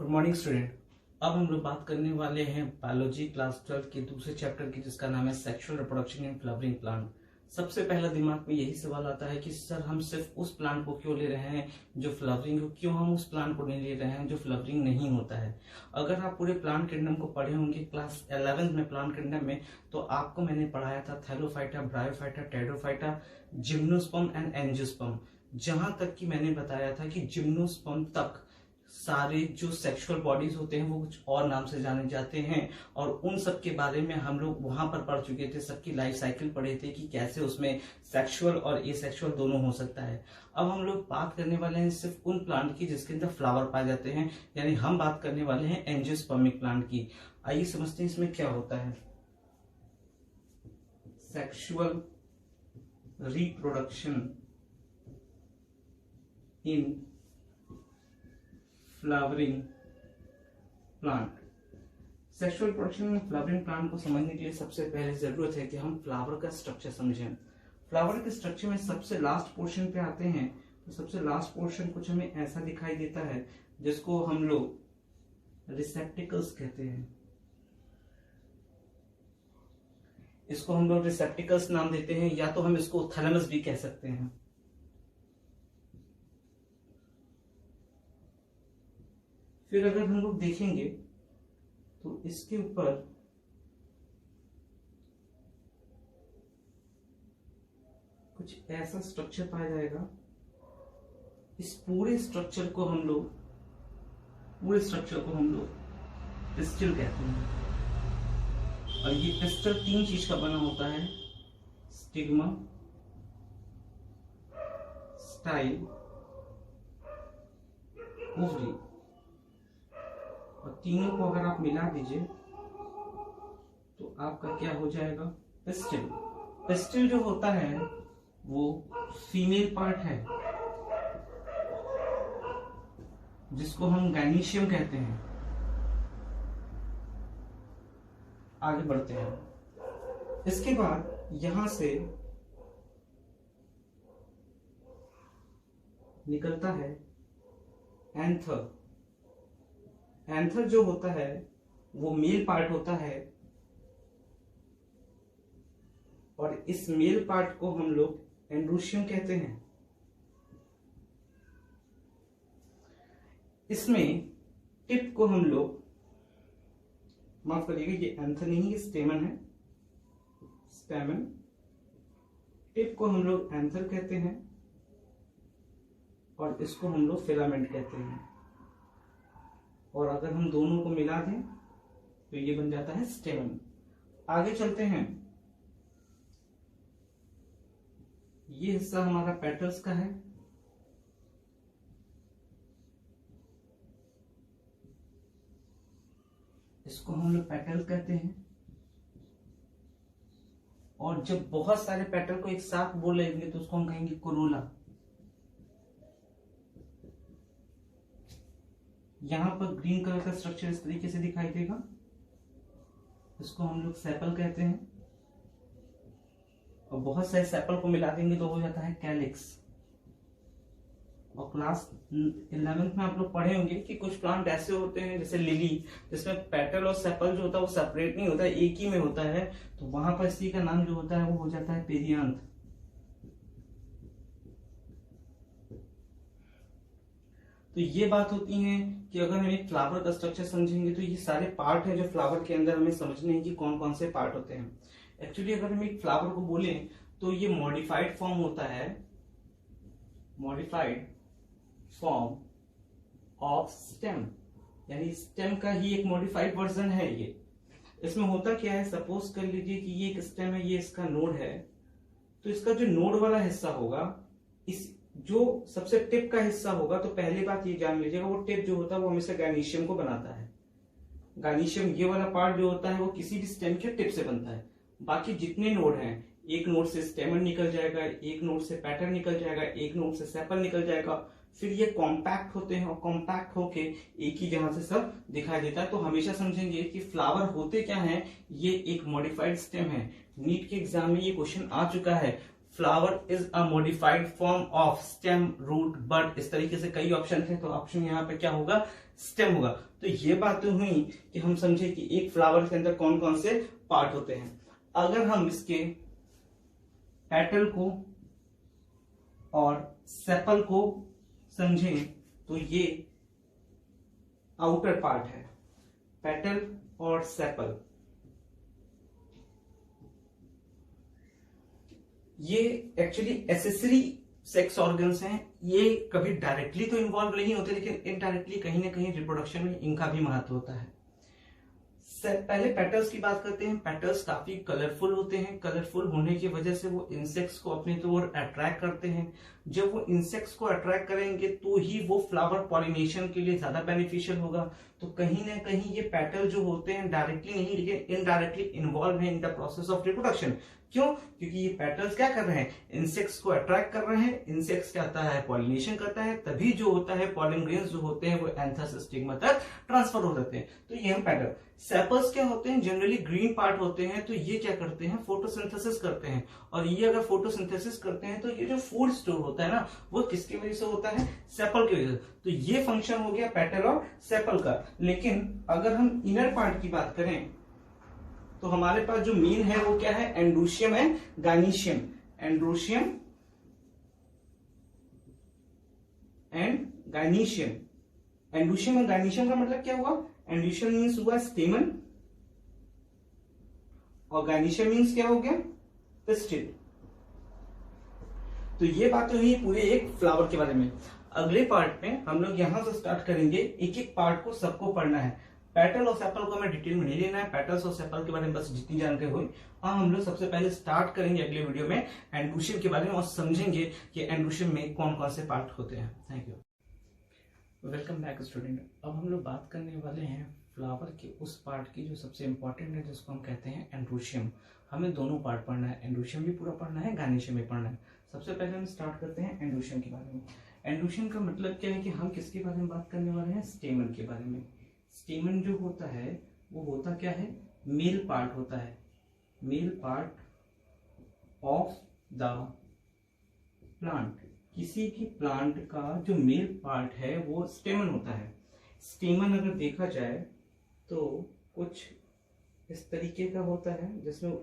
Good morning student. अब हम लोग बात करने वाले हैं बायोलॉजी क्लास 12 के दूसरे चैप्टर की, जिसका नाम है sexual reproduction in flowering plant. सबसे पहला दिमाग में यही सवाल आता है कि सर हम सिर्फ उस प्लांट को क्यों ले रहे हैं जो फ्लावरिंग हो, क्यों हम उस प्लांट को नहीं ले रहे हैं जो फ्लावरिंग नहीं होता है। अगर आप पूरे प्लांट किंगडम को पढ़े होंगे क्लास 11th में प्लांट किंगडम में, तो आपको मैंने पढ़ाया था thallophyta, bryophyta, pteridophyta, gymnosperm and angiosperm. जहां तक कि मैंने बताया था कि जिम्नोस्पर्म तक सारे जो सेक्सुअल बॉडीज होते हैं वो कुछ और नाम से जाने जाते हैं, और उन सब के बारे में हम लोग वहां पर पढ़ चुके थे। सबकी लाइफ साइकिल पढ़े थे कि कैसे उसमें सेक्सुअल और एसेक्सुअल दोनों हो सकता है। अब हम लोग बात करने वाले हैं सिर्फ उन प्लांट की जिसके अंदर फ्लावर पाए जाते हैं, यानी हम बात करने वाले हैं एंजियोस्पर्मिक प्लांट की। आइए समझते हैं इसमें क्या होता है। Sexual reproduction in flowering plant. Sexual production में फ्लावरिंग प्लांट को समझने के लिए सबसे पहले जरूरत है कि हम फ्लावर का स्ट्रक्चर समझें। फ्लावर के स्ट्रक्चर में सबसे लास्ट पोर्शन पे आते हैं, तो सबसे लास्ट पोर्शन कुछ हमें ऐसा दिखाई देता है जिसको हम लोग रिसेप्टिकल्स कहते हैं। इसको हम लोग रिसेप्टिकल्स नाम देते हैं, या तो हम इसको थैलेमस भी कह सकते हैं। फिर अगर हम लोग देखेंगे तो इसके ऊपर कुछ ऐसा स्ट्रक्चर पाया जाएगा। इस पूरे स्ट्रक्चर को हम लोग पिस्टिल कहते हैं। और ये पिस्टल 3 चीज का बना होता है, स्टिग्मा, स्टाइल, ओवरी। और तीनों को अगर आप मिला दीजिए तो आपका क्या हो जाएगा, पिस्टिल। पिस्टिल जो होता है वो फीमेल पार्ट है जिसको हम गाइनीशियम कहते हैं। आगे बढ़ते हैं। इसके बाद यहां से निकलता है एंथर। एंथर जो होता है वो मेल पार्ट होता है, और इस मेल पार्ट को हम लोग एंड्रोशियम कहते हैं। इसमें टिप को हम लोग, माफ करिएगा ये एंथर नहीं, ये स्टेमन है, स्टेमन। टिप को हम लोग एंथर कहते हैं और इसको हम लोग फिलामेंट कहते हैं। और अगर हम दोनों को मिला दें तो ये बन जाता है स्टेमन। आगे चलते हैं। ये हिस्सा हमारा पेटल्स का है। इसको हम लोग पेटल्स कहते हैं। और जब बहुत सारे पेटल को एक साथ बोल लेंगे तो उसको हम कहेंगे कोरोला। यहां पर ग्रीन कलर का स्ट्रक्चर इस तरीके से दिखाई देगा, इसको हम लोग सेपल कहते हैं। और बहुत सारे सेपल को मिला देंगे तो हो जाता है कैलिक्स। और क्लास 11th में आप लोग पढ़े होंगे कि कुछ प्लांट ऐसे होते हैं जैसे लिली, जिसमें पेटल और सेपल जो होता है वो सेपरेट नहीं होता है, एक ही में होता है। तो वहां पर इसी का नाम जो होता है वो हो जाता है पेरियांथ। तो ये बात होती है कि अगर हम एक फ्लावर का स्ट्रक्चर समझेंगे तो ये सारे पार्ट है जो फ्लावर के अंदर हमें समझने हैं कि कौन कौन से पार्ट होते हैं। एक्चुअली अगर हम एक फ्लावर को बोलें तो ये मॉडिफाइड फॉर्म होता है, मॉडिफाइड फॉर्म ऑफ स्टेम, यानी स्टेम का ही एक मॉडिफाइड वर्जन है ये। इसमें होता क्या है, सपोज कर लीजिए कि ये एक स्टेम है, ये इसका नोड है। तो इसका जो नोड वाला हिस्सा होगा, इस जो सबसे टिप का हिस्सा होगा, तो पहली बात ये जान लीजिएगा वो टिप जो होता है वो हमेशा गाइनीशियम को बनाता है। गाइनीशियम ये वाला पार्ट जो होता है वो किसी भी स्टेम के टिप से बनता है। बाकी जितने नोड हैं, एक नोड से स्टेमन निकल जाएगा, एक नोड से पैटर्न निकल जाएगा, एक नोड से सेपल निकल जाएगा, फिर ये कॉम्पैक्ट होते हैं और कॉम्पैक्ट होके एक ही जगह से सब दिखाई देता है। तो हमेशा समझेंगे कि फ्लावर होते क्या है, ये एक मॉडिफाइड स्टेम है। नीट के एग्जाम में ये क्वेश्चन आ चुका है, flower is a modified form of stem, root, bud, इस तरीके से कई ऑप्शन थे, तो ऑप्शन यहाँ पे क्या होगा, स्टेम होगा। तो ये बातें हुई कि हम समझे कि एक फ्लावर के अंदर कौन कौन से पार्ट होते हैं। अगर हम इसके पेटल को और सेपल को समझें तो ये आउटर पार्ट है, पेटल और सेपल। ये एक्चुअली एसेसरी सेक्स ऑर्गन्स हैं। ये कभी डायरेक्टली तो इन्वॉल्व नहीं होते, लेकिन इनडायरेक्टली कहीं ना कहीं रिप्रोडक्शन में इनका भी महत्व होता है। पहले पेटल्स की बात करते हैं। पेटल्स काफी कलरफुल होते हैं। कलरफुल होने की वजह से वो इंसेक्ट्स को अपनी ओर अट्रैक्ट करते हैं। जब वो इंसेक्ट्स को अट्रैक्ट करेंगे तो ही वो फ्लावर पॉलिनेशन के लिए ज्यादा बेनिफिशियल होगा। तो कहीं ना कहीं ये पेटल जो होते हैं डायरेक्टली नहीं लेकिन इनडायरेक्टली इन्वॉल्व है in the process of reproduction. क्यों? क्योंकि ये पेटल्स क्या कर रहे हैं, इंसेक्ट्स को अट्रैक्ट कर रहे हैं। इंसेक्ट्स क्या होता है, पॉलिनेशन करता है, तभी जो होता है पॉलन ग्रेन्स जो होते हैं वो एंथर से स्टिग्मा तक ट्रांसफर हो जाते हैं। तो ये हम पेटल। सेपल्स क्या होते हैं, जनरली ग्रीन पार्ट होते हैं। तो ये क्या करते हैं, फोटोसिंथेसिस करते हैं। और ये अगर फोटोसिंथेसिस करते हैं तो ये जो फूड स्टोर होता है ना, वो किसकी वजह से होता है, सेपल की वजह से। तो ये फंक्शन हो गया पेटल और सेपल का। लेकिन अगर हम इनर पार्ट की बात करें तो हमारे पास जो मेन है वो क्या है, androecium and gynoecium. Androecium and gynoecium. Androecium and gynoecium का मतलब क्या हुआ, एंड्रोशियम मीन्स हुआ स्टेमन और गाइनीशियम मीन्स क्या हो गया, पिस्टिल। तो ये बात हुई पूरे एक फ्लावर के बारे में। अगले पार्ट में हम लोग यहां से स्टार्ट करेंगे, एक एक पार्ट को सबको पढ़ना है। पेटल और सेपल को हमें डिटेल में नहीं लेना है, पेटल्स और सेपल के बारे में बस जितनी जानकारी हुई। हम लोग सबसे पहले स्टार्ट करेंगे अगले वीडियो में एंड्रोशियम के बारे में और समझेंगे कि एंड्रोशियम में कौन कौन से पार्ट होते हैं। Thank you. Welcome back student. अब हम लोग बात करने वाले हैं फ्लावर के उस पार्ट की जो सबसे इंपॉर्टेंट है, जिसको हम कहते हैं एंड्रोशियम। हमें दोनों पार्ट पढ़ना है, एंड्रोशियम भी पूरा पढ़ना है, गाइनीशियम भी पढ़ना है। सबसे पहले हम स्टार्ट करते हैं एंड्रोशियम के बारे में। एंड्रोशियम का मतलब क्या है कि हम किसके बारे में बात करने वाले हैं, स्टेमन के बारे में। स्टेमन जो होता है वो होता क्या है, मेल पार्ट होता है, mail part of the plant. किसी भी प्लांट का जो मेल पार्ट है वो स्टेमन होता है। स्टेमन अगर देखा जाए तो कुछ इस तरीके का होता है, जिसमें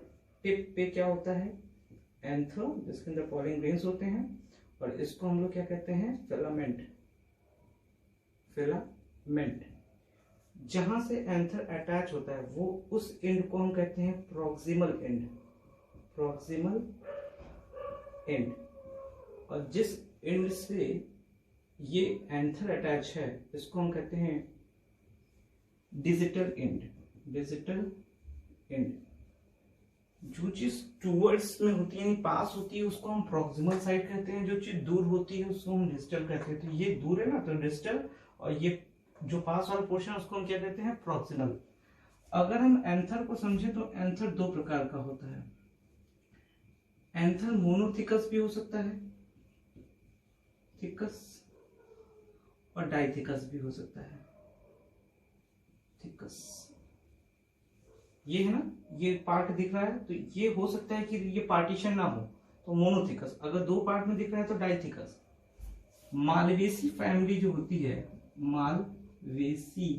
टिप पे क्या होता है, एंथर, जिसके अंदर पॉलन ग्रेन्स होते हैं, और इसको हम लोग क्या कहते हैं, फिलामेंट। फिलामेंट जहां से एंथर अटैच होता है वो उस एंड को हम कहते हैं प्रॉक्सिमल एंड। Proximal and. और जिस एंड से ये एंथर अटैच है इसको हम कहते हैं डिजिटल एंड। Digital and. जो चीज टूवर्ड्स में होती है यानी पास होती है उसको हम प्रॉक्सिमल साइड कहते हैं, जो चीज दूर होती है उसको हम डिजिटल कहते हैं। तो ये दूर है ना तो डिजिटल, और ये जो पास वाला पोर्शन है उसको हम क्या कहते हैं, प्रॉक्सिमल। अगर हम एंथर को समझे तो एंथर दो प्रकार का होता है। एंथर मोनोथिकस भी हो सकता है, थिकस, और डाइथिकस भी हो सकता है, थिकस। ये है ना, ये पार्ट दिख रहा है तो ये हो सकता है कि ये पार्टीशन ना हो तो मोनोथिकस। अगर दो पार्ट में दिख रहा है तो डाइथिकस। मालवेसी फैमिली जो होती है, मालवेसी,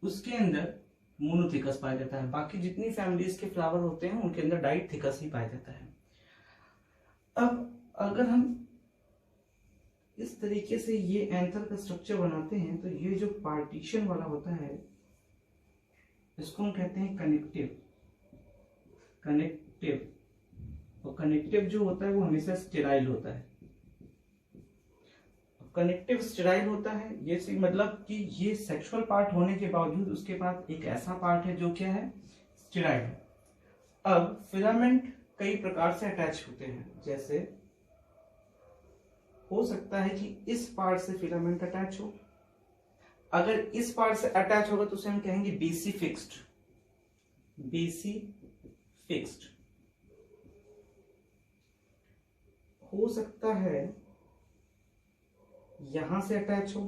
उसके अंदर मोनोथिकस पाया जाता है। बाकी जितनी फैमिलीज के फ्लावर होते हैं उनके अंदर डाइथिकस ही पाया जाता है। अब अगर हम इस तरीके से ये एंथर का स्ट्रक्चर बनाते हैं तो ये जो पार्टीशन वाला होता है इसको हम कहते हैं कनेक्टिव। कनेक्टिव। और कनेक्टिव जो होता है वो हमेशा स्टेराइल होता है। कनेक्टिव स्टेराइल होता है, ये मतलब कि ये सेक्सुअल पार्ट होने के बावजूद उसके पास एक ऐसा पार्ट है जो क्या है, स्टेराइल है। अब फिलामेंट कई प्रकार से अटैच होते हैं, जैसे हो सकता है कि इस पार्ट से फिलामेंट अटैच हो। अगर इस पार्ट से अटैच होगा तो उसे हम कहेंगे बेसी फिक्स्ड। बेसी फिक्स्ड। हो सकता है यहां से अटैच हो,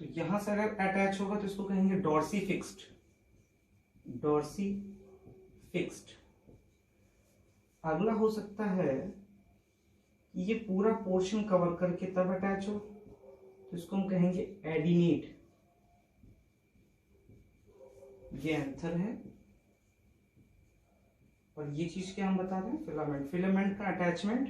तो यहां से अगर अटैच होगा तो इसको कहेंगे डॉर्सी फिक्स्ड। Dorsey fixed. अगला हो सकता है कि ये पूरा पोर्शन कवर करके तब अटैच हो, तो इसको हम कहेंगे एडिनेट। ये एंथर है और ये चीज क्या हम बता रहे हैं, फिलामेंट। फिलामेंट का अटैचमेंट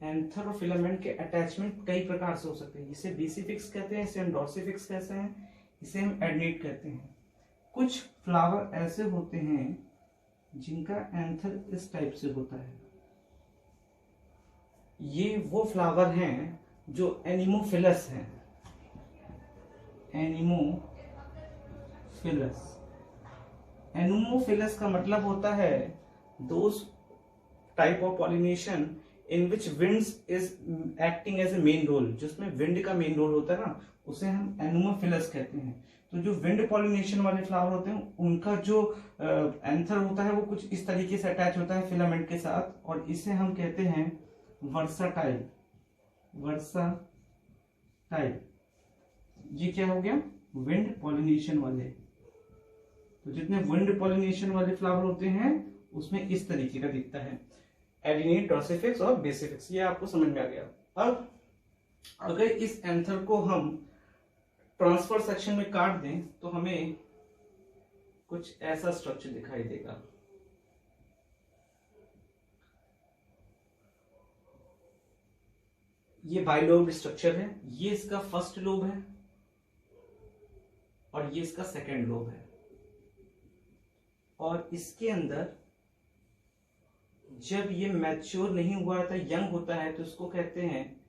एंथर और फिलामेंट के अटैचमेंट कई प्रकार से हो सकते हैं। इसे बेसिफिक्स कहते हैं, इसे हम डॉर्सिफिक्स कहते हैं, इसे हम एडनेट कहते हैं। कुछ फ्लावर ऐसे होते हैं जिनका एंथर इस टाइप से होता है। ये वो फ्लावर हैं जो एनिमोफिलस हैं। एनिमोफिलस का मतलब होता है those type of pollination in which winds is acting as a main role. जिसमें विंड का मेन रोल होता है ना, उसे हम एनिमोफिलस कहते हैं। तो जो विंड पॉलिनेशन वाले फ्लावर होते हैं उनका जो एंथर होता है वो कुछ इस तरीके से अटैच होता है फिलामेंट के साथ, और इसे हम कहते हैं वर्साटाइल। ये क्या हो गया, विंड पॉलिनेशन वाले। तो जितने विंड पॉलिनेशन वाले फ्लावर होते हैं उसमें इस तरीके का दिखता है, एडिनेट, डॉर्सिफिक्स और बेसिफिक्स। ये आपको समझ में आ गया। अब अगर इस एंथर को हम ट्रांसफर सेक्शन में काट दें तो हमें कुछ ऐसा स्ट्रक्चर दिखाई देगा। ये बाइलोब स्ट्रक्चर है। ये इसका फर्स्ट लोब है और ये इसका सेकेंड लोब है। और इसके अंदर जब ये मैच्योर नहीं हुआ था, यंग होता है, तो इसको कहते हैं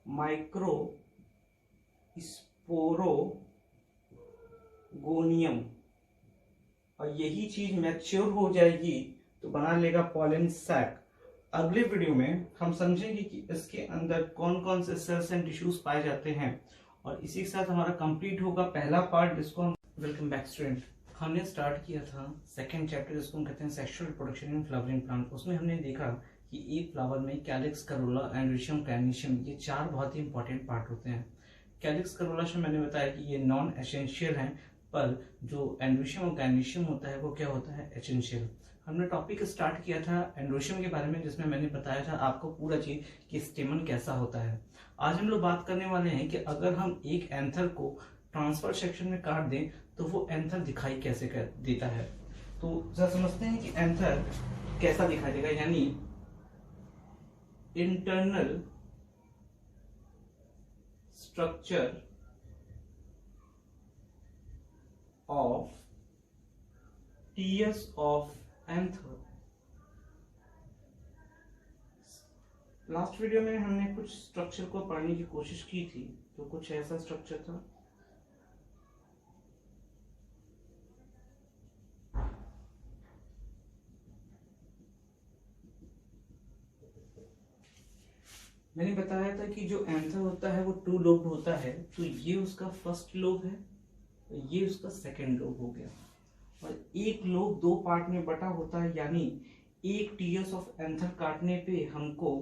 माइक्रो स्पोरोगोनियम। और यही चीज मैच्योर हो जाएगी तो बना लेगा पॉलन सैक। अगले वीडियो में हम समझेंगे कि इसके अंदर कौन कौन से सेल्स एंड टिश्यूज पाए जाते हैं, और इसी के साथ हमारा कंप्लीट होगा पहला पार्ट, जिसको हम वेलकम बैक स्टूडेंट। हमने स्टार्ट किया था सेकंड चैप्टर, जिसको हम कहते हैं sexual reproduction in flowering plant. उसमें हमने देखा कि एक फ्लावर में कैलिक्स, करोला, एंड्रीशियम, कैनिशियम, ये चार बहुत ही इंपॉर्टेंट पार्ट होते हैं। कैलिक्स, करोला से मैंने बताया कि ये नॉन एसेंशियल हैं, पर जो एंड्रीशियम और कैनिशियम होता है वो क्या होता है, एसेंशियल। हमने टॉपिक स्टार्ट किया था एंड्रोशियम के बारे में, जिसमें मैंने बताया था आपको पूरा चीज कि स्टेमन कैसा होता है। आज हम लोग बात करने वाले हैं कि अगर हम एक एंथर को ट्रांसफर सेक्शन में काट दें तो वो एंथर दिखाई कैसे देता है। तो जरा समझते हैं कि एंथर कैसा दिखाई देगा। यानी internal structure of tears of anther. Last video में हमने कुछ स्ट्रक्चर को पढ़ने की कोशिश की थी, तो कुछ ऐसा स्ट्रक्चर था। मैंने बताया था कि जो एंथर होता है वो टू लोब होता है। तो ये उसका फर्स्ट लोब है, ये उसका सेकंड लोब हो गया। और एक लोब दो पार्ट में बटा होता है, यानी एक टीयर्स ऑफ एंथर काटने पे हमको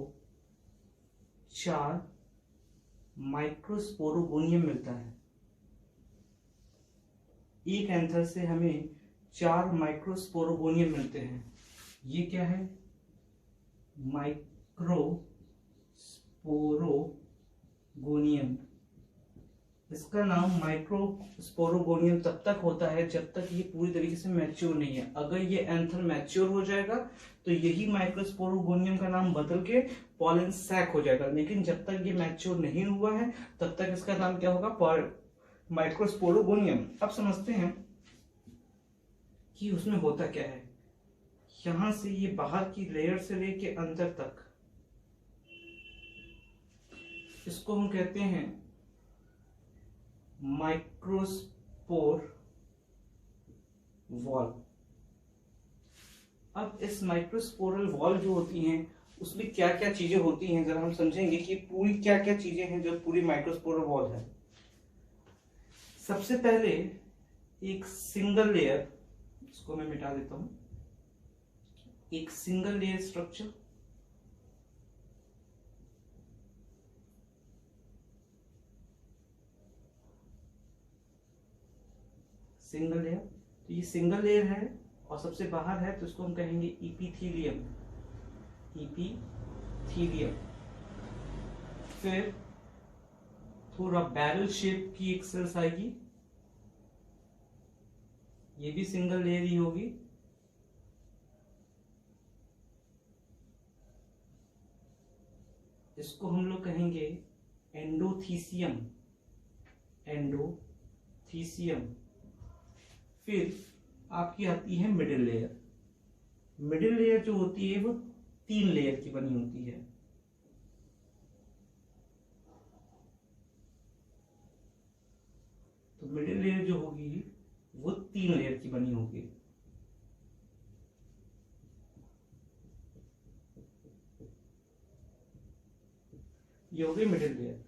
4 माइक्रोस्पोरोगोनियम मिलता है। एक एंथर से हमें 4 माइक्रोस्पोरोगोनियम मिलते हैं। ये क्या है, माइक्रोस्पोरोगोनियम। इसका नाम माइक्रोस्पोरोगोनियम तब तक होता है जब तक ये पूरी तरीके से मैच्योर नहीं है। अगर ये एंथर मैच्योर हो जाएगा तो यही माइक्रोस्पोरोगोनियम का नाम बदल के पॉलन सैक हो जाएगा। लेकिन जब तक ये मैच्योर नहीं हुआ है तब तक इसका नाम क्या होगा, माइक्रोस्पोरोगोनियम। अब समझते हैं कि उसमें होता क्या है। यहां से ये बाहर की लेयर से लेके अंदर तक, इसको हम कहते हैं माइक्रोस्पोर वॉल। अब इस माइक्रोस्पोरल वॉल जो होती हैं उसमें क्या क्या चीजें होती हैं, जरा हम समझेंगे कि पूरी क्या क्या चीजें हैं जो पूरी माइक्रोस्पोरल वॉल है। सबसे पहले एक सिंगल लेयर, इसको मैं मिटा देता हूं, एक single layer structure. Single layer, तो ये सिंगल लेयर है और सबसे बाहर है तो इसको हम कहेंगे इपीथीलियम, इपीथीलियम। फिर थोड़ा बैरल शेप की एक सेल्स आएगी, ये भी सिंगल लेयर ही होगी। इसको हम लोग कहेंगे एंडोथीसियम, एंडोथीसियम। फिर आपकी आती है मिडिल लेयर। मिडिल लेयर जो होती है वो 3 लेयर की बनी होती है। तो मिडिल लेयर जो होगी वो 3 लेयर की बनी होगी। ये हो गई मिडिल लेयर।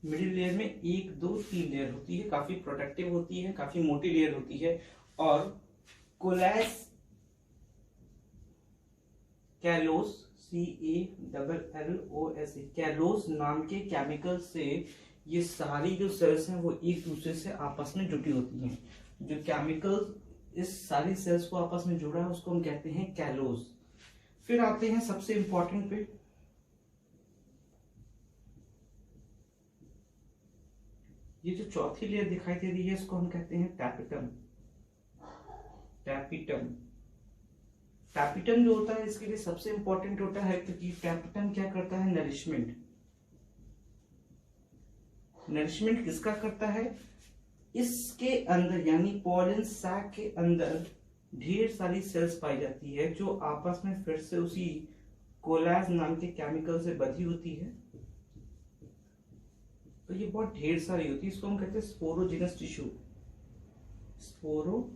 मिडिल लेयर में 1 2 3 लेयर होती है, काफी प्रोटेक्टिव होती है, काफी मोटी लेयर होती है। और कोलेस कैलोस, CALLOS, कैलोस नाम के केमिकल से ये सारी जो सेल्स हैं वो एक दूसरे से आपस में जुटी होती हैं। जो केमिकल इस सारी सेल्स को आपस में जोड़ा है उसको हम कहते हैं कैलोस। फिर आते हैं सबसे इंपॉर्टेंट पे, ये जो चौथी लेयर दिखाई दे रही है इसको हम कहते हैं टैपिटम, टैपिटम। टैपिटम जो होता है इसके लिए सबसे इंपॉर्टेंट होता है क्योंकि टैपिटम क्या करता है, नरिशमेंट। नरिशमेंट किसका करता है, इसके अंदर यानी पॉलन सैक के अंदर ढेर सारी सेल्स पाई जाती है जो आपस में फिर से उसी कोलाज नाम के केमिकल से बंधी होती है। तो ये बहुत ढेर सारी होती है, इसको हम कहते हैं स्पोरोजिनस टिश्यू, स्पोरोजिनस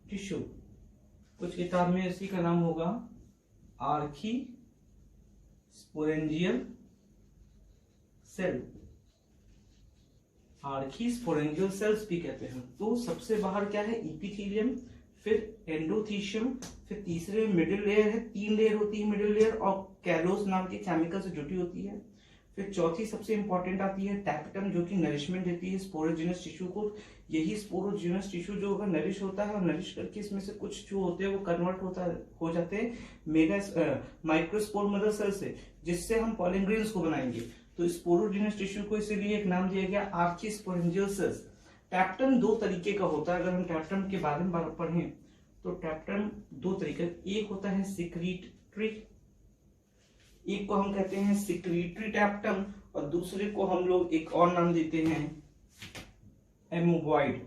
टिश्यू। कुछ किताब में इसी का नाम होगा archesporial cell, archesporial cells भी कहते हैं। तो सबसे बाहर क्या है, इपीथीलियम, फिर एंडोथीशियम, फिर तीसरे मिडिल लेयर है, 3 लेयर होती है मिडिल लेयर और कैलोस नाम के केमिकल से जुटी होती है। फिर चौथी सबसे इंपॉर्टेंट आती है टैपिटम जो कि नरिशमेंट देती है स्पोरोजिनस टिश्यू को। यही स्पोरोजिनस टिश्यू जो होगा नरिश होता है और नरिश करके इसमें से कुछ जो होते हैं वो कन्वर्ट हो जाते हैं मेगा माइक्रोस्पोर मदर सेल से, जिससे हम पॉलन ग्रेन्स को बनाएंगे। तो स्पोरोजिनस टिश्यू को इसीलिए एक नाम दिया गया आर्की स्पोरेंजियल सेल्स। टैप्टम 2 तरीके का होता है, अगर हम टैप्टम के बारे में पढ़ें तो टैप्टम 2 तरीके, एक होता है सिक्रीटरी, एक को हम कहते हैं सिक्रीटरी टैप्टम और दूसरे को हम लोग एक और नाम देते हैं एमोबॉइड।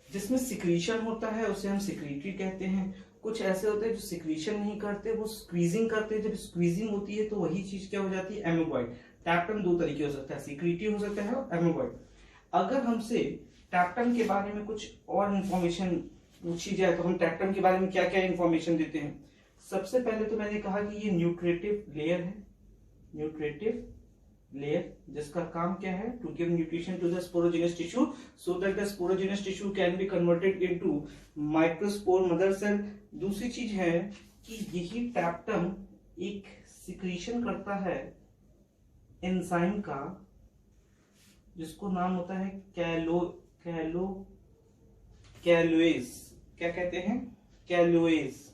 जिसमें सिक्रीशन होता है उसे हम सिक्रीटरी कहते हैं। कुछ ऐसे होते हैं जो सिक्रीशन नहीं करते, वो स्क्वीजिंग करते हैं। जब स्क्वीजिंग होती है तो वही चीज क्या हो जाती है, एमोबॉइड। टैप्टम 2 तरीके हो सकता है, सिक्रीटरी हो सकता है और एमोबॉइड। अगर हमसे टैप्टम के बारे में कुछ और इंफॉर्मेशन पूछी जाए तो हम टैप्टम के बारे में क्या क्या इंफॉर्मेशन देते हैं। सबसे पहले तो मैंने कहा कि ये न्यूट्रिटिव लेयर है, न्यूट्रिटिव लेयर, जिसका काम क्या है, to give nutrition to the sporogenous tissue so that the sporogenous tissue can be converted into microspore mother cell. दूसरी चीज है कि यही टैप्टम एक सिक्रीशन करता है एंजाइम का जिसको नाम होता है कैलोएज। क्या कहते हैं, कैलोएज।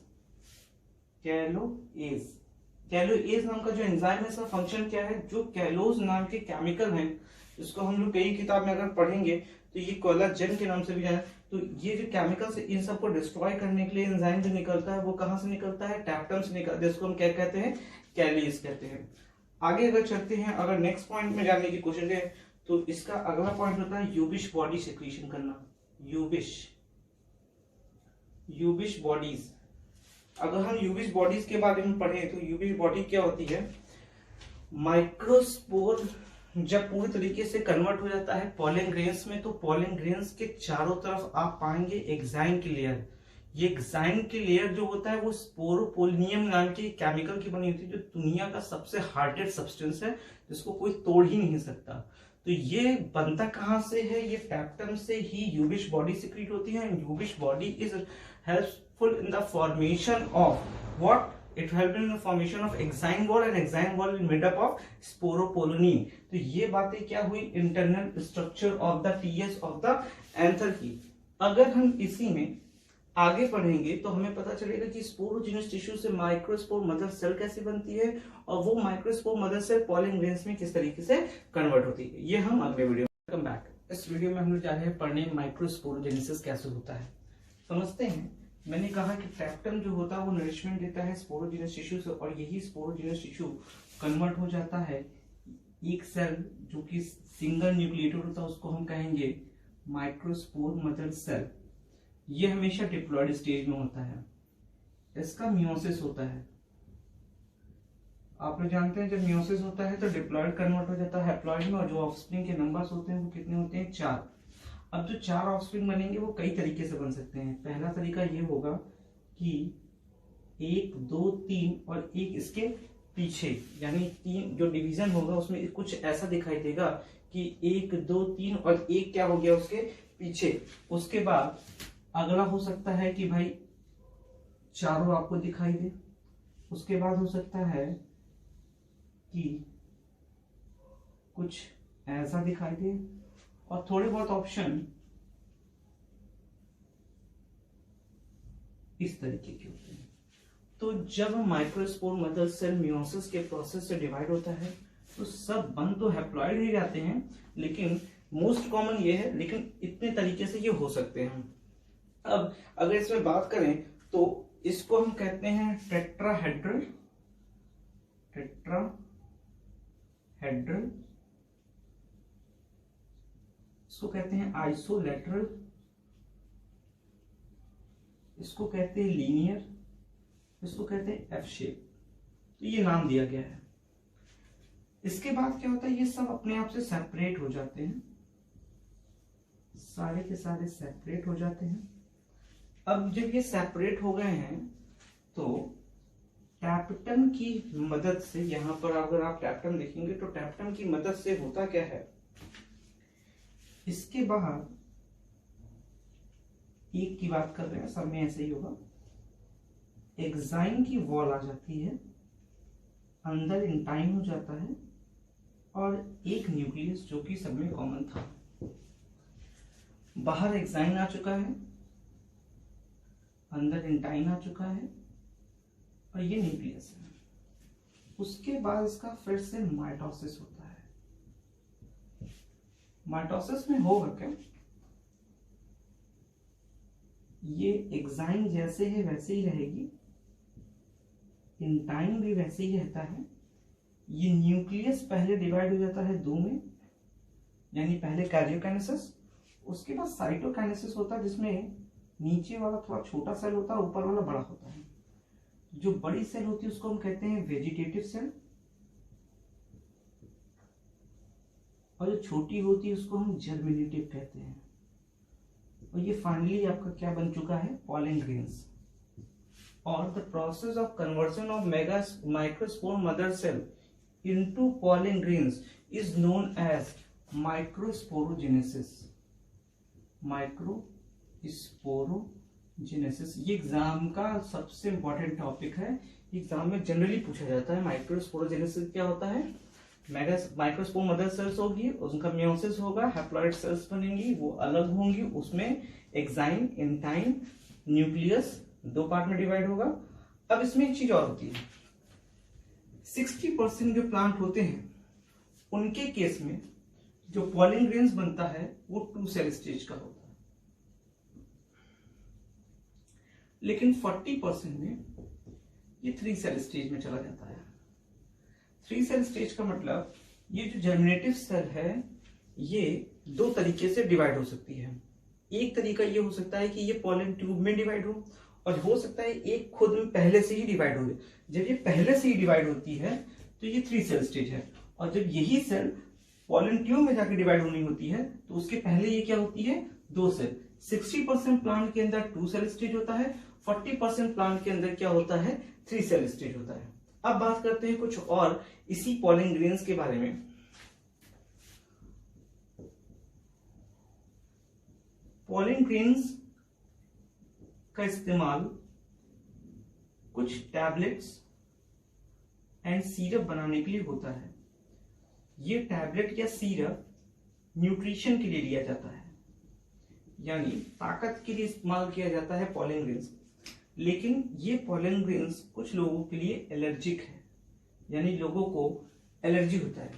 कैलोएज नाम का जो एंजाइम है इसका फंक्शन क्या है, जो कैलोज नाम के केमिकल हैं इसको हम लोग कई किताब में अगर पढ़ेंगे तो ये कोलाजन के नाम से भी जाना। तो ये जो केमिकल्स है इन सबको डिस्ट्रॉय करने के लिए एंजाइम जो निकलता है वो कहां से निकलता है, टैप्टम से निकलता है, जिसको हम क्या कहते हैं, कैलोएज कहते हैं। आगे अगर चलते हैं, अगर नेक्स्ट पॉइंट में जाने की कोशिश करें तो इसका अगला पॉइंट होता है यूबिश बॉडी सिक्रीशन करना, यूबिश बॉडीज। अगर हम यूबिश बॉडीज के बारे में पढ़ें तो यूबिश बॉडी क्या होती है, माइक्रोस्पोर जब पूरी तरीके से कन्वर्ट हो जाता है पॉलन ग्रेन्स में तो पॉलन ग्रेन्स के चारों तरफ आप पाएंगे एक्साइन की लेयर। ये एक्साइन की लेयर जो होता है वो स्पोरोपोलिनियम नाम के केमिकल की बनी होती है जो दुनिया का सबसे हार्डेस्ट सब्सटेंस है जिसको कोई तोड़ ही नहीं सकता। तो ये बनता कहां से है, ये टैप्टम से ही यूबिश बॉडी सिक्रीट होती है। Ubisch body is helpful in the formation of what, it help in formation of exine wall and exine wall made up of sporopollenin. तो ये बातें क्या हुई, internal structure of the TS of the anther की। अगर हम इसी में आगे पढ़ेंगे तो हमें पता चलेगा कि स्पोरोजिनस टिश्यू से माइक्रोस्पोर मदर सेल कैसे बनती है और वो microspore mother cell pollen grains में किस तरीके से कन्वर्ट होती है, ये हम अगले वीडियो में। Welcome back. इस वीडियो में हम लोग जा रहे हैं पढ़ने माइक्रोस्पोरोजेनेसिस कैसे होता है। समझते हैं। मैंने कहा कि ट्रैक्टम जो होता है वो नरिशमेंट देता है स्पोरोजिनस टिश्यू से, और यही स्पोरोजिनस टिश्यू कन्वर्ट हो जाता है एक सेल जो कि सिंगल न्यूक्लिएटेड होता है, उसको हम कहेंगे माइक्रोस्पोर मदर सेल। ये हमेशा डिप्लॉयड स्टेज में होता है। इसका मियोसिस होता है। आप लोग जानते हैं जब मियोसिस होता है तो डिप्लॉयड कन्वर्ट हो जाता है हैप्लॉयड में, और जो ऑफस्प्रिंग के नंबर्स होते हैं वो कितने होते हैं, 4। अब जो 4 ऑफस्प्रिंग बनेंगे वो कई तरीके से बन सकते हैं। पहला तरीका ये होगा कि 1, 2, 3 और एक इसके पीछे, यानी 3 जो डिवीजन होगा उसमें कुछ ऐसा दिखाई देगा कि 1, 2, 3 और एक क्या हो गया उसके पीछे। उसके बाद अगला हो सकता है कि भाई चारों आपको दिखाई दे। उसके बाद हो सकता है कि कुछ ऐसा दिखाई दे, और थोड़े बहुत ऑप्शन इस तरीके के होते हैं। तो जब माइक्रोस्पोर मदर सेल मियोसिस के प्रोसेस से डिवाइड होता है तो सब बन तो हैप्लॉइड ही जाते हैं, लेकिन मोस्ट कॉमन ये है, लेकिन इतने तरीके से ये हो सकते हैं। अब अगर इसमें बात करें तो इसको हम कहते हैं टेट्राहेड्रल, इसको कहते हैं आइसोलेटरल, इसको कहते हैं लीनियर, इसको कहते हैं एफ शेप। तो ये नाम दिया गया है। इसके बाद क्या होता है, ये सब अपने आप से सेपरेट हो जाते हैं, सारे के सारे सेपरेट हो जाते हैं। अब जब ये सेपरेट हो गए हैं तो टैप्टम की मदद से, यहां पर अगर आप टैप्टम देखेंगे तो टैप्टम की मदद से होता क्या है, इसके बाहर एक की बात कर रहे हैं, सब में ऐसे ही होगा, एक्साइन की वॉल आ जाती है, अंदर इंटाइन हो जाता है, और एक न्यूक्लियस जो कि सब में कॉमन था। बाहर एक्साइन आ चुका है, अंदर इंटाइन आ चुका है, और ये न्यूक्लियस है। उसके बाद इसका फिर से माइटोसिस होता है। माइटोसिस में होगा क्या, ये एक्साइन जैसे है वैसे ही रहेगी, इंटाइन भी वैसे ही रहता है। ये न्यूक्लियस पहले डिवाइड हो जाता है 2 में, यानी पहले कैरियोकाइनेसिस, उसके बाद साइटोकाइनेसिस होता है, जिसमें नीचे वाला थोड़ा छोटा सेल होता है, ऊपर वाला बड़ा होता है। जो बड़ी सेल होती है उसको हम कहते हैं वेजिटेटिव सेल, और जो छोटी होती है उसको हम जर्मिनेटिव कहते हैं। और ये फाइनली आपका क्या बन चुका है, पॉलन ग्रेन्स। और the process of conversion of microspore mother cell into pollen grains is known as microsporogenesis. Microsporogenesis ये एग्जाम का सबसे इंपॉर्टेंट टॉपिक है। एग्जाम में जनरली पूछा जाता है माइक्रोस्पोरोजेनेसिस क्या होता है। माइक्रोस्पोर मदर सेल्स होगी, उनका मियोसिस होगा, हैप्लॉइड सेल्स बनेंगी, वो अलग होंगी, उसमें एक्साइन, इंटाइन, न्यूक्लियस 2 पार्ट में डिवाइड होगा। अब इसमें एक चीज और होती है, 60% जो प्लांट होते हैं उनके केस में जो पॉलन ग्रेन्स बनता है वो 2 सेल स्टेज का होता है, लेकिन 40% में ये 3 सेल स्टेज में चला जाता है। 3 सेल स्टेज का मतलब ये जो जर्मिनेटिव सेल है ये 2 तरीके से डिवाइड हो सकती है। एक तरीका ये हो सकता है कि ये पॉलन ट्यूब में डिवाइड हो सकता है एक खुद में पहले से ही डिवाइड हो। जब ये पहले से ही डिवाइड होती है तो ये 3 सेल स्टेज है, और जब यही सेल पॉलन ट्यूब में जाकर डिवाइड होनी होती है तो उसके पहले ये क्या होती है, 2 सेल। 60% प्लांट के अंदर 2 सेल स्टेज होता है, 40% प्लांट के अंदर क्या होता है, 3 सेल स्टेज होता है। अब बात करते हैं कुछ और इसी पॉलन ग्रेन्स के बारे में। पॉलन ग्रेन्स का इस्तेमाल कुछ टैबलेट्स एंड सिरप बनाने के लिए होता है। ये टैबलेट या सिरप न्यूट्रिशन के लिए लिया जाता है, यानी ताकत के लिए इस्तेमाल किया जाता है पॉलन ग्रेन्स। लेकिन ये पॉलन ग्रेन्स कुछ लोगों के लिए एलर्जिक है, यानी लोगों को एलर्जी होता है।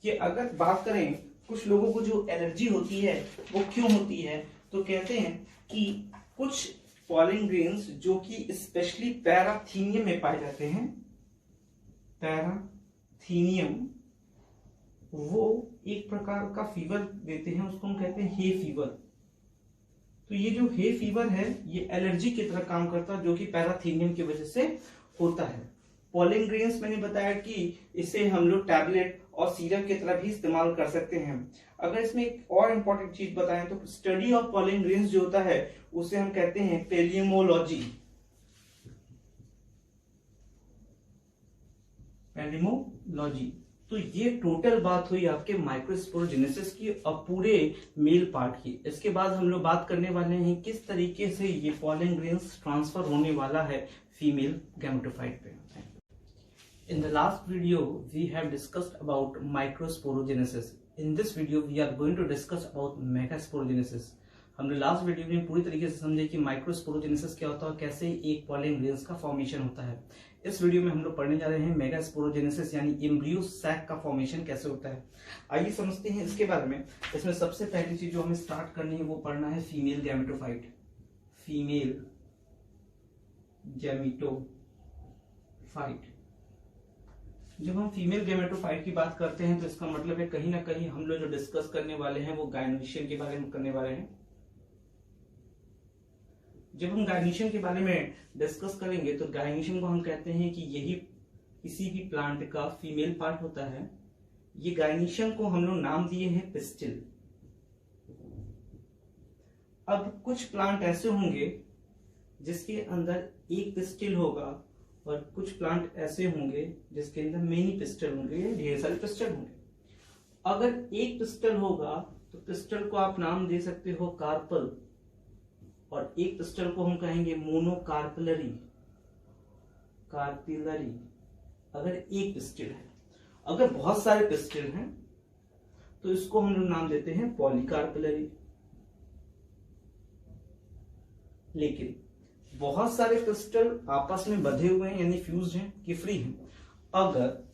कि अगर बात करें कुछ लोगों को जो एलर्जी होती है वो क्यों होती है, तो कहते हैं कि कुछ पॉलन ग्रेन्स जो कि स्पेशली पैराथीनियम में पाए जाते हैं, पैराथीनियम, वो एक प्रकार का फीवर देते हैं, उसको हम कहते हैं हे फीवर। तो ये जो हे फीवर है ये एलर्जी की तरह काम करता है, जो कि पैराथीनियम की वजह से होता है। पॉलन ग्रेन्स मैंने बताया कि इसे हम लोग टैबलेट और सिरप की तरह भी इस्तेमाल कर सकते हैं। अगर इसमें एक और इम्पोर्टेंट चीज बताएं तो स्टडी ऑफ पॉलन ग्रेन्स जो होता है उसे हम कहते हैं पैलियोमोलॉजी। पैलियोमोलॉजी। तो ये टोटल बात हुई आपके माइक्रोस्पोरोजेनेसिस की और पूरे मेल पार्ट की। इसके बाद हम लोग बात करने वाले हैं किस तरीके से ये पॉलन ग्रेन्स ट्रांसफर होने वाला है फीमेल गैमेटोफाइट पे। In the last video, we have discussed about microsporogenesis. In this video, we are going to discuss about megasporogenesis. हमने लास्ट वीडियो में पूरी तरीके से समझे कि माइक्रोस्पोरोजेनेसिस क्या होता है, कैसे एक पॉलन ग्रेन्स का फॉर्मेशन होता है। इस वीडियो में हम लोग पढ़ने जा रहे हैं मेगास्पोरोजेनेसिस, यानी एम्ब्रियो सैक का फॉर्मेशन कैसे होता है। आइए समझते हैं इसके बारे में। इसमें सबसे पहली चीज जो हमें स्टार्ट करनी है वो पढ़ना है फीमेल गैमेटोफाइट। Female gametophyte. जब हम फीमेल गैमेटोफाइट की बात करते हैं तो इसका मतलब है कहीं ना कहीं हम लोग जो डिस्कस करने वाले हैं वो गायनेशियम के बारे में करने वाले हैं। जब हम गायनेशियम के बारे में डिस्कस करेंगे तो गायनेशियम को हम कहते हैं कि यही किसी भी प्लांट का फीमेल पार्ट होता है। ये गायनेशियम को हम लोग नाम दिए हैं पिस्टिल। अब कुछ प्लांट ऐसे होंगे जिसके अंदर एक पिस्टिल होगा और कुछ प्लांट ऐसे होंगे जिसके अंदर मेनी पिस्टल होंगे, ढेर सारे पिस्टल होंगे। अगर एक पिस्टल होगा तो पिस्टल को आप नाम दे सकते हो कार्पल, और एक पिस्टल को हम कहेंगे मोनोकार्पलरी, कार्पिलरी। अगर एक पिस्टल है, अगर बहुत सारे पिस्टल हैं तो इसको हम लोग नाम देते हैं पॉलीकार्पलरी। लेकिन बहुत सारे क्रिस्टल आपस में बंधे हुए हैं, यानी फ्यूज्ड हैं कि फ्री हैं। अगर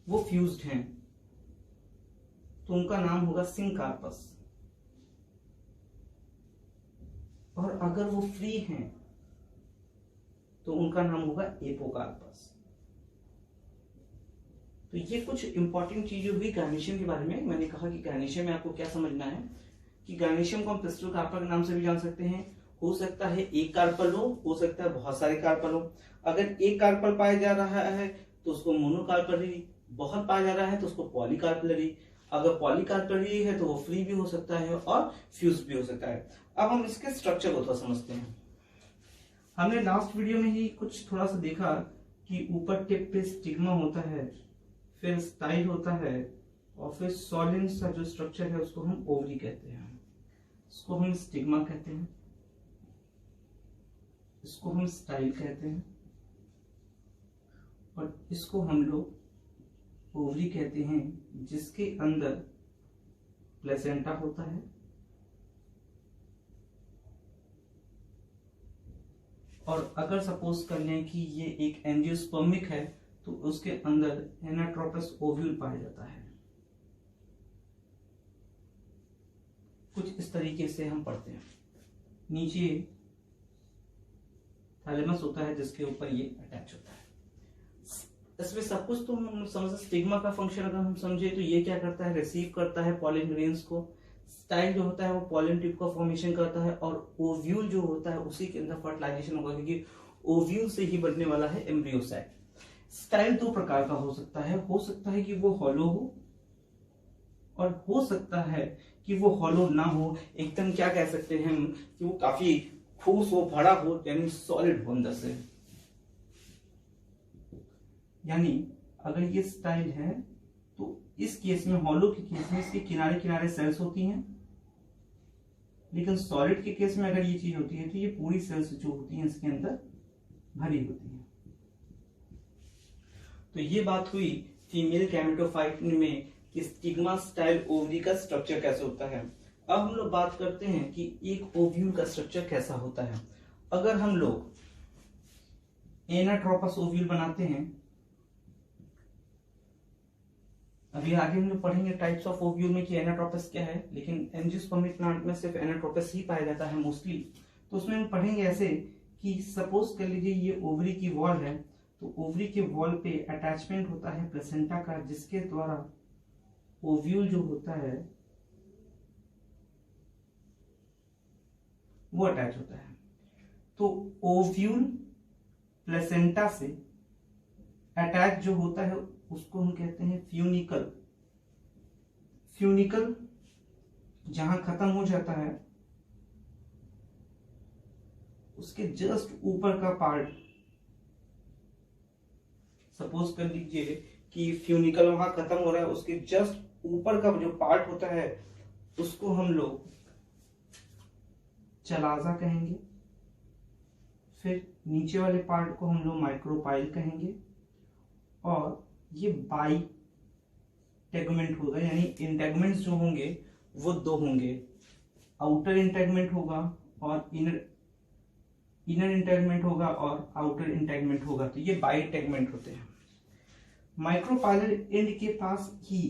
वो फ्यूज्ड हैं तो उनका नाम होगा सिंकार्पस, और अगर वो फ्री हैं तो उनका नाम होगा एपोकार्पस। तो ये कुछ इंपॉर्टेंट चीजें हुई गायनेशियम के बारे में। मैंने कहा कि गायनेशियम में आपको क्या समझना है कि गायनेशियम को हम पिस्टल कार्पल के नाम से भी जान सकते हैं। हो सकता है एक कार्पल हो सकता है बहुत सारे कार्पल हो। अगर एक कार्पल पाया जा रहा है तो उसको मोनोकार्पलरी, बहुत पाया जा रहा है तो उसको पॉलीकार्पलरी। अगर पॉलीकार्पलरी है तो वो फ्री भी हो सकता है और फ्यूज भी हो सकता है। अब हम इसके स्ट्रक्चर को थोड़ा समझते हैं। हमने लास्ट वीडियो में ही कुछ थोड़ा सा देखा कि ऊपर टिप पे स्टिग्मा होता है, फिर स्टाइल होता है, और फिर सॉलिड सा जो स्ट्रक्चर है उसको हम ओवरी कहते हैं, इसको हम स्टिग्मा कहते हैं, इसको हम स्टाइल कहते हैं, और इसको हम लोग ओवरी कहते हैं, जिसके अंदर प्लेसेंटा होता है और अगर सपोज कर लें कि ये एक एंजियोस्पर्मिक है तो उसके अंदर एनाट्रोपस ओव्यूल पाया जाता है। कुछ इस तरीके से हम पढ़ते हैं। नीचे थैलेमस होता है जिसके ऊपर ये अटैच होता है। इसमें सब कुछ तो हम समझ। स्टिग्मा का फंक्शन अगर हम समझे तो ये क्या करता है, रिसीव करता है पॉलन ग्रेन्स को। स्टाइल जो होता है वो पॉलन ट्यूब का फॉर्मेशन करता है, और ओव्यूल जो होता है उसी के अंदर फर्टिलाइजेशन होगा, क्योंकि ओव्यूल से ही बनने वाला है एम्ब्रियो सैक। स्टाइल दो प्रकार का हो सकता है कि वो हॉलो हो, और हो सकता है कि वो हॉलो ना हो, एकदम क्या कह सकते हैं हम कि वो काफी ठोस हो, बड़ा हो, यानी सॉलिड हो अंदर से। यानी अगर ये स्टाइल है तो इस केस में, हॉलो के केस में, इसके किनारे किनारे सेल्स होती हैं, लेकिन सॉलिड के केस में अगर ये चीज होती है तो ये पूरी सेल्स जो होती है इसके अंदर भरी होती है। तो ये बात हुई फीमेल गैमेटोफाइट में कि स्टिग्मा स्टाइल ओवरी का स्ट्रक्चर कैसे होता है। अब हम लोग बात करते हैं कि एक ओव्यूल का स्ट्रक्चर कैसा होता है। अगर हम लोग एनाट्रोपस ओव्यूल बनाते हैं, अभी आगे हम लोग पढ़ेंगे टाइप्स ऑफ ओव्यूल में कि एनाट्रोपस क्या है, लेकिन एंजियोस्पर्मिक प्लांट में सिर्फ एनाट्रोपस ही पाया जाता है मोस्टली। तो उसमें हम पढ़ेंगे ऐसे कि सपोज कर लीजिए ये ओवरी की वॉल है, तो ओवरी के वॉल पे अटैचमेंट होता है प्लेसेंटा का, जिसके द्वारा ओव्यूल जो होता है वो अटैच होता है। तो ओव्यूल प्लेसेंटा से अटैच जो होता है उसको हम कहते हैं फ्यूनिकल। फ्यूनिकल जहां खत्म हो जाता है उसके जस्ट ऊपर का पार्ट, सपोज कर लीजिए कि फ्यूनिकल वहां खत्म हो रहा है, उसके जस्ट ऊपर का जो पार्ट होता है उसको हम लोग चलाजा कहेंगे। फिर नीचे वाले पार्ट को हम लोग माइक्रोपाइल कहेंगे। और ये बाई टेगमेंट होगा, यानी इंटेगमेंट्स जो होंगे वो दो होंगे, आउटर इंटेगमेंट होगा और इनर इंटेगमेंट होगा और आउटर इंटेगमेंट होगा। तो ये बाई टेगमेंट होते हैं। माइक्रोपाइलर एंड के पास ही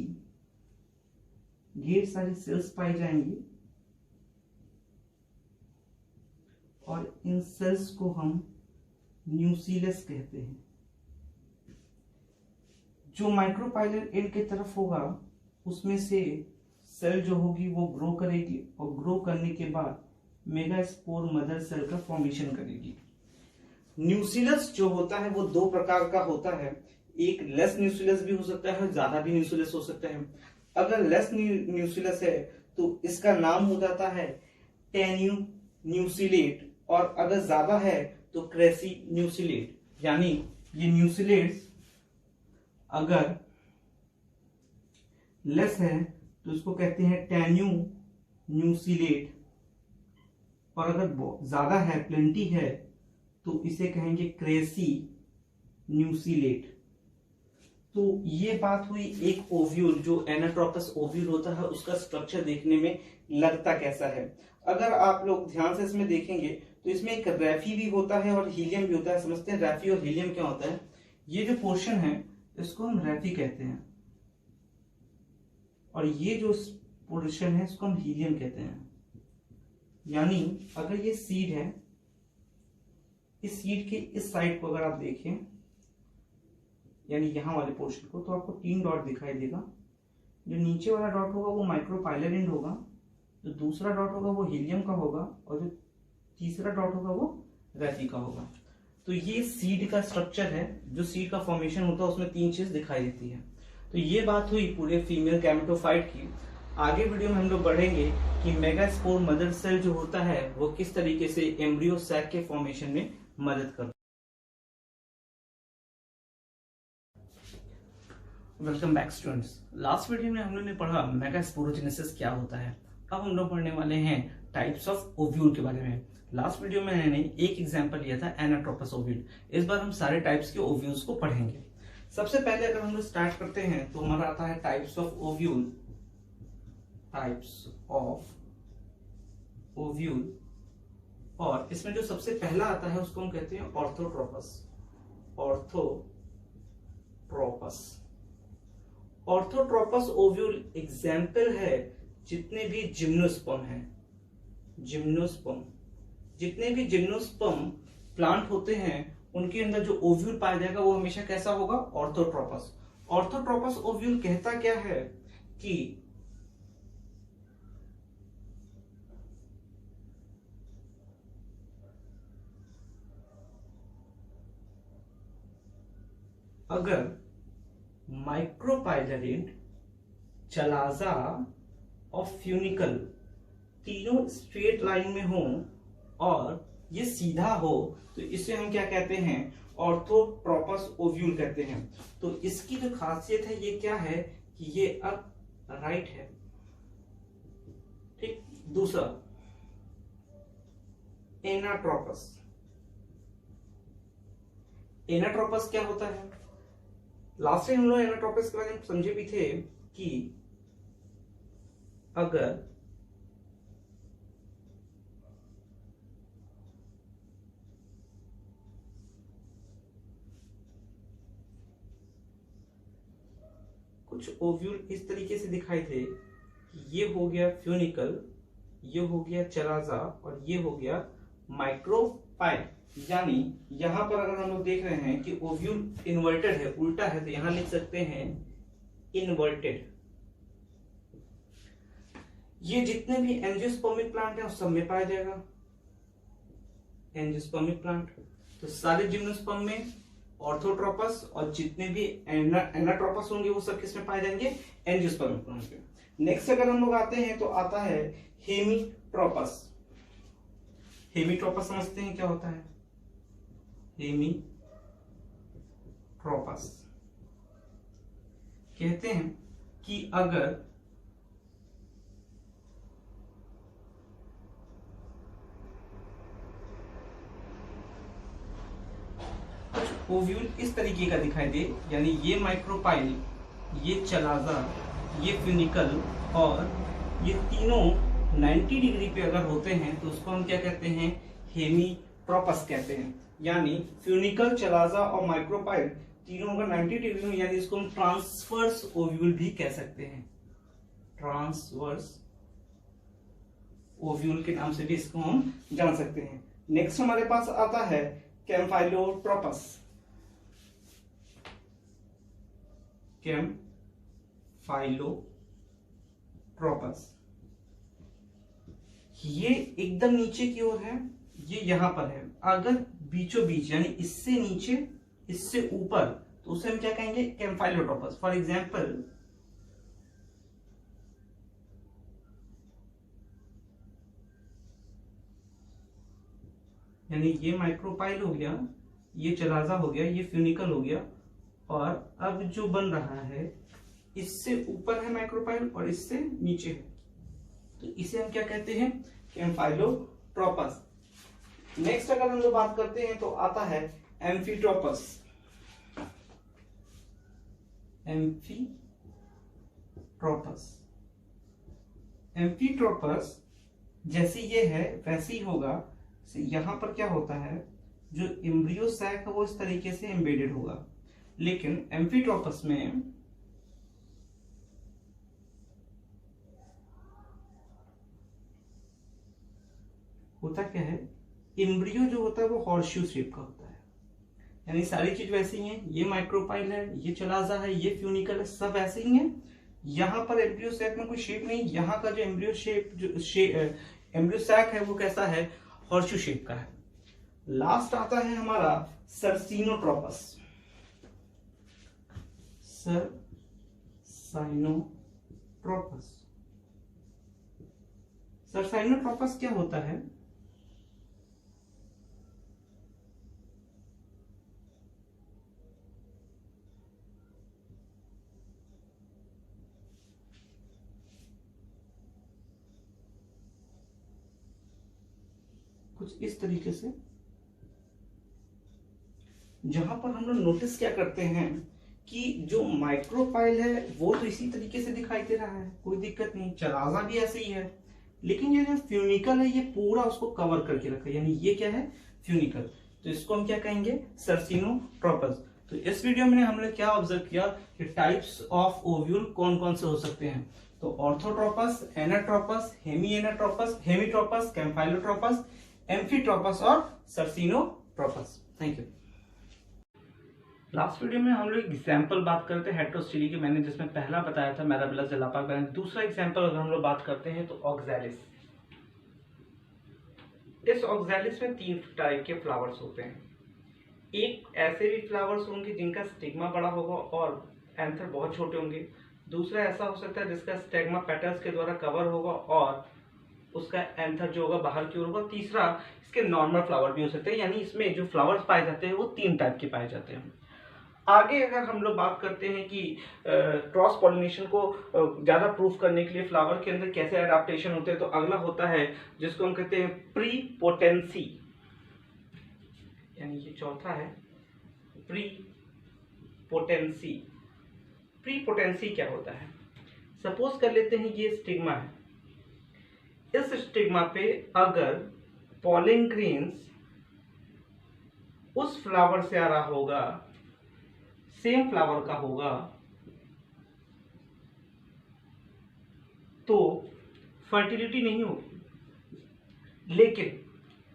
ढेर सारी सेल्स पाई जाएंगी और इन सेल्स को हम न्यूक्लियस कहते हैं। जो माइक्रोपाइलर एंड की तरफ होगा उसमें से सेल जो होगी वो ग्रो करेगी और ग्रो करने के बाद मेगास्पोर मदर सेल का फॉर्मेशन करेगी। न्यूक्लियस जो होता है वो दो प्रकार का होता है, एक लेस न्यूक्लियस भी हो सकता है, ज्यादा भी न्यूक्लियस हो सकता है। अगर लेस न्यूक्लियस है तो इसका नाम हो जाता है टेन्यू न्यूक्लिएट, और अगर ज्यादा है तो क्रेसी न्यूक्लिएट। यानी ये न्यूक्लिएट्स अगर लेस है तो इसको कहते हैं टेन्यू न्यूक्लिएट, और अगर ज्यादा है, प्लेंटी है, तो इसे कहेंगे क्रेसी न्यूक्लिएट। तो ये बात हुई एक ओव्यूल, जो एनाट्रोपस ओव्यूल होता है उसका स्ट्रक्चर देखने में लगता कैसा है। अगर आप लोग ध्यान से इसमें देखेंगे तो इसमें एक रैफी भी होता है और हीलियम भी होता है। समझते हैं रैफी और हीलियम क्या होता है? ये जो पोर्शन है इसको हम रैफी कहते हैं और ये जो पोर्शन है इसको हम हीलियम कहते हैं। यानी अगर ये सीड है, इस सीड के इस साइड को अगर आप देखें, यानी यहां वाले पोर्शन को, तो आपको 3 डॉट दिखाई देगा। जो नीचे वाला डॉट होगा वो माइक्रोपाइलर एंड होगा, जो दूसरा डॉट होगा वो हीलियम का होगा और जो तीसरा डॉट होगा वो रैफी का होगा। तो ये सीड का स्ट्रक्चर है, जो सीड का फॉर्मेशन होता है उसमें 3 चीज दिखाई देती है। तो ये बात हुई पूरे फीमेल गैमेटोफाइट की। आगे वीडियो में हम लोग बढ़ेंगे कि मेगास्पोर मदर सेल जो होता है वो किस तरीके से एम्ब्रियो सैक के फॉर्मेशन में मदद करता है। Welcome back students. Last video में हम लोग ने पढ़ा मेगास्पोरोजेनेसिस क्या होता है। अब हम लोग पढ़ने वाले हैं टाइप्स ऑफ ओव्यूल के बारे में। लास्ट वीडियो में मैंने एक एग्जांपल लिया था एनाट्रोपस ओव्यूल। इस बार हम सारे टाइप्स के ओव्यूल्स को पढ़ेंगे। सबसे पहले अगर हम लोग स्टार्ट करते हैं तो हमारा आता है types of ovule. Types of ovule, और इसमें जो सबसे पहला आता है उसको हम कहते हैं ऑर्थोट्रोपस। ऑर्थोट्रोपस ओव्यूल एग्जाम्पल है जितने भी जिम्नोस्पर्म हैं, जितने भी जिम्नोस्पर्म प्लांट होते हैं उनके अंदर जो ओव्यूल पाया जाएगा वो हमेशा कैसा होगा? ऑर्थोट्रोपस। ऑर्थोट्रोपस ओव्यूल कहता क्या है कि अगर माइक्रोपाइलर एंड, चलाजा और फ्यूनिकल तीनों स्ट्रेट लाइन में हो और ये सीधा हो तो इसे हम क्या कहते हैं? ऑर्थोट्रोपस ओव्यूल कहते हैं। तो इसकी जो खासियत है ये क्या है कि ये अब राइट है। ठीक। दूसरा, एनाट्रोपस। एनाट्रोपस क्या होता है? लास्ट टाइम हम लोग एनाट्रोपस के बारे में समझे भी थे कि अगर कुछ ओव्यूल इस तरीके से दिखाई थे, ये हो गया फ्यूनिकल, ये हो गया चलाजा और ये हो गया माइक्रोपाइल। यानी यहां पर अगर हम लोग देख रहे हैं कि ओव्यूल इन्वर्टेड है, उल्टा है, तो यहां लिख सकते हैं इन्वर्टेड। ये जितने भी एंजियोस्पर्मिक प्लांट है उस सब में पाया जाएगा एंजियोस्पर्मिक प्लांट। तो सारे जिम्नोस्पर्म में ऑर्थोट्रोपस और जितने भी एनाट्रोपस होंगे वो सब किस में पाए जाएंगे? एंजियोस्पर्मिक प्लांट में। नेक्स्ट अगर हम लोग आते हैं तो आता है हेमीट्रोपस। हेमीट्रोपस समझते हैं क्या होता है? हेमीट्रोपस कहते हैं कि अगर ओव्यूल इस तरीके का दिखाई दे, यानी ये माइक्रोपाइल, ये चलाजा, ये फ्यूनिकल और ये तीनों 90 डिग्री पे अगर होते हैं तो उसको हम क्या कहते हैं? हेमीट्रोपस कहते हैं। यानी फ्यूनिकल, चलाजा और माइक्रोपाइल तीनों अगर 90 डिग्री में, यानी इसको हम ट्रांसवर्स ओव्यूल भी कह सकते हैं। ट्रांसवर्स ओव्यूल के नाम से भी इसको हम जान सकते हैं। नेक्स्ट हमारे पास आता है कैम्फाइलोट्रोपस। कैम्फाइलोट्रोपस ये एकदम नीचे की ओर है, ये यहां पर है। अगर बीचों बीच यानी इससे नीचे इससे ऊपर तो उसे हम क्या कहेंगे? कैम्फाइलोट्रोपस। फॉर एग्जाम्पल यानी ये माइक्रोपाइल हो गया, ये चलाजा हो गया, ये फ्यूनिकल हो गया और अब जो बन रहा है इससे ऊपर है माइक्रोपाइल और इससे नीचे है, तो इसे हम क्या कहते हैं? कैम्फाइलोट्रोपस। नेक्स्ट अगर हम लोग बात करते हैं तो आता है एम्फीट्रोपस। एम्फीट्रोपस एम्फीट्रोपस जैसे ये है वैसे ही होगा। यहां पर क्या होता है? जो एम्ब्रियो सैक है वो इस तरीके से एम्बेडेड होगा, लेकिन एम्फीट्रोपस में होता क्या है? एम्ब्रियो जो होता है वो हॉर्सशू शेप का होता है, यानी सारी चीज वैसी ही है। ये माइक्रोपाइल है, ये चलाजा है, ये फ्यूनिकल है, सब ऐसे ही है। यहां पर एम्ब्रियो सैक में कोई शेप नहीं, यहाँ का जो एम्ब्रियो शेप जो एम्ब्रियो सैक है वो कैसा है? हॉर्सशू शेप का है। लास्ट आता है हमारा सर्सिनोट्रोपस। सर्साइनोट्रोपस क्या होता है? कुछ इस तरीके से, जहां पर हम लोग नोटिस क्या करते हैं कि जो माइक्रोपाइल है वो तो इसी तरीके से दिखाई दे रहा है, कोई दिक्कत नहीं, चलाजा भी ऐसे ही है, लेकिन ये जो फ्यूनिकल है ये पूरा उसको कवर करके रखा है, यानी ये क्या है? फ्यूनिकल। तो इसको हम क्या कहेंगे? सर्सिनोट्रोपस। तो इस वीडियो में हमने क्या ऑब्जर्व किया कि टाइप्स ऑफ ओव्यूल कौन कौन से हो सकते हैं। तो ऑर्थोट्रोपस, एनाट्रोपस, हेमीएनाट्रोपस, हेमीट्रोपस, कैम्फाइलोट्रोपस, एम्फीट्रोपस और circinotropous. Thank you. Last video में हम लोग एग्जाम्पल बात करते हैं हेट्रोस्टिली की, मैंने जिसमें पहला बताया था मैराबिला जलापा। दूसरा एग्जाम्पल अगर हम लोग बात करते हैं तो ऑक्सैलिस। इस ऑक्सैलिस में 3 टाइप के फ्लावर्स होते हैं। एक ऐसे भी फ्लावर्स होंगे जिनका स्टिग्मा बड़ा होगा और एंथर बहुत छोटे होंगे। दूसरा ऐसा हो सकता है जिसका स्टिग्मा पेटल्स के द्वारा कवर होगा और उसका एंथर जो होगा बाहर की ओर होगा। तीसरा इसके नॉर्मल फ्लावर भी हो सकते हैं, यानी इसमें जो फ्लावर्स पाए जाते हैं वो 3 टाइप के पाए जाते हैं। आगे अगर हम लोग बात करते हैं कि क्रॉस पॉलिनेशन को ज़्यादा प्रूफ करने के लिए फ्लावर के अंदर कैसे एडाप्टेशन होते हैं, तो अगला होता है जिसको हम कहते हैं प्री पोटेंसी, यानी ये चौथा है प्री पोटेंसी। प्री पोटेंसी क्या होता है? सपोज कर लेते हैं ये स्टिग्मा है, इस स्टिग्मा पे अगर पॉलन ग्रेन्स उस फ्लावर से आ रहा होगा, सेम फ्लावर का होगा, तो फर्टिलिटी नहीं होगी। लेकिन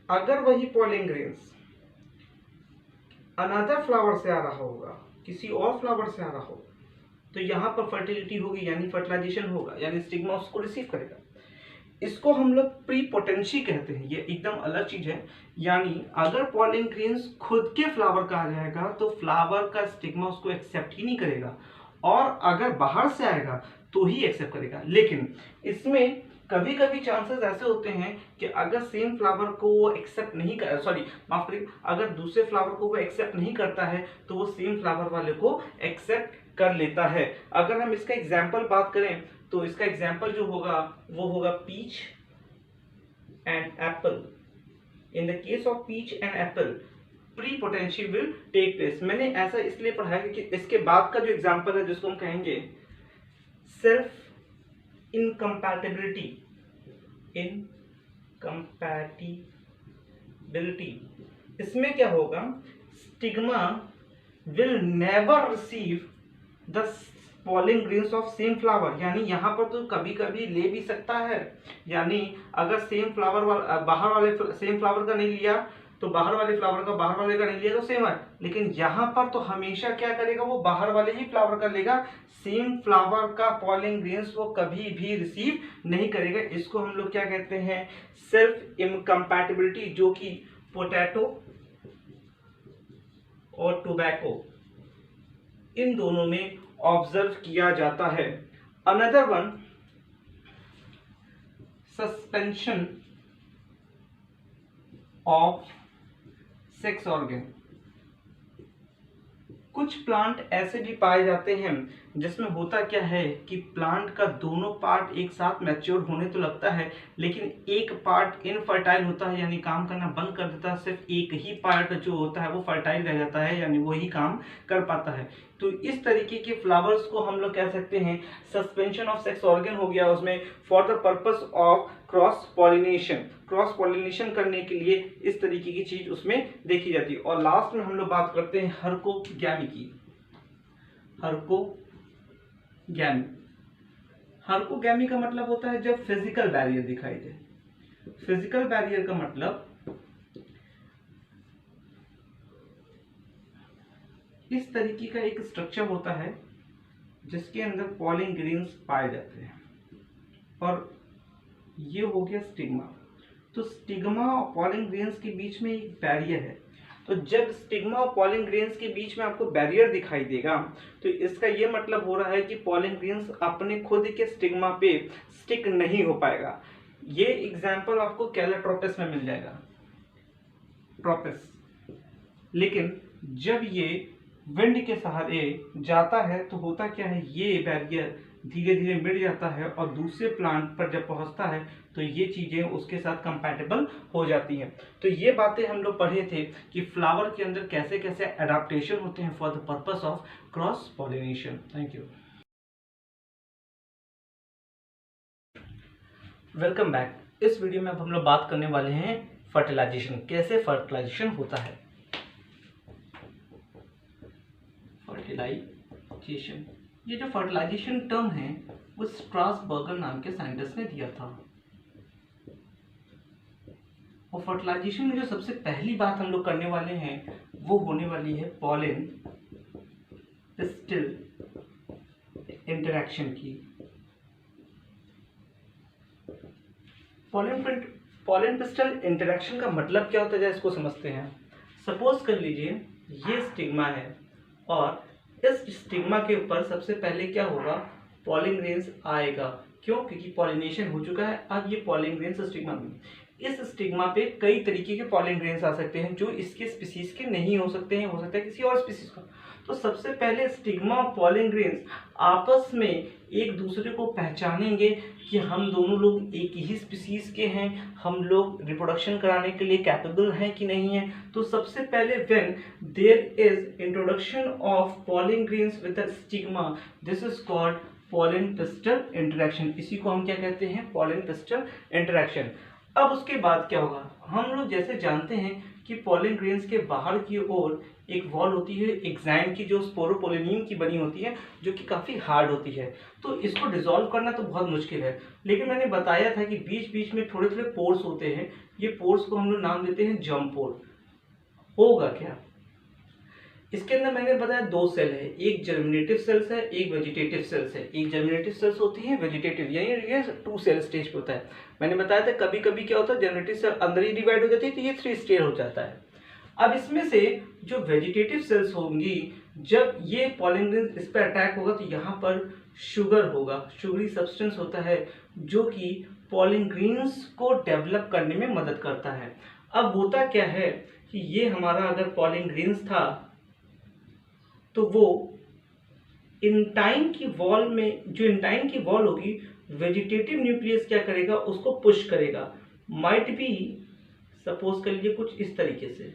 अगर वही पॉलन ग्रेन्स अनदर फ्लावर से आ रहा होगा, किसी और फ्लावर से आ रहा होगा, तो यहां पर फर्टिलिटी होगी, यानी फर्टिलाइजेशन होगा, यानी स्टिग्मा उसको रिसीव करेगा। इसको हम लोग प्री पोटेंसी कहते हैं, ये एकदम अलग चीज है। यानी अगर पॉलन ग्रेन्स खुद के फ्लावर का आ जाएगा तो फ्लावर का स्टिग्मा उसको एक्सेप्ट ही नहीं करेगा, और अगर बाहर से आएगा तो ही एक्सेप्ट करेगा। लेकिन इसमें कभी कभी चांसेस ऐसे होते हैं कि अगर सेम फ्लावर को वो एक्सेप्ट नहीं कर, सॉरी माफ करिए, अगर दूसरे फ्लावर को वो एक्सेप्ट नहीं करता है तो वो सेम फ्लावर वाले को एक्सेप्ट कर लेता है। अगर हम इसका एग्जाम्पल बात करें तो इसका एग्जाम्पल जो होगा वो होगा peach and apple. In the case of peach and apple prepotency will take place. मैंने ऐसा इसलिए पढ़ा है क्योंकि इसके बाद का जो एग्जाम्पल है जिसको हम कहेंगे सेल्फ इनकम्पैटिबिलिटी, इसमें क्या होगा, stigma will never receive the pollen grains of same flower. यानी यहाँ पर तो कभी कभी ले भी सकता है, यानी अगर सेम फ्लावर बाहर वाले सेम फ्लावर का नहीं लिया तो बाहर वाले फ्लावर का, बाहर वाले का नहीं लिया तो सेम है। लेकिन यहाँ पर तो हमेशा क्या करेगा, वो बाहर वाले ही फ्लावर का लेगा, सेम फ्लावर का पॉलन ग्रेन्स वो कभी भी रिसीव नहीं करेगा। इसको हम लोग क्या कहते हैं, सेल्फ इनकम्पैटिबिलिटी, जो कि पोटैटो और टोबैको इन दोनों में ऑब्जर्व किया जाता है। Another one, suspension of sex organ. कुछ प्लांट ऐसे भी पाए जाते हैं जिसमें होता क्या है कि प्लांट का दोनों पार्ट एक साथ मैच्योर होने तो लगता है, लेकिन एक पार्ट इनफर्टाइल होता है, यानी काम करना बंद कर देता है। सिर्फ एक ही पार्ट जो होता है वो फर्टाइल रह जाता है, यानी वही काम कर पाता है। तो इस तरीके के फ्लावर्स को हम लोग कह सकते हैं सस्पेंशन ऑफ सेक्स ऑर्गन हो गया उसमें, for the purpose of cross pollination. Cross pollination करने के लिए इस तरीके की चीज उसमें देखी जाती है। और लास्ट में हम लोग बात करते हैं हर्कोगैमी की। हर्कोगैमी का मतलब होता है जब फिजिकल बैरियर दिखाई दे। फिजिकल बैरियर का मतलब इस तरीके का एक स्ट्रक्चर होता है जिसके अंदर पॉलन ग्रेन्स पाए जाते हैं, और ये हो गया स्टिग्मा। तो स्टिग्मा और पॉलन ग्रेन्स के बीच में एक बैरियर है। तो जब स्टिग्मा और पॉलन ग्रेन्स के बीच में आपको बैरियर दिखाई देगा तो इसका ये मतलब हो रहा है कि पॉलन ग्रेन्स अपने खुद के स्टिग्मा पे स्टिक नहीं हो पाएगा। ये एग्जाम्पल आपको कैलेट्रोपिस में मिल जाएगा, ट्रोपिस। लेकिन जब ये विंड के सहारे जाता है तो होता क्या है, ये बैरियर धीरे धीरे मिट जाता है और दूसरे प्लांट पर जब पहुंचता है तो ये चीजें उसके साथ कंपैटिबल हो जाती हैं। तो ये बातें हम लोग पढ़े थे कि फ्लावर के अंदर कैसे कैसे एडाप्टेशन होते हैं for the purpose of cross pollination. Thank you, welcome back. इस वीडियो में अब हम लोग बात करने वाले हैं फर्टिलाइजेशन, कैसे फर्टिलाइजेशन होता है। फर्टिलाइजेशन, ये जो फर्टिलाइजेशन टर्म है वो स्ट्रासबर्गर नाम के साइंटिस्ट ने दिया था। और फर्टिलाइजेशन में जो सबसे पहली बात हम लोग करने वाले हैं वो होने वाली है पॉलन पिस्टिल इंटरेक्शन की। पॉलन पिस्टल इंटरेक्शन का मतलब क्या होता है, इसको समझते हैं। सपोज कर लीजिए ये स्टिग्मा है और इस स्टिग्मा के ऊपर सबसे पहले क्या होगा, पॉलन ग्रेन्स आएगा। क्यों? क्योंकि पॉलिनेशन हो चुका है। अब ये पॉलन ग्रेन्स स्टिग्मा में, इस स्टिग्मा पे कई तरीके के पॉलन ग्रेन्स आ सकते हैं जो इसके स्पीसीज के नहीं हो सकते हैं, हो सकता है किसी और स्पीसीज का। तो सबसे पहले स्टिग्मा और पॉलन ग्रेन्स आपस में एक दूसरे को पहचानेंगे कि हम दोनों लोग एक ही स्पीसीज के हैं, हम लोग रिप्रोडक्शन कराने के लिए कैपेबल हैं कि नहीं है। तो सबसे पहले when there is introduction of pollen grains with the stigma, this is called pollen pistil interaction. इसी को हम क्या कहते हैं, पॉलन पिस्टल इंटरेक्शन। अब उसके बाद क्या होगा, हम लोग जैसे जानते हैं कि पॉलन ग्रेन्स के बाहर की ओर एक वॉल होती है एग्जाइम की, जो स्पोरोपोलिनियम की बनी होती है, जो कि काफ़ी हार्ड होती है। तो इसको डिसॉल्व करना तो बहुत मुश्किल है, लेकिन मैंने बताया था कि बीच बीच में थोड़े थोड़े पोर्स होते हैं। ये पोर्स को हम लोग नाम देते हैं जर्म पोर। होगा क्या, इसके अंदर मैंने बताया दो सेल है, एक जर्मिनेटिव सेल्स है, एक वेजिटेटिव सेल्स है। एक जर्मिनेटिव सेल्स होती है, वेजिटेटिव, यानी ये 2 सेल स्टेज पे होता है। मैंने बताया था कभी कभी क्या होता है, जर्मिनेटिव सेल अंदर ही डिवाइड हो जाती है, तो ये 3 स्टेज हो जाता है। अब इसमें से जो वेजिटेटिव सेल्स होंगी, जब ये पॉलन ग्रेन्स इस पर अटैक होगा तो यहाँ पर शुगर होगा, शुगरी सब्सटेंस होता है, जो कि पॉलन ग्रेन्स को डेवलप करने में मदद करता है। अब होता क्या है कि ये हमारा अगर पॉलन ग्रेन्स था, तो वो इंटाइन की वॉल में, जो इंटाइन की वॉल होगी, वेजिटेटिव न्यूक्लियस क्या करेगा, उसको पुश करेगा। माइट बी सपोज कर लीजिए कुछ इस तरीके से,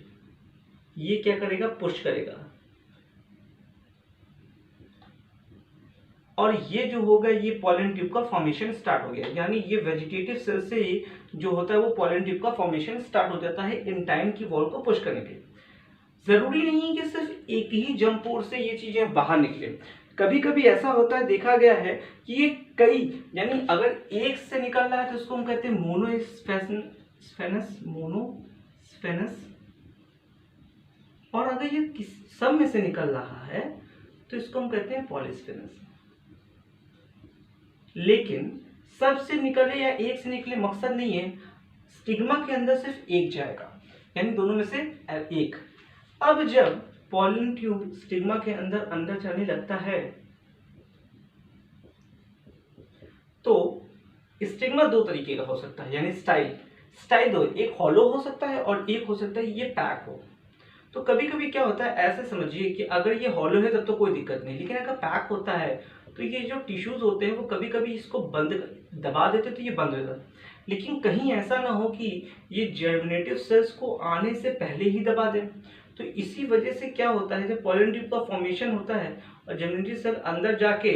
ये क्या करेगा, पुश करेगा, और ये जो होगा, ये पॉलन ट्यूब का फॉर्मेशन स्टार्ट हो गया। यानी ये वेजिटेटिव सेल से जो होता है वो पॉलन ट्यूब का फॉर्मेशन स्टार्ट हो जाता है इंटाइन की वॉल को पुश करने के लिए। जरूरी नहीं है कि सिर्फ एक ही जर्म पोर से ये चीजें बाहर निकले, कभी कभी ऐसा होता है, देखा गया है कि ये कई, यानी अगर एक से निकल रहा है तो उसको हम कहते हैं मोनोस्फेनस, और अगर ये सब में से निकल रहा है तो इसको हम कहते हैं पॉलीस्फेनस। लेकिन सब से निकले या एक से निकले मकसद नहीं है, स्टिग्मा के अंदर सिर्फ एक जाएगा, यानी दोनों में से एक। अब जब पॉलन ट्यूब स्टिग्मा के अंदर अंदर जाने लगता है तो स्टिग्मा 2 तरीके का हो सकता है, यानी स्टाइल 2, एक हॉलो हो सकता है और एक हो सकता है ये पैक हो। तो कभी कभी क्या होता है, ऐसे समझिए कि अगर ये हॉलो है तब तो कोई दिक्कत नहीं, लेकिन अगर पैक होता है तो ये जो टिश्यूज होते हैं वो कभी कभी इसको दबा देते तो ये बंद हो जाता। लेकिन कहीं ऐसा ना हो कि ये जर्मिनेटिव सेल्स को आने से पहले ही दबा दें। तो इसी वजह से क्या होता है, जब पॉलन ट्यूब का फॉर्मेशन होता है और जर्मिनेटिव सेल अंदर जाके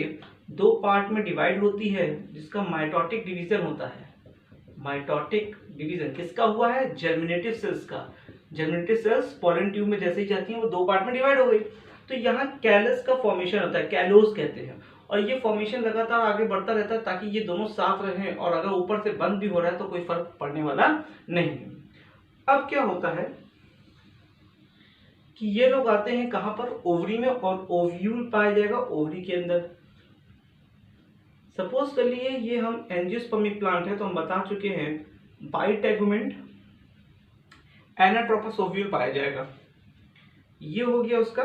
2 पार्ट में डिवाइड होती है, जिसका माइटोटिक डिवीजन होता है। माइटोटिक डिवीजन किसका हुआ है, जर्मिनेटिव सेल्स का। जर्मिनेटिव सेल्स पॉलन ट्यूब में जैसे ही जाती हैं वो 2 पार्ट में डिवाइड हो गई, तो यहाँ कैलस का फॉर्मेशन होता है, कैलोस कहते हैं, और ये फॉर्मेशन लगातार आगे बढ़ता रहता है ताकि ये दोनों साफ रहें, और अगर ऊपर से बंद भी हो रहा है तो कोई फर्क पड़ने वाला नहीं। अब क्या होता है कि ये लोग आते हैं कहां पर, ओवरी में, और ओव्यूल पाया जाएगा ओवरी के अंदर। सपोज कर लिए ये हम एंजियोस्पर्मिक प्लांट है, तो हम बता चुके हैं बाइटेगुमेंट एनाट्रोपस ओव्यूल पाया जाएगा। ये हो गया उसका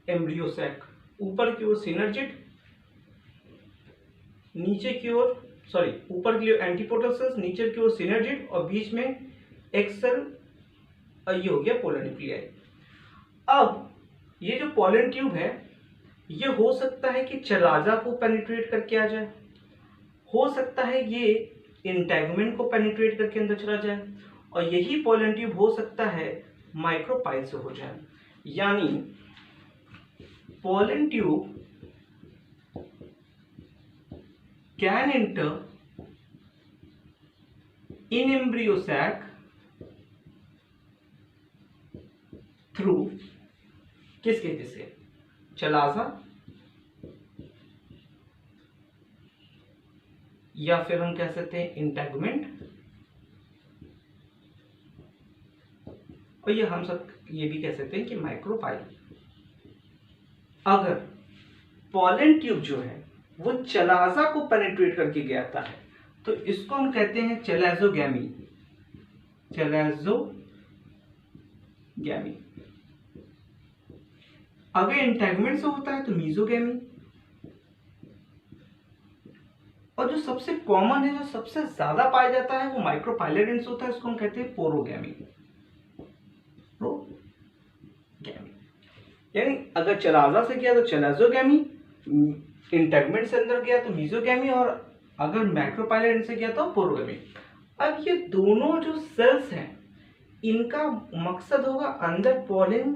एम्ब्रियो सैक, ऊपर की ओर सिनर्जिड, नीचे की ओर ऊपर की ओर एंटीपोटल सेल्स, नीचे की ओर सिनर्जिड, और बीच में एक्सेल, ये हो गया पोलर न्यूक्लियाई। अब ये जो पॉलन ट्यूब है ये हो सकता है कि चलाजा को पेनिट्रेट करके आ जाए, हो सकता है ये इंटेगुमेंट को पेनिट्रेट करके अंदर चला जाए, और यही पॉलन ट्यूब हो सकता है माइक्रोपाइल से हो जाए। यानी pollen tube can enter in embryo sac through किसके जैसे, चलाजा, या फिर हम कह सकते हैं इंटेगुमेंट, और ये हम सब ये भी कह सकते हैं कि माइक्रोपाइल। अगर पॉलन ट्यूब जो है वो चलाजा को पेनिट्रेट करके गया था तो इसको हम कहते हैं चलाजोगैमी, अगर इंटेगुमेंट से होता है तो मीजोगैमी, और जो सबसे कॉमन है, जो सबसे ज्यादा पाया जाता है वो माइक्रोपाइलेट से होता है, उसको हम कहते हैं पोरोगैमी। यानी अगर चलाजा से किया तो चलाजोगैमी, इंटेगमेंट से अंदर गया तो मीजोगैमी, और अगर माइक्रोपाइलेट से गया तो पोरोगैमी। अब ये दोनों जो सेल्स हैं इनका मकसद होगा अंदर पॉलन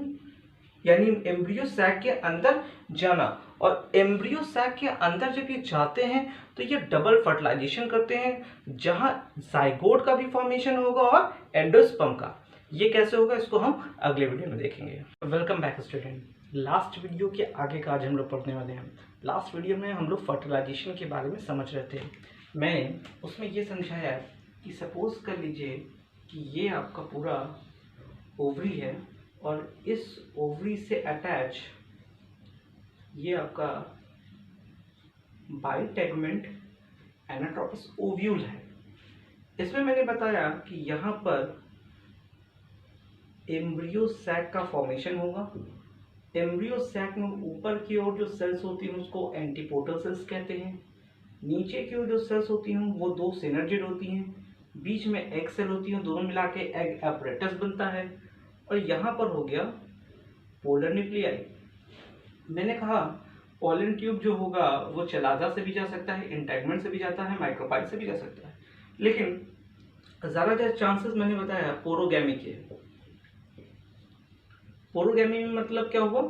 यानी एम्ब्रियो सैक के अंदर जाना, और एम्ब्रियो सैक के अंदर जब ये जाते हैं तो ये डबल फर्टिलाइजेशन करते हैं जहां जाइगोट का भी फॉर्मेशन होगा और एंडोस्पर्म का। ये कैसे होगा इसको हम अगले वीडियो में देखेंगे। Welcome back student. Last video के आगे का आज हम लोग पढ़ने वाले हैं। लास्ट वीडियो में हम लोग फर्टिलाइजेशन के बारे में समझ रहे थे। मैंने उसमें ये समझाया कि सपोज कर लीजिए कि ये आपका पूरा ओवरी है और इस ओवरी से अटैच ये आपका बाइटेगमेंट एनाट्रोपस ओव्यूल है। इसमें मैंने बताया कि यहाँ पर एम्ब्रियो सैक का फॉर्मेशन होगा। एम्ब्रियो सैक में ऊपर की ओर जो सेल्स होती हैं उसको एंटीपोटल सेल्स कहते हैं। नीचे की ओर जो सेल्स होती हैं वो दो सिनर्जिड होती हैं। बीच में एग सेल होती हैं, दोनों मिला के एग एपरेटस बनता है। और यहाँ पर हो गया पोलर न्यूक्लियाई। मैंने कहा पॉलन ट्यूब जो होगा वो चलाजा से भी जा सकता है, इंटेगमेंट से भी जाता है, माइक्रोपाइल से भी जा सकता है, लेकिन ज़्यादा चांसेस मैंने बताया पोरोगैमी के। पोरोगैमी में मतलब क्या हुआ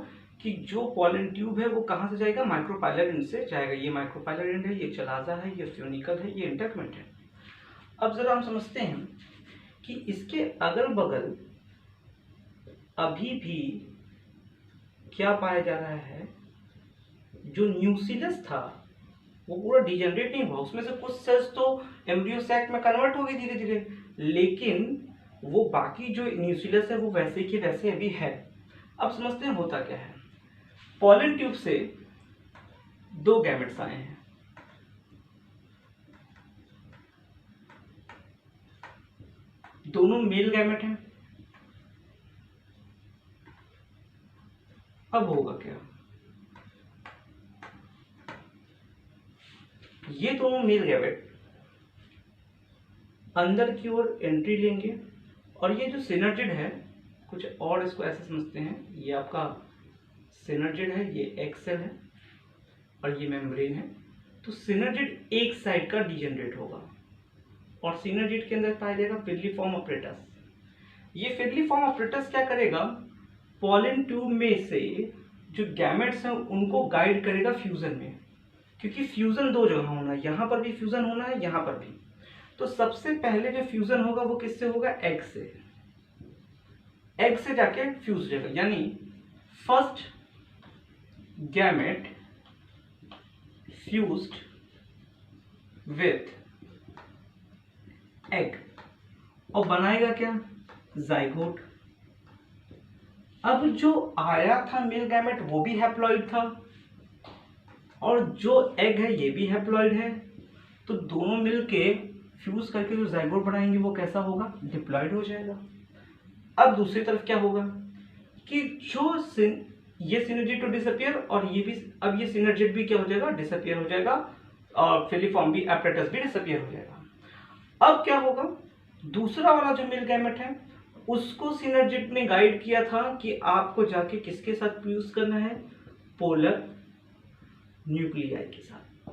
कि जो पॉलन ट्यूब है वो कहाँ से जाएगा, माइक्रोपाइलर एंड से जाएगा। ये माइक्रोपाइलर एंड है, ये चलाजा है, ये फ्यूनिकल है, ये इंटेगमेंट है। अब जरा हम समझते हैं कि इसके अगल बगल अभी भी क्या पाया जा रहा है। जो न्यूक्लियस था वो पूरा डिजेनरेट नहीं हुआ, उसमें से कुछ सेल्स तो एम्ब्रियो सैक में कन्वर्ट हो गई धीरे धीरे, लेकिन वो बाकी जो न्यूक्लियस है वो वैसे के वैसे अभी है। अब समझते हैं होता क्या है। पॉलन ट्यूब से दो गैमेट्स आए हैं। दोनों मेल गैमेट हैं। अब होगा क्या, ये दोनों मेल गैमेट अंदर की ओर एंट्री लेंगे और ये जो सिनर्जिड है, कुछ और इसको ऐसे समझते हैं, ये आपका सिनर्जिड है, ये एग सेल है और ये मेम्ब्रेन है। तो सिनर्जिड एक साइड का डिजेनरेट होगा और सिनर्जिड के अंदर पाया जाएगा फिलिफॉर्म अपरेटस। ये फिलिफॉर्म अपरेटस क्या करेगा, पॉलन ट्यूब में से जो गैमेट्स हैं उनको गाइड करेगा फ्यूजन में, क्योंकि फ्यूजन दो जगह होना है, यहाँ पर भी फ्यूजन होना है, यहाँ पर भी। तो सबसे पहले जो फ्यूजन होगा वो किससे होगा, एग से। एग से जाके फ्यूज जाएगा, यानी first gamete fused with egg और बनाएगा क्या, जाइगोट। अब जो आया था मेल गैमेट वो भी हैप्लॉइड था और जो एग है ये भी हैप्लॉइड है, तो दोनों मिलके फ्यूज करके जो जाइगोट बनाएंगे वो कैसा होगा, डिप्लॉइड हो जाएगा। अब दूसरी तरफ क्या होगा कि जो ये सिनर्जिड तो डिसअपियर और ये भी, अब ये सिनर्जिड भी क्या हो जाएगा, डिसअपियर हो जाएगा और फिलिफॉर्म भी एपरेटस भी डिसअपियर हो जाएगा। अब क्या होगा, दूसरा वाला जो मेल गैमेट है उसको सिनर्जिड ने गाइड किया था कि आपको जाके किसके साथ फ्यूज करना है, पोलर न्यूक्लियाई के साथ।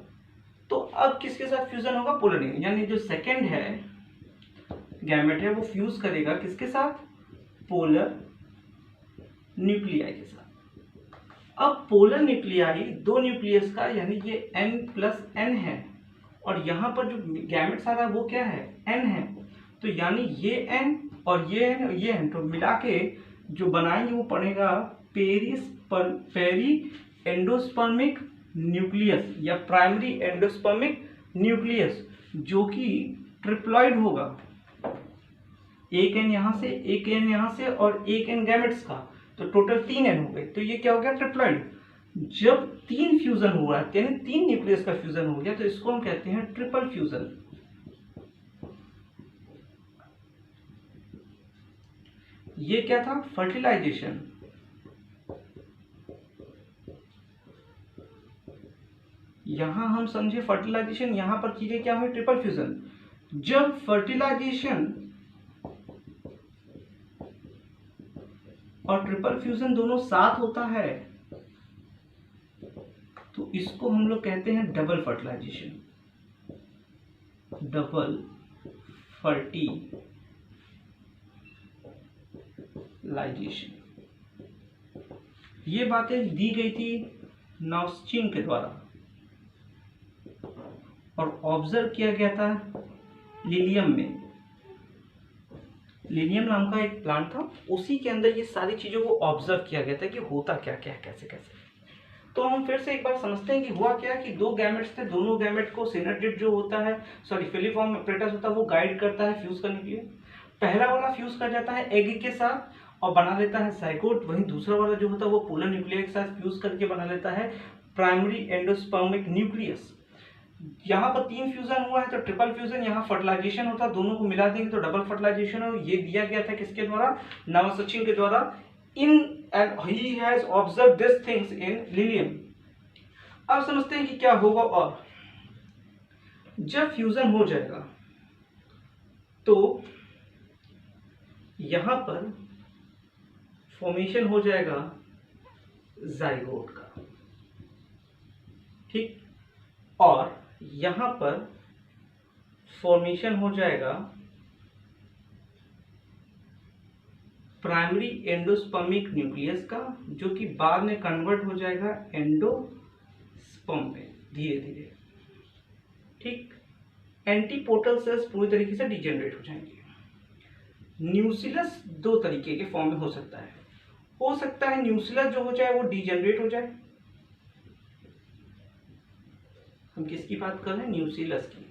तो अब किसके साथ फ्यूजन होगा, पोलर न्यूक्लियाई, यानी जो सेकंड है गैमेट है वो फ्यूज करेगा किसके साथ, पोलर न्यूक्लियाई के साथ। अब पोलर न्यूक्लियाई दो न्यूक्लियस का, यानी ये N+N है और यहाँ पर जो गैमेट्स आ रहा है वो क्या है, N है। तो यानी ये N और ये N और ये N तो मिला के जो बनाएंगे वो पड़ेगा पेरी एंडोस्पर्मिक न्यूक्लियस या प्राइमरी एंडोस्पर्मिक न्यूक्लियस, जो कि ट्रिप्लॉइड होगा। एक N यहाँ से, एक N यहाँ से और एक N गैमेट्स का, तो टोटल 3 N हो गए। तो ये क्या हो गया, ट्रिप्लॉइड। जब 3 फ्यूजन हुआ यानी 3 न्यूक्लियस का फ्यूजन हो गया तो इसको हम कहते हैं ट्रिपल फ्यूजन। ये क्या था, फर्टिलाइजेशन। यहां हम समझे फर्टिलाइजेशन, यहां पर चीजें क्या हुई, ट्रिपल फ्यूजन। जब फर्टिलाइजेशन और ट्रिपल फ्यूजन दोनों साथ होता है तो इसको हम लोग कहते हैं डबल फर्टिलाइजेशन, डबल फर्टिलाइजेशन। ये बातें दी गई थी नाउस्चिन के द्वारा और ऑब्जर्व किया गया था लिलियम में। लिलियम नाम का एक प्लांट था, उसी के अंदर ये सारी चीजों को ऑब्जर्व किया गया था कि होता क्या क्या कैसे कैसे। तो हम फिर से एक बार समझते हैं कि हुआ क्या कि दो गैमेट्स थे, दोनों गैमेट को सिनर्जिड जो होता है फिलिफॉर्म एपरेटस होता है वो गाइड करता है फ्यूज करने के लिए। पहला वाला फ्यूज कर जाता है एग के साथ और बना लेता है जाइगोट, वहीं दूसरा वाला जो होता है वो पोलर न्यूक्लियर के साथ फ्यूज करके बना लेता है प्राइमरी एंडोस्पर्मिक न्यूक्लियस। यहाँ पर 3 फ्यूजन हुआ है तो ट्रिपल फ्यूजन, यहाँ फर्टिलाइजेशन होता है, दोनों को मिला देंगे तो डबल फर्टिलाइजेशन हो। ये दिया गया था किसके द्वारा? नाउस्चिन के द्वारा। and he has observed these things in Lilium। अब समझते हैं कि क्या होगा। और जब फ्यूजन हो जाएगा तो यहां पर फॉर्मेशन हो जाएगा जाइगोट का, ठीक, और यहां पर फॉर्मेशन हो जाएगा प्राइमरी एंडोस्पर्मिक न्यूक्लियस का, जो कि बाद में कन्वर्ट हो जाएगा एंडोस्पर्म में धीरे धीरे, ठीक। एंटीपोटल सेल्स पूरी तरीके से डिजेनरेट हो जाएंगे। न्यूक्लियस 2 तरीके के फॉर्म में हो सकता है न्यूक्लियस जो हो जाए वो डिजेनरेट हो जाए। हम किसकी बात कर रहे हैं? न्यूक्लियस की।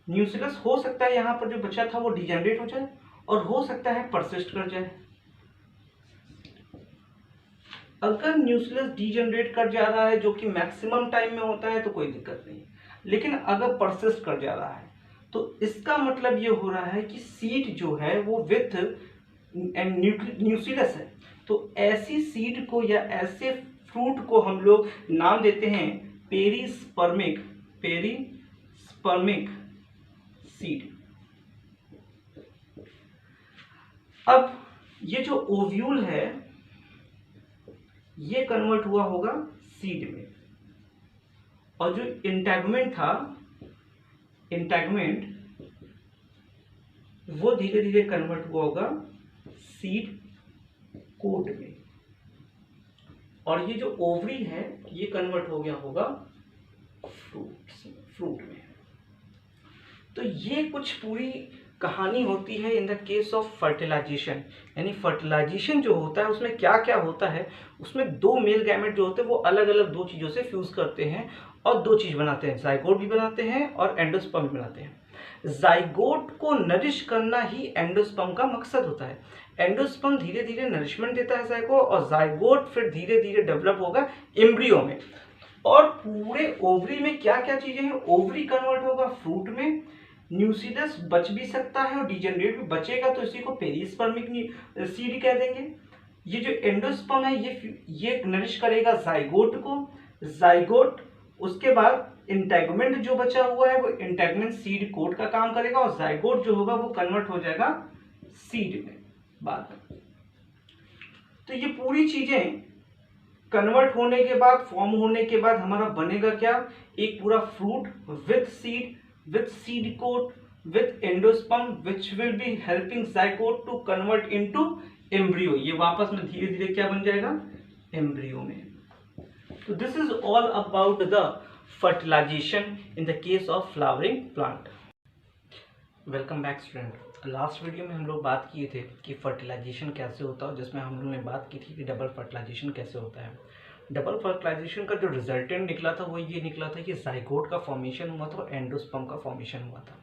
न्यूक्लियस हो सकता है यहाँ पर जो बचा था वो डिजेनरेट हो जाए और हो सकता है परसिस्ट कर जाए। अगर न्यूक्लियस डिजेनरेट कर जा रहा है जो कि मैक्सिमम टाइम में होता है तो कोई दिक्कत नहीं, लेकिन अगर परसिस्ट कर जा रहा है तो इसका मतलब ये हो रहा है कि सीड जो है वो विथ न्यूक्लियस है। तो ऐसी सीड को या ऐसे फ्रूट को हम लोग नाम देते हैं पेरिस्पर्मिक सीड। अब ये जो ओव्यूल है ये कन्वर्ट हुआ होगा सीड में, और जो इंटैगमेंट था, इंटैगमेंट वो धीरे धीरे कन्वर्ट हुआ होगा सीड कोट में, और ये जो ओवरी है ये कन्वर्ट हो गया होगा फ्रूट में। तो ये कुछ पूरी कहानी होती है in the case of fertilization. यानी फर्टिलाइजेशन जो होता है उसमें क्या क्या होता है, उसमें 2 मेल गैमेट जो होते हैं वो अलग अलग 2 चीज़ों से फ्यूज करते हैं और 2 चीज़ बनाते हैं, जाइगोट भी बनाते हैं और एंडोस्पर्म भी बनाते हैं। जाइगोट को नरिश करना ही एंडोस्पर्म का मकसद होता है। एंडोस्पर्म धीरे धीरे नरिशमेंट देता है जाइगोट, और जाइगोट फिर धीरे धीरे डेवलप होगा एम्ब्रियो में। और पूरे ओवरी में क्या क्या चीजें हैं, ओवरी कन्वर्ट होगा फ्रूट में, न्यूक्लियस बच भी सकता है और डिजेनरेट भी बचेगा तो इसी को पेरिस्पर्मिक सीड कह देंगे। ये जो एंडोस्पर्म है ये नरिश करेगा जाइगोट को, जाइगोट उसके बाद इंटैगमेंट जो बचा हुआ है वो इंटैगमेंट सीड कोट का काम करेगा, और जाइगोट जो होगा वो कन्वर्ट हो जाएगा सीड में बाद में। तो ये पूरी चीजें कन्वर्ट होने के बाद, फॉर्म होने के बाद हमारा बनेगा क्या? एक पूरा fruit with seed coat with endosperm which will be helping zygote to convert into embryo। ये वापस में धीरे धीरे क्या बन जाएगा? एम्ब्रियो में। तो this is all about the fertilization in the case of flowering plant. Welcome back student. Last video में हम लोग बात किए थे कि फर्टिलाइजेशन कैसे होता है, जिसमें हम लोगों ने बात की थी कि डबल फर्टिलाइजेशन कैसे होता है। डबल फर्टिलाइजेशन का जो रिजल्टेंट निकला था वो ये निकला था कि जाइगोट का फॉर्मेशन हुआ था और एंडोस्पर्म का फॉर्मेशन हुआ था।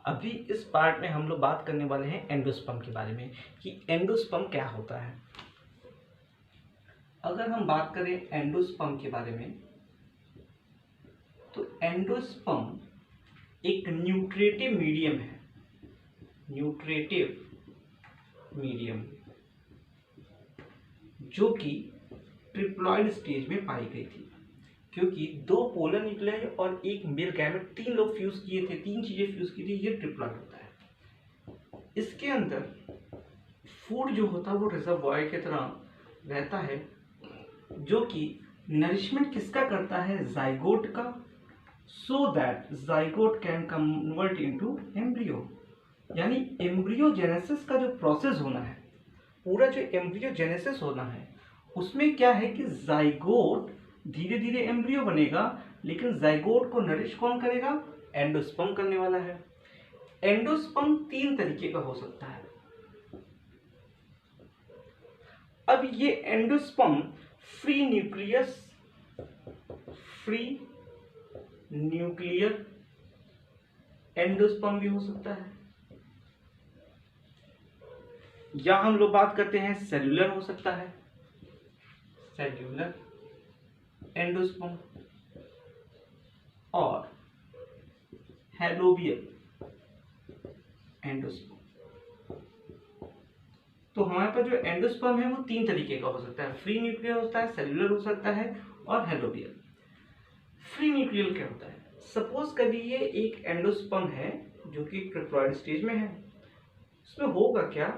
अभी इस पार्ट में हम लोग बात करने वाले हैं एंडोस्पर्म के बारे में कि एंडोस्पर्म क्या होता है। अगर हम बात करें एंडोस्पर्म के बारे में तो एंडोस्पर्म एक न्यूट्रिटिव मीडियम है, न्यूट्रिटिव मीडियम, जो कि ट्रिप्लॉइड स्टेज में पाई गई थी, क्योंकि 2 पोलर न्यूक्लियाई और एक मेल गैमेट 3 लोग फ्यूज किए थे, 3 चीजें फ्यूज की थी, ये ट्रिप्लॉइड होता है। इसके अंदर फूड जो होता है वो रिजर्वॉयर की तरह रहता है, जो कि नरिशमेंट किसका करता है, जाइगोट का, so that zygote can convert into embryo. यानी एम्ब्रियोजेनेसिस का जो प्रोसेस होना है, पूरा जो एम्ब्रियोजेनेसिस होना है, उसमें क्या है कि जाइगोट धीरे धीरे एम्ब्रियो बनेगा, लेकिन जाइगोट को नरिश कौन करेगा, एंडोस्पर्म करने वाला है। एंडोस्पर्म 3 तरीके का हो सकता है। अब ये एंडोस्पर्म फ्री न्यूक्लियर एंडोस्पर्म भी हो सकता है, या हम लोग बात करते हैं सेल्यूलर हो सकता है, सेल्यूलर एंडोस्पर्म, और हेलोबियल एंडोस्पर्म। तो हमारे पास जो एंडोस्पर्म है वो 3 तरीके का हो सकता है, फ्री न्यूक्लियर होता है, सेल्यूलर हो सकता है और हेलोबियल। फ्री न्यूक्लियर क्या होता है, सपोज कभी ये एक एंडोस्पर्म है जो कि ट्रिप्लॉइड स्टेज में है, उसमें होगा क्या,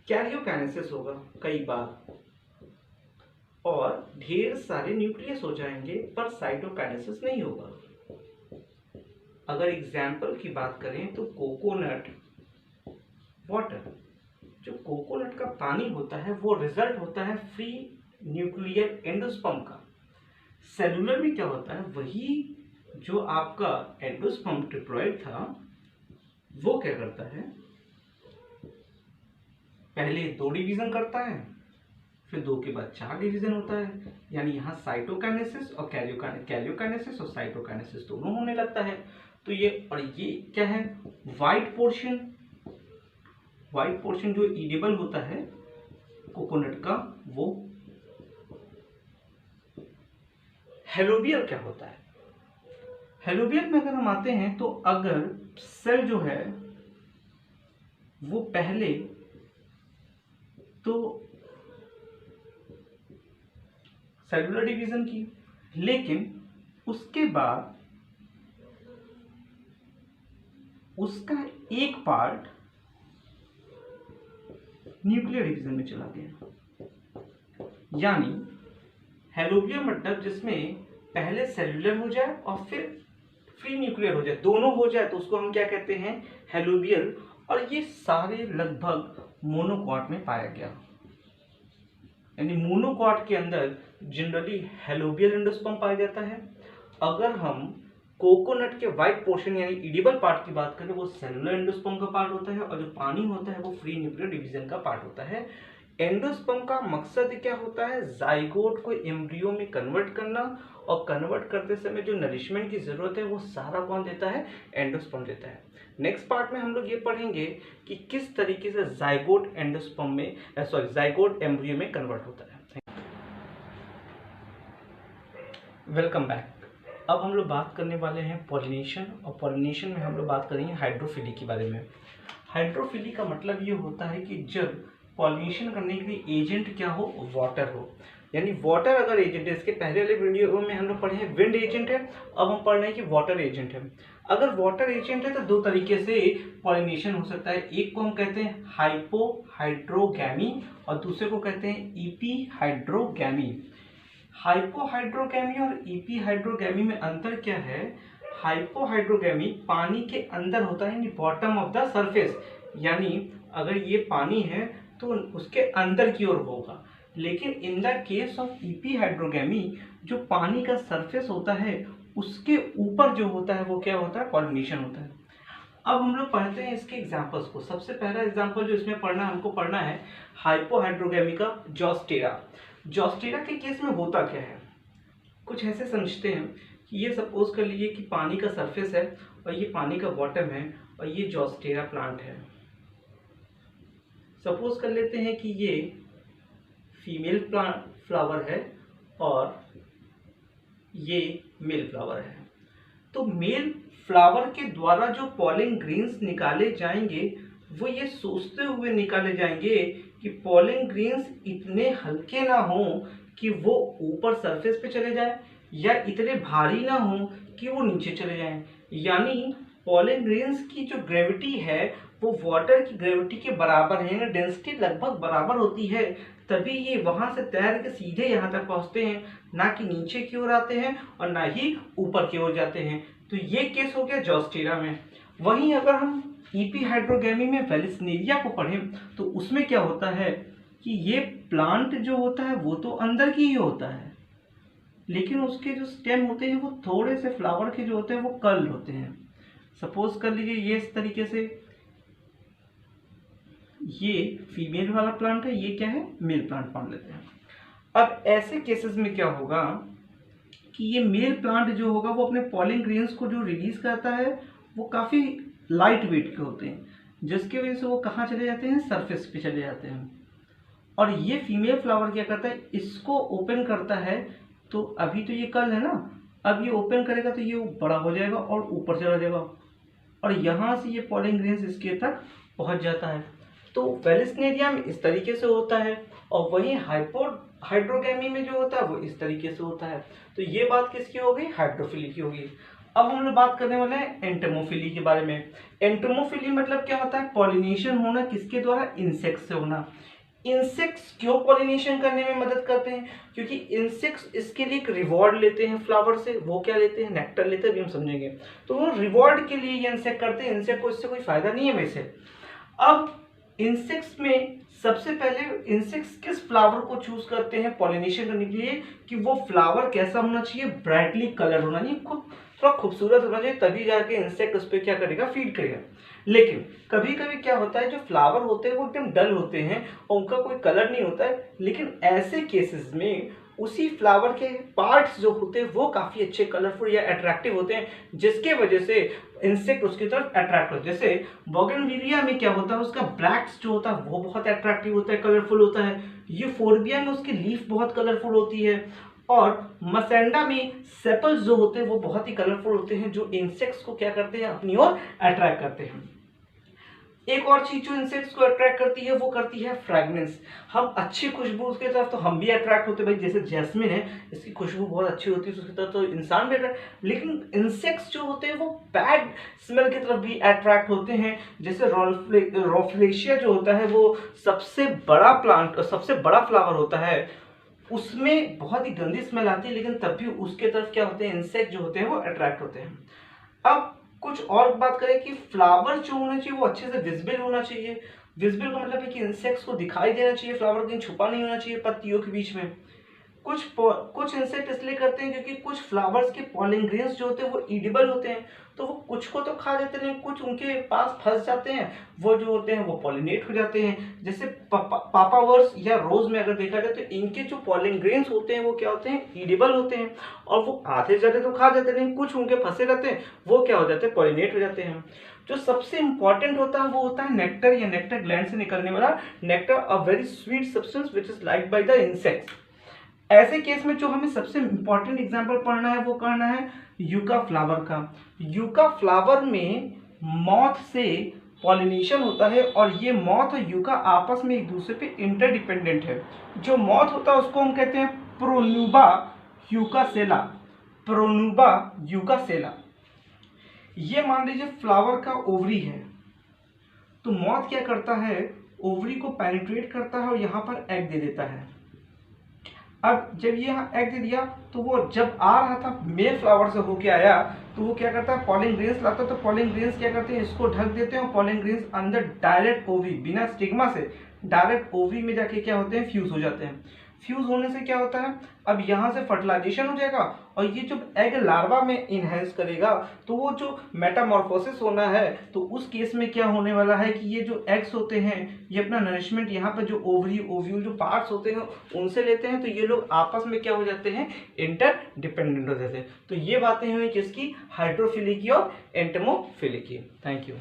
कैरियोकाइनेसिस होगा कई बार और ढेर सारे न्यूक्लियस हो जाएंगे, पर साइटोकाइनेसिस नहीं होगा। अगर एग्जाम्पल की बात करें तो कोकोनट वाटर, जो कोकोनट का पानी होता है वो रिजल्ट होता है फ्री न्यूक्लियर एंडोस्पर्म का। सेलुलर में क्या होता है, वही जो आपका एंडोस्पर्म ट्रिप्लॉइड था वो क्या करता है, पहले 2 डिवीजन करता है, फिर 2 के बाद 4 डिवीजन होता है। यानी यहाँ साइटोकाइनेसिस और कैरियोकाइनेसिस और साइटोकाइनेसिस दोनों होने लगता है। तो ये और ये क्या है, व्हाइट पोर्शन जो ईडेबल होता है कोकोनट का, वो हेलोबियल क्या होता है। हेलोबियल में अगर हम आते हैं तो अगर सेल जो है वो पहले तो सेलुलर डिवीजन की, लेकिन उसके बाद उसका एक पार्ट न्यूक्लियर डिवीजन में चला गया। यानी हेलोबियल मतलब जिसमें पहले सेलुलर हो जाए और फिर फ्री न्यूक्लियर हो जाए, दोनों हो जाए, तो उसको हम क्या कहते हैं, हेलोबियल। और ये सारे लगभग मोनोकॉट में पाया गया। यानी मोनोकॉट के अंदर जनरली हेलोबियल एंडोस्पर्म पाया जाता है। अगर हम कोकोनट के व्हाइट पोर्शन यानी इडिबल पार्ट की बात करें, वो सेलुलर एंडोस्पर्म का पार्ट होता है, और जो पानी होता है वो फ्री न्यूक्लियर डिवीजन का पार्ट होता है। एंडोस्पर्म का मकसद क्या होता है, जाइगोट को एम्ब्रियो में कन्वर्ट करना, और कन्वर्ट करते समय जो नरिशमेंट की जरूरत है वो सारा कौन देता है, एंडोस्पर्म देता है। नेक्स्ट पार्ट में हम लोग ये पढ़ेंगे कि किस तरीके से जाइगोट एंडोस्पर्म में जाइगोट एम्ब्रियो में कन्वर्ट होता है। Welcome back. अब हम लोग बात करने वाले हैं पॉलिनेशन, और पॉलिनेशन में हम लोग बात करेंगे हाइड्रोफिली के बारे में। हाइड्रोफिली का मतलब ये होता है कि जब पॉलिनेशन करने के लिए एजेंट क्या हो, वाटर हो। यानी वाटर अगर एजेंट है, इसके पहले वाले वीडियो में हम लोग पढ़े हैं विंड एजेंट है, अब हम पढ़ रहे हैं कि वाटर एजेंट है। अगर वाटर एजेंट है तो 2 तरीके से पॉलिनेशन हो सकता है। एक को हम कहते हैं हाइपोहाइड्रोगैमी और दूसरे को कहते हैं ईपीहाइड्रोगैमी। हाइपोहाइड्रोगैमी और ईपीहाइड्रोगैमी में अंतर क्या है, हाइपोहाइड्रोगैमी पानी के अंदर होता है, यानी बॉटम ऑफ द सरफेस, यानी अगर ये पानी है तो उसके अंदर की ओर होगा। लेकिन इन द केस ऑफ ईपीहाइड्रोगैमी जो पानी का सरफेस होता है उसके ऊपर जो होता है वो क्या होता है, पॉलिनेशन होता है। अब हम लोग पढ़ते हैं इसके एग्जांपल्स को। सबसे पहला एग्जांपल जो इसमें हमको पढ़ना है हाइपोहाइड्रोगैमी का जोस्टेरा। जोस्टेरा के केस में होता क्या है, कुछ ऐसे समझते हैं कि ये सपोज कर लीजिए कि पानी का सरफेस है और ये पानी का बॉटम है और ये जोस्टेरा प्लांट है। सपोज कर लेते हैं कि ये फीमेल प्लांट फ्लावर है और ये मेल फ्लावर है। तो मेल फ्लावर के द्वारा जो पॉलिन ग्रेन्स निकाले जाएंगे वो ये सोचते हुए निकाले जाएंगे कि पॉलिन ग्रेन्स इतने हल्के ना हो कि वो ऊपर सरफेस पे चले जाए, या इतने भारी ना हो कि वो नीचे चले जाएं। यानी पॉलन ग्रेन्स की जो ग्रेविटी है वो वाटर की ग्रेविटी के बराबर है, डेंसिटी लगभग बराबर होती है, तभी ये वहां से तैर के सीधे यहाँ तक पहुंचते हैं, ना कि नीचे की ओर आते हैं और ना ही ऊपर की ओर जाते हैं। तो ये केस हो गया जॉस्टेरा में। वहीं अगर हम इपीहाइड्रोगैमी में वेलिस्नेरिया को पढ़ें तो उसमें क्या होता है कि ये प्लांट जो होता है वो तो अंदर की ही होता है, लेकिन उसके जो स्टेम होते हैं वो थोड़े से फ्लावर के जो होते हैं वो कर्ल होते हैं। सपोज कर लीजिए ये इस तरीके से, ये फीमेल वाला प्लांट है, ये क्या है, मेल प्लांट मान लेते हैं। अब ऐसे केसेस में क्या होगा कि ये मेल प्लांट जो होगा वो अपने पॉलन ग्रेन्स को जो रिलीज करता है वो काफ़ी लाइट वेट के होते हैं, जिसकी वजह से वो कहाँ चले जाते हैं, सरफेस पे चले जाते हैं। और ये फीमेल फ्लावर क्या करता है, इसको ओपन करता है, तो अभी तो ये कर्ल है ना, अब ये ओपन करेगा तो ये बड़ा हो जाएगा और ऊपर चला जाएगा और यहाँ से ये पॉलन ग्रेन्स इसके तक पहुँच जाता है। तो वेलिस्नेरिया में इस तरीके से होता है और वहीं हाइड्रोगैमी में जो होता है वो इस तरीके से होता है। तो ये बात किसकी हो गई, हाइड्रोफिली की होगी। अब हम लोग बात करने वाले हैं एंटोमोफिली के बारे में। एंटोमोफिली मतलब क्या होता है, पॉलिनेशन होना किसके द्वारा, इंसेक्ट से होना। इंसेक्ट्स क्यों पॉलिनेशन करने में मदद करते हैं, क्योंकि इंसेक्ट्स इसके लिए एक रिवॉर्ड लेते हैं फ्लावर से। वो क्या लेते हैं, नेक्टर लेते हैं, अभी हम समझेंगे। तो वो रिवॉर्ड के लिए ये इंसेक्ट करते हैं, इंसेक्ट को इससे कोई फायदा नहीं है वैसे। अब इंसेक्ट्स में सबसे पहले इंसेक्ट्स किस फ्लावर को चूज करते हैं पॉलिनेशन करने के लिए, कि वो फ्लावर कैसा होना चाहिए, ब्राइटली कलर होना चाहिए, थोड़ा खूबसूरत होना चाहिए, तभी जाके इंसेक्ट उस पर क्या करेगा, फीड करेगा। लेकिन कभी कभी क्या होता है, जो फ्लावर होते हैं वो एकदम डल होते हैं और उनका कोई कलर नहीं होता है, लेकिन ऐसे केसेस में उसी फ्लावर के पार्ट्स जो होते हैं वो काफी अच्छे, कलरफुल या अट्रैक्टिव होते हैं, जिसके वजह से इंसेक्ट उसकी तरफ अट्रैक्ट होते हैं। जैसे बोगनविलिया में क्या होता है, उसका ब्लैक्स जो होता है वो बहुत अट्रैक्टिव होता है, कलरफुल होता है। यूफोर्बिया में उसकी लीफ बहुत कलरफुल होती है और मसेंडा में सेपल्स जो होते हैं वो बहुत ही कलरफुल होते हैं, जो इंसेक्ट्स को क्या करते हैं, अपनी ओर अट्रैक्ट करते हैं। एक और चीज जो इंसेक्ट्स को अट्रैक्ट करती है वो करती है फ्रेग्रेंस। हम अच्छी खुशबू की तरफ तो हम भी अट्रैक्ट होते हैं भाई, जैसे जैस्मिन है, इसकी खुशबू बहुत अच्छी होती है तो उसकी तरफ तो इंसान भी अट्रैक्ट, लेकिन इंसेक्ट्स जो होते हैं वो बैड स्मेल की तरफ भी अट्रैक्ट होते हैं। जैसे रोफ्लेशिया जो होता है वो सबसे बड़ा प्लांट, सबसे बड़ा फ्लावर होता है, उसमें बहुत ही गंदी स्मेल आती है, लेकिन तब भी उसके तरफ क्या होते हैं, इंसेक्ट जो होते हैं वो अट्रैक्ट होते हैं। अब कुछ और बात करें कि फ्लावर जो होना चाहिए वो अच्छे से विजिबल होना चाहिए। विजिबल का मतलब है कि इंसेक्ट्स को दिखाई देना चाहिए, फ्लावर कहीं छुपा नहीं होना चाहिए पत्तियों के बीच में। कुछ इंसेक्ट इसलिए करते हैं क्योंकि कुछ फ्लावर्स के पॉलन ग्रेन्स जो होते हैं वो ईडिबल होते हैं, तो वो कुछ को तो खा लेते हैं, कुछ उनके पास फंस जाते हैं, वो जो होते हैं वो पॉलिनेट हो जाते हैं। जैसे पापावर्स या रोज में अगर देखा जाए तो इनके जो पॉलन ग्रेन्स होते हैं वो क्या होते हैं, ईडिबल होते हैं, और वो आधे जाते तो खा जाते हैं, कुछ उनके फंसे रहते हैं, वो क्या हो जाते हैं, पॉलिनेट हो जाते हैं। जो सबसे इंपॉर्टेंट होता है वो होता है नेक्टर या नेक्टर ग्लैंड से निकलने वाला nectar, a very sweet substance which is liked by the insects. ऐसे केस में जो हमें सबसे इंपॉर्टेंट एग्जांपल पढ़ना है वो करना है यूका फ्लावर का। यूका फ्लावर में मॉथ से पॉलिनेशन होता है और ये मॉथ और यूका आपस में एक दूसरे पे इंटरडिपेंडेंट है। जो मॉथ होता है उसको हम कहते हैं प्रोन्यूबा यूकासेला, प्रोन्यूबा यूकासेला। ये मान लीजिए फ्लावर का ओवरी है, तो मॉथ क्या करता है, ओवरी को पेनिट्रेट करता है और यहाँ पर एग दे देता है। अब जब ये यहाँ एग दे दिया तो वो जब आ रहा था मेल फ्लावर से होके आया, तो वो क्या करता है, पॉलन ग्रेन्स लाता है, तो पॉलन ग्रेन्स क्या करते हैं, इसको ढक देते हैं और पॉलन ग्रेन्स अंदर डायरेक्ट ओवरी, बिना स्टिग्मा से डायरेक्ट ओवरी में जाके क्या होते हैं, फ्यूज हो जाते हैं। फ्यूज होने से क्या होता है, अब यहाँ से फर्टिलाइजेशन हो जाएगा और ये जब एग लार्वा में इनहेंस करेगा तो वो जो मेटामॉर्फोसिस होना है, तो उस केस में क्या होने वाला है कि ये जो एग्स होते हैं ये अपना नरिशमेंट यहाँ पर जो ओवरी ओव्यूल जो पार्ट्स होते हैं उनसे लेते हैं, तो ये लोग आपस में क्या हो जाते हैं, इंटर डिपेंडेंट हो जाते हैं। तो ये बातें हुई किसकी, हाइड्रोफिली की और एंटोमोफिली की। Thank you.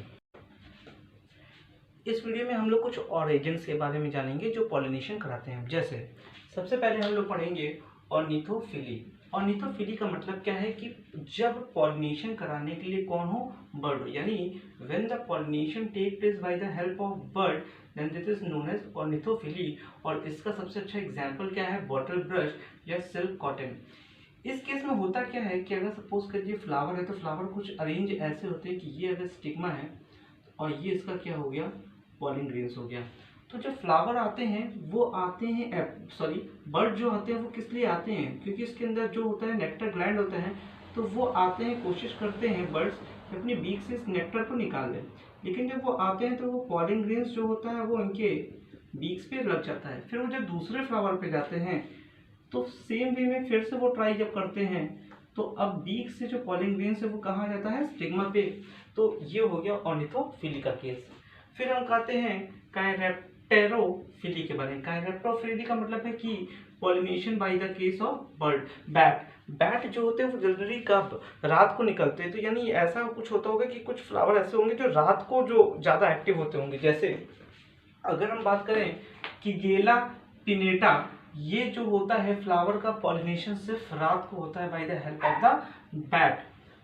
इस वीडियो में हम लोग कुछ और एजेंट्स के बारे में जानेंगे जो पॉलिनेशन कराते हैं। जैसे सबसे पहले हम लोग पढ़ेंगे ऑर्निथोफिली। ऑर्निथोफिली का मतलब क्या है कि जब पॉलिनेशन कराने के लिए कौन हो, बर्ड हो, यानी when the pollination take place by the help of bird then this is known as ornithophily. और इसका सबसे अच्छा एग्जांपल क्या है, बॉटल ब्रश या सिल्क कॉटन। इस केस में होता क्या है कि अगर सपोज करिए फ्लावर है तो फ्लावर कुछ अरेंज ऐसे होते हैं कि ये अगर स्टिग्मा है और ये इसका क्या हो गया, पॉलिन ग्रेन्स हो गया। तो जब फ्लावर आते हैं वो आते हैं, सॉरी बर्ड जो आते हैं वो किस लिए आते हैं, क्योंकि इसके अंदर जो होता है नेक्टर ग्लैंड होता है, तो वो आते हैं, कोशिश करते हैं बर्ड्स अपनी बीक से इस नेक्टर को निकाल लें, लेकिन जब वो आते हैं तो वो पॉलिन ग्रेन्स जो होता है वो उनके बीक्स पे लग जाता है। फिर वो जब दूसरे फ्लावर पे जाते हैं तो सेम वे में फिर से वो ट्राई जब करते हैं तो अब बीक से जो पॉलिन ग्रेन्स है वो कहाँ आ जाता है, स्टिग्मा पे। तो ये हो गया ऑर्निथोफिली का केस। फिर हम कहते हैं काइरेप्टेरोफिली के बारे में। काइरेप्टेरोफिली का मतलब है कि pollination by the case of bird. Bat जो होते हैं वो जनरली कब, रात को निकलते हैं। तो यानी ऐसा कुछ होता होगा कि कुछ फ्लावर ऐसे होंगे जो रात को जो ज़्यादा एक्टिव होते होंगे। जैसे अगर हम बात करें कि गेला पिनेटा, ये जो होता है फ्लावर का पॉलिनेशन सिर्फ रात को होता है bye the help of the bat.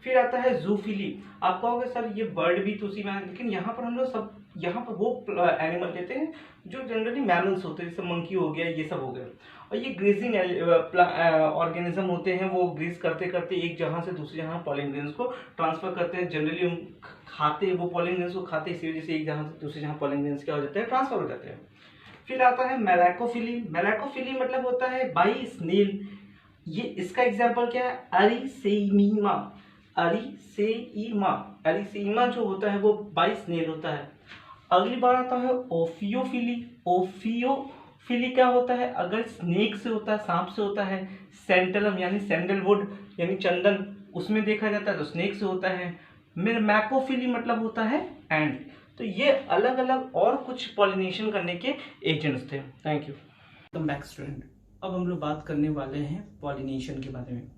फिर आता है जूफिली। आप कहोगे सर ये बर्ड भी तो उसी में है, लेकिन यहाँ पर हम लोग सब यहाँ पर वो एनिमल लेते हैं जो जनरली मैमल्स होते हैं, जैसे मंकी हो गया, ये सब हो गया। और ये ग्रेजिंग ऑर्गेनिज्म होते हैं, वो ग्रीज करते करते एक जगह से दूसरी जगह पॉलिन ग्रेन्स को ट्रांसफर करते हैं। जनरली हम खाते हैं, वो पॉलिन ग्रेन्स को खाते हैं, इसी वजह से एक जगह से दूसरी जगह पॉलिन ग्रेन्स क्या हो जाते हैं, ट्रांसफर हो जाते हैं। फिर आता है मेलाकोफिली। मेलाकोफिली मतलब होता है बाई स्नेल। ये इसका एग्जाम्पल क्या है, अरिसेइमा। अरिसेइमा जो होता है वो बाई स्नेल होता है। अगली बार आता है ओफियोफिली। ओफियोफिली क्या होता है, अगर स्नेक से होता है, सांप से होता है। सेंटलम यानी सैंडलवुड यानी चंदन, उसमें देखा जाता है तो स्नेक से होता है। मैकोफिली मतलब होता है एंट। तो ये अलग अलग और कुछ पॉलिनेशन करने के एजेंट्स थे। Thank you. Welcome back student. अब हम लोग बात करने वाले हैं पॉलिनेशन के बारे में।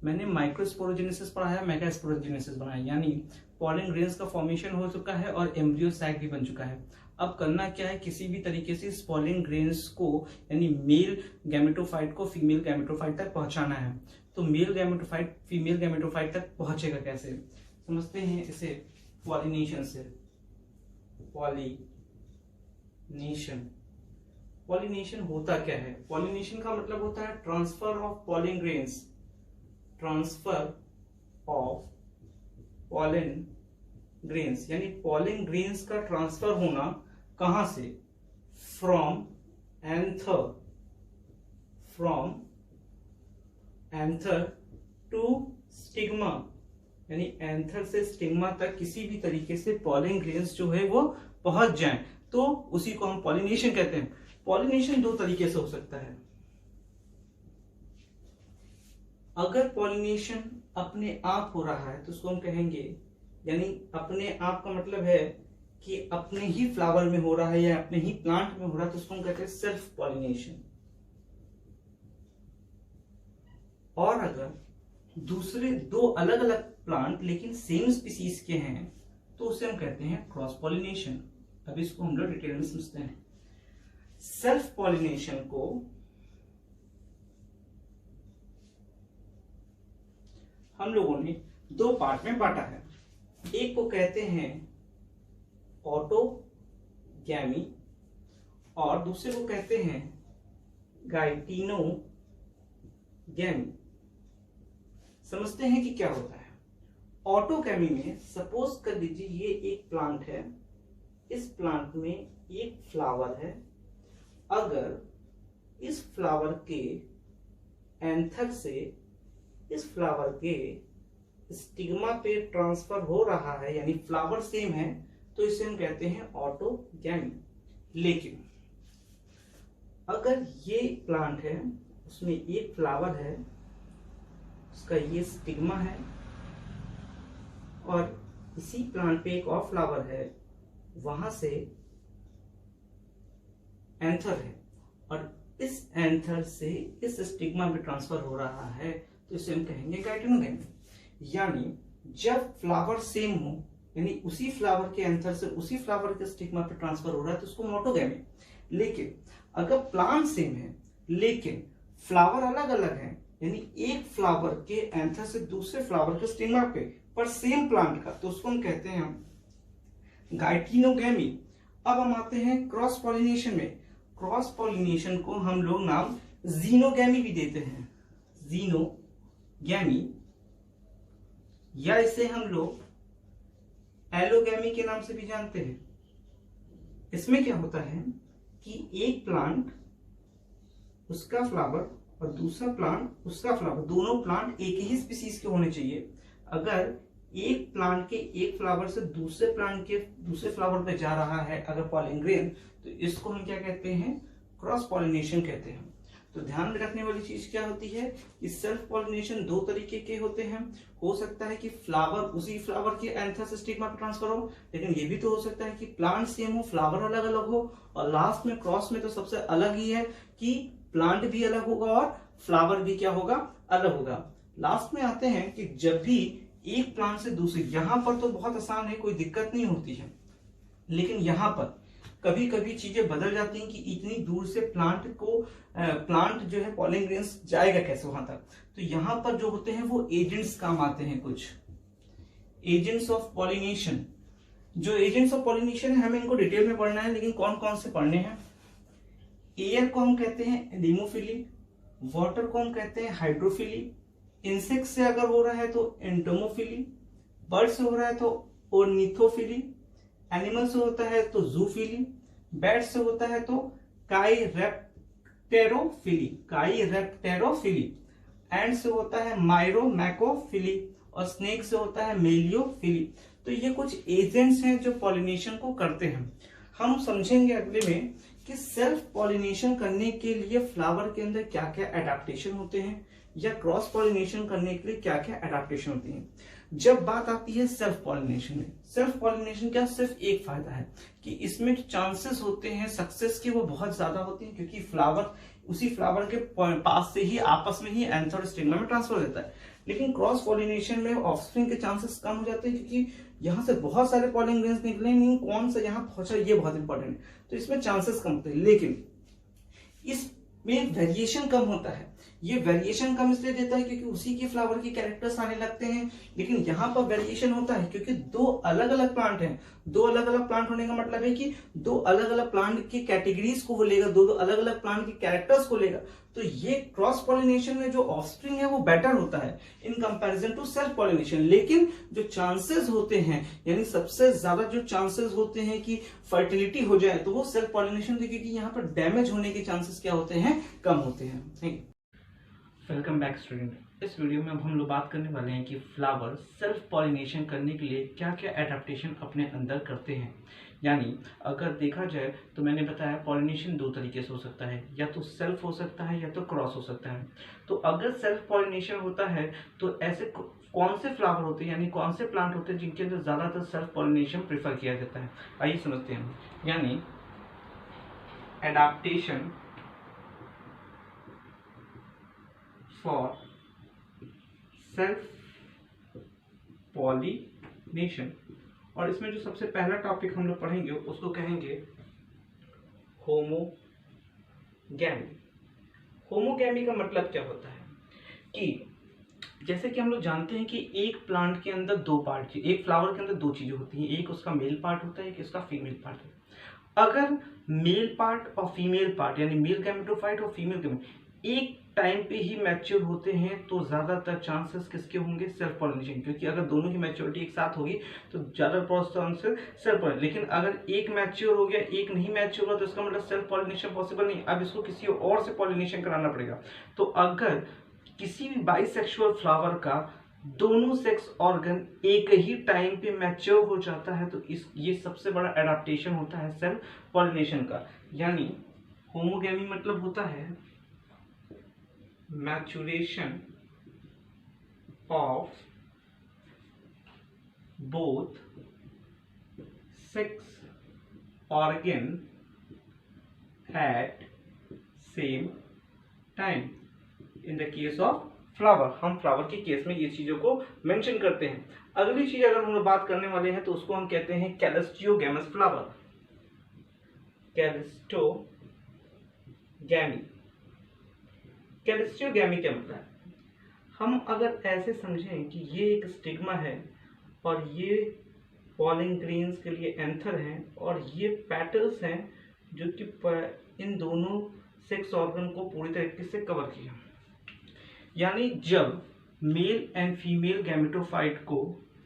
मैंने माइक्रोस्पोरोजेनेसिस पढ़ा है, मेगास्पोरोजेनेसिस पढ़ा है, यानी पॉलिन ग्रेन्स का फॉर्मेशन हो चुका है और एम्ब्रियो सैक भी बन चुका है। अब करना क्या है, किसी भी तरीके से इस पॉलिन ग्रेन्स को यानी मेल गैमेटोफाइट को फीमेल गैमेटोफाइट तक पहुंचाना है। तो मेल गैमेटोफाइट फीमेल गैमेटोफाइट तक पहुंचेगा कैसे, समझते हैं इसे पॉलिनेशन से। पॉलिनेशन होता क्या है, पॉलिनेशन का मतलब होता है transfer of pollen grains. Transfer of pollen grains यानी पॉलिन ग्रेन्स का ट्रांसफर होना कहां से, फ्रॉम एंथर टू स्टिग्मा, यानी एंथर से स्टिग्मा तक किसी भी तरीके से पॉलिन ग्रेन्स जो है वो पहुंच जाएं, तो उसी को हम पॉलिनेशन कहते हैं। पॉलिनेशन दो तरीके से हो सकता है। अगर पॉलिनेशन अपने आप हो रहा है तो उसको हम कहेंगे, यानी अपने आप का मतलब है कि अपने ही फ्लावर में हो रहा है या अपने ही प्लांट में हो रहा है, तो उसको हम कहते हैं सेल्फ पॉलिनेशन। और अगर दूसरे दो अलग अलग प्लांट लेकिन सेम स्पीसीज के हैं तो उसे हम कहते हैं क्रॉस पॉलिनेशन। अब इसको हम लोग डिटेल में समझते हैं। सेल्फ पॉलिनेशन को हम लोगों ने दो पार्ट में बांटा है। एक को कहते हैं ऑटोगैमी और दूसरे को कहते हैं गाइटिनोगैमी। समझते हैं कि क्या होता है। ऑटोगैमी में सपोज कर लीजिए ये एक प्लांट है, इस प्लांट में एक फ्लावर है। अगर इस फ्लावर के एंथर से इस फ्लावर के स्टिग्मा पे ट्रांसफर हो रहा है, यानी फ्लावर सेम है, तो इसे हम कहते हैं ऑटोगैमी। लेकिन अगर ये प्लांट है, उसमें एक फ्लावर है, उसका ये स्टिग्मा है, और इसी प्लांट पे एक और फ्लावर है, वहां से एंथर है, और इस एंथर से इस स्टिग्मा में ट्रांसफर हो रहा है, तो इसे हम कहेंगे गाइटिनोगैमी। यानी जब फ्लावर सेम हो, यानी उसी फ्लावर के एंथर से उसी फ्लावर के स्टिग्मा पे ट्रांसफर हो रहा है, तो उसको ऑटोगैमी। लेकिन अगर प्लांट सेम है लेकिन फ्लावर अलग अलग है, यानी एक फ्लावर के एंथर से दूसरे फ्लावर के स्टिग्मा पे पर सेम प्लांट का, तो उसको हम कहते हैं गाइटिनोगैमी। अब हम आते हैं क्रॉस पॉलिनेशन में। क्रॉस पॉलिनेशन को हम लोग नाम जीनोगैमी भी देते हैं। जीनोगैमी। गैमी, या इसे हम लोग एलोगैमी के नाम से भी जानते हैं। इसमें क्या होता है कि एक प्लांट उसका फ्लावर और दूसरा प्लांट उसका फ्लावर, दोनों प्लांट एक ही स्पीसीज के होने चाहिए। अगर एक प्लांट के एक फ्लावर से दूसरे प्लांट के दूसरे फ्लावर पे जा रहा है अगर पॉलिन ग्रेन, तो इसको हम क्या कहते हैं, क्रॉस पॉलिनेशन कहते हैं। तो ध्यान में रखने वाली चीज क्या होती है कि सेल्फ पॉलिनेशन दो तरीके के होते हैं। हो सकता है कि फ्लावर उसी फ्लावर के एंथर से स्टिग्मा पे ट्रांसफर हो, लेकिन ये भी तो हो सकता है कि प्लांट सेम हो, फ्लावर अलग अलग हो, और लास्ट में क्रॉस में तो सबसे अलग ही है कि प्लांट भी अलग होगा और फ्लावर भी क्या होगा, अलग होगा। लास्ट में आते हैं कि जब भी एक प्लांट से दूसरे, यहां पर तो बहुत आसान है, कोई दिक्कत नहीं होती है, लेकिन यहां पर कभी कभी चीजें बदल जाती हैं कि इतनी दूर से प्लांट जो है पॉलिन ग्रेन्स जाएगा कैसे वहां तक। तो यहां पर जो होते हैं वो एजेंट्स काम आते हैं, कुछ एजेंट्स ऑफ पॉलिनेशन। जो एजेंट्स ऑफ पॉलिनेशन है हमें इनको डिटेल में पढ़ना है, लेकिन कौन कौन से पढ़ने हैं। एयर को हम कहते हैं एनेमोफिली, वाटर को हम कहते हैं हाइड्रोफिली, इंसेक्ट से अगर हो रहा है तो एंटोमोफिली, बर्ड से हो रहा है तो ऑर्निथोफिली, एनिमल से होता है तो जूफिली, बैट से होता है तो काइरेप्टेरोफिली, एंड से होता है माइरोमैकोफिली, और स्नेक से होता है मेलियोफिली। तो ये कुछ एजेंट्स हैं जो पॉलिनेशन को करते हैं। हम समझेंगे अगले में कि सेल्फ पॉलिनेशन करने के लिए फ्लावर के अंदर क्या क्या एडेप्टेशन होते हैं, या क्रॉस पॉलिनेशन करने के लिए क्या क्या एडेप्टेशन होती है। जब बात आती है सेल्फ पॉलिनेशन में, सेल्फ पॉलिनेशन का सिर्फ एक फायदा है कि इसमें जो चांसेस होते हैं सक्सेस के वो बहुत ज्यादा होते हैं, क्योंकि फ्लावर उसी फ्लावर के पास से ही आपस में ही एंथर और स्टिग्मा में ट्रांसफर देता है। लेकिन क्रॉस पॉलिनेशन में ऑफस्प्रिंग के चांसेस कम हो जाते हैं, क्योंकि यहाँ से बहुत सारे पॉलिन ग्रेन्स निकले, नहीं कौन सा यहाँ पहुंचा ये बहुत इंपॉर्टेंट है, तो इसमें चांसेस कम होते हैं। लेकिन इसमें वेरिएशन कम होता है। ये वेरिएशन कम इसलिए देता है क्योंकि उसी के फ्लावर के कैरेक्टर्स आने लगते हैं, लेकिन यहाँ पर वेरिएशन होता है क्योंकि दो अलग अलग प्लांट हैं। दो अलग अलग प्लांट होने का मतलब है कि दो अलग अलग प्लांट की कैटेगरीज को वो लेगा, दो अलग अलग प्लांट के कैरेक्टर्स को लेगा। तो ये क्रॉस पॉलिनेशन में जो ऑफस्प्रिंग है वो बेटर होता है in comparison to self pollination. लेकिन जो चांसेस होते हैं, यानी सबसे ज्यादा जो चांसेस होते हैं कि फर्टिलिटी हो जाए, तो वो सेल्फ पॉलिनेशन, क्योंकि यहाँ पर डैमेज होने के चांसेस क्या होते हैं, कम होते हैं। Thank you. Welcome back student. इस वीडियो में अब हम लोग बात करने वाले हैं कि फ्लावर सेल्फ पॉलिनेशन करने के लिए क्या क्या एडेप्टेशन अपने अंदर करते हैं। यानी अगर देखा जाए तो मैंने बताया पॉलिनेशन दो तरीके से हो सकता है, या तो सेल्फ हो सकता है या तो क्रॉस हो सकता है। तो अगर सेल्फ पॉलिनेशन होता है तो ऐसे कौन से फ्लावर होते हैं, यानी कौन से प्लांट होते हैं जिनके अंदर ज्यादातर सेल्फ पॉलिनेशन प्रेफर किया जाता है। आइए समझते हैं। यानी एडाप्टेशन फॉर सेल्फ पॉलिनेशन, और इसमें जो सबसे पहला टॉपिक हम लोग पढ़ेंगे उसको कहेंगे होमोगैमी। होमोगैमी का मतलब क्या होता है कि जैसे कि हम लोग जानते हैं कि एक प्लांट के अंदर दो पार्ट, एक फ्लावर के अंदर दो चीजें होती हैं, एक उसका मेल पार्ट होता है, एक इसका फीमेल पार्ट है। अगर मेल पार्ट और फीमेल पार्ट यानी मेल गैमेटोफाइट और फीमेल गैमेटोफाइट एक टाइम पे ही मैच्योर होते हैं तो ज्यादातर चांसेस किसके होंगे, सेल्फ पॉलिनेशन। क्योंकि अगर दोनों की मैच्योरिटी एक साथ होगी तो ज्यादा चांसेस सेल्फ पॉलिनेशन। लेकिन अगर एक मैच्योर हो गया एक नहीं मैच्योर हुआ तो इसका मतलब सेल्फ पॉलिनेशन पॉसिबल नहीं, अब इसको किसी और से पॉलिनेशन कराना पड़ेगा। तो अगर किसी भी बाइसेक्सुअल फ्लावर का दोनों सेक्स ऑर्गन एक ही टाइम पे मैच्योर हो जाता है तो ये सबसे बड़ा एडाप्टेशन होता है सेल्फ पॉलिनेशन का। यानी होमोगैमी मतलब होता है maturation of both sex organ at same time in the case of flower। हम फ्लावर के केस में ये चीजों को मेंशन करते हैं। अगली चीज अगर हम लोग बात करने वाले हैं तो उसको हम कहते हैं कैलिस्टियोगैमस फ्लावर। कैलिस्टोगैमी, कैलिस्टियोगैमी क्या मतलब है, हम अगर ऐसे समझें कि ये एक स्टिग्मा है और ये पॉलिन ग्रेन्स के लिए एंथर हैं और ये पेटल्स हैं जो कि इन दोनों सेक्स ऑर्गन को पूरी तरीके से कवर किया। यानी जब मेल एंड फीमेल गैमेटोफाइट को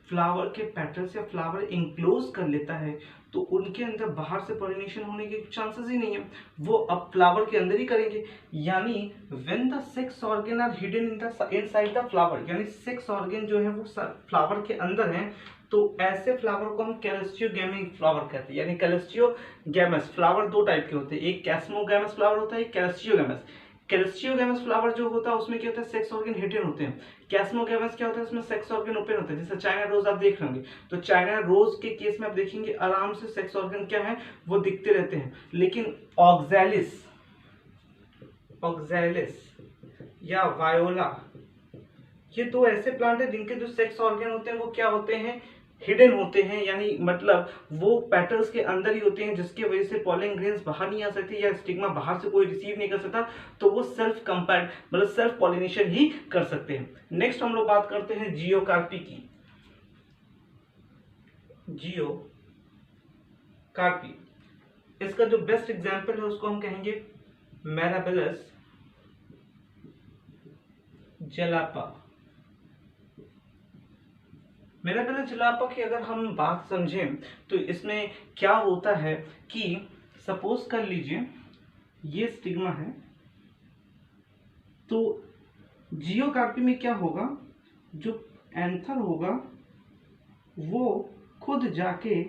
फ्लावर के पेटल्स या फ्लावर इंक्लोज कर लेता है तो उनके अंदर बाहर से पॉलिनेशन होने के चांसेस ही नहीं है, वो अब फ्लावर के अंदर ही करेंगे। यानी when the sex organ are hidden inside the flower, यानी सेक्स ऑर्गन जो है वो फ्लावर के अंदर है, तो ऐसे फ्लावर को हम कैलस्ट्रियोगैमी फ्लावर कहते हैं। यानी कैलस्ट्रियोगैमस फ्लावर दो टाइप के होते हैं, एक कैस्मोगैमस फ्लावर होता है, एक कैलस्ट्रियोगैमस। कैलस्ट्रियोगैमस फ्लावर जो होता है उसमें क्या होता है, सेक्स ऑर्गन हिडन होते हैं। कैस्मोगैमस क्या होता है, उसमें सेक्स ऑर्गन ओपन होते हैं। जैसे चाइना रोज आप देख रहे होंगे, तो चाइना रोज के केस में आप देखेंगे आराम से सेक्स ऑर्गन क्या है वो दिखते रहते हैं। लेकिन ऑक्सैलिस या वायोला, ये दो ऐसे प्लांट है जिनके जो सेक्स ऑर्गन होते हैं वो क्या होते हैं, हिडन होते हैं। यानी मतलब वो पेटल्स के अंदर ही होते हैं, जिसकी वजह से पॉलन ग्रेन्स बाहर नहीं आ सकती या स्टिग्मा बाहर से कोई रिसीव नहीं कर सकता, तो वो सेल्फ कंपाइल्ड मतलब सेल्फ पॉलिनेशन ही कर सकते हैं। नेक्स्ट हम लोग बात करते हैं जियोकार्पी की। जियोकार्पी, इसका जो बेस्ट एग्जांपल है उसको हम कहेंगे मिराबिलस जलापा। मिराबिलस जलापा की अगर हम बात समझें तो इसमें क्या होता है कि सपोज कर लीजिए ये स्टिग्मा है, तो जियोकार्पी में क्या होगा, जो एंथर होगा वो खुद जाके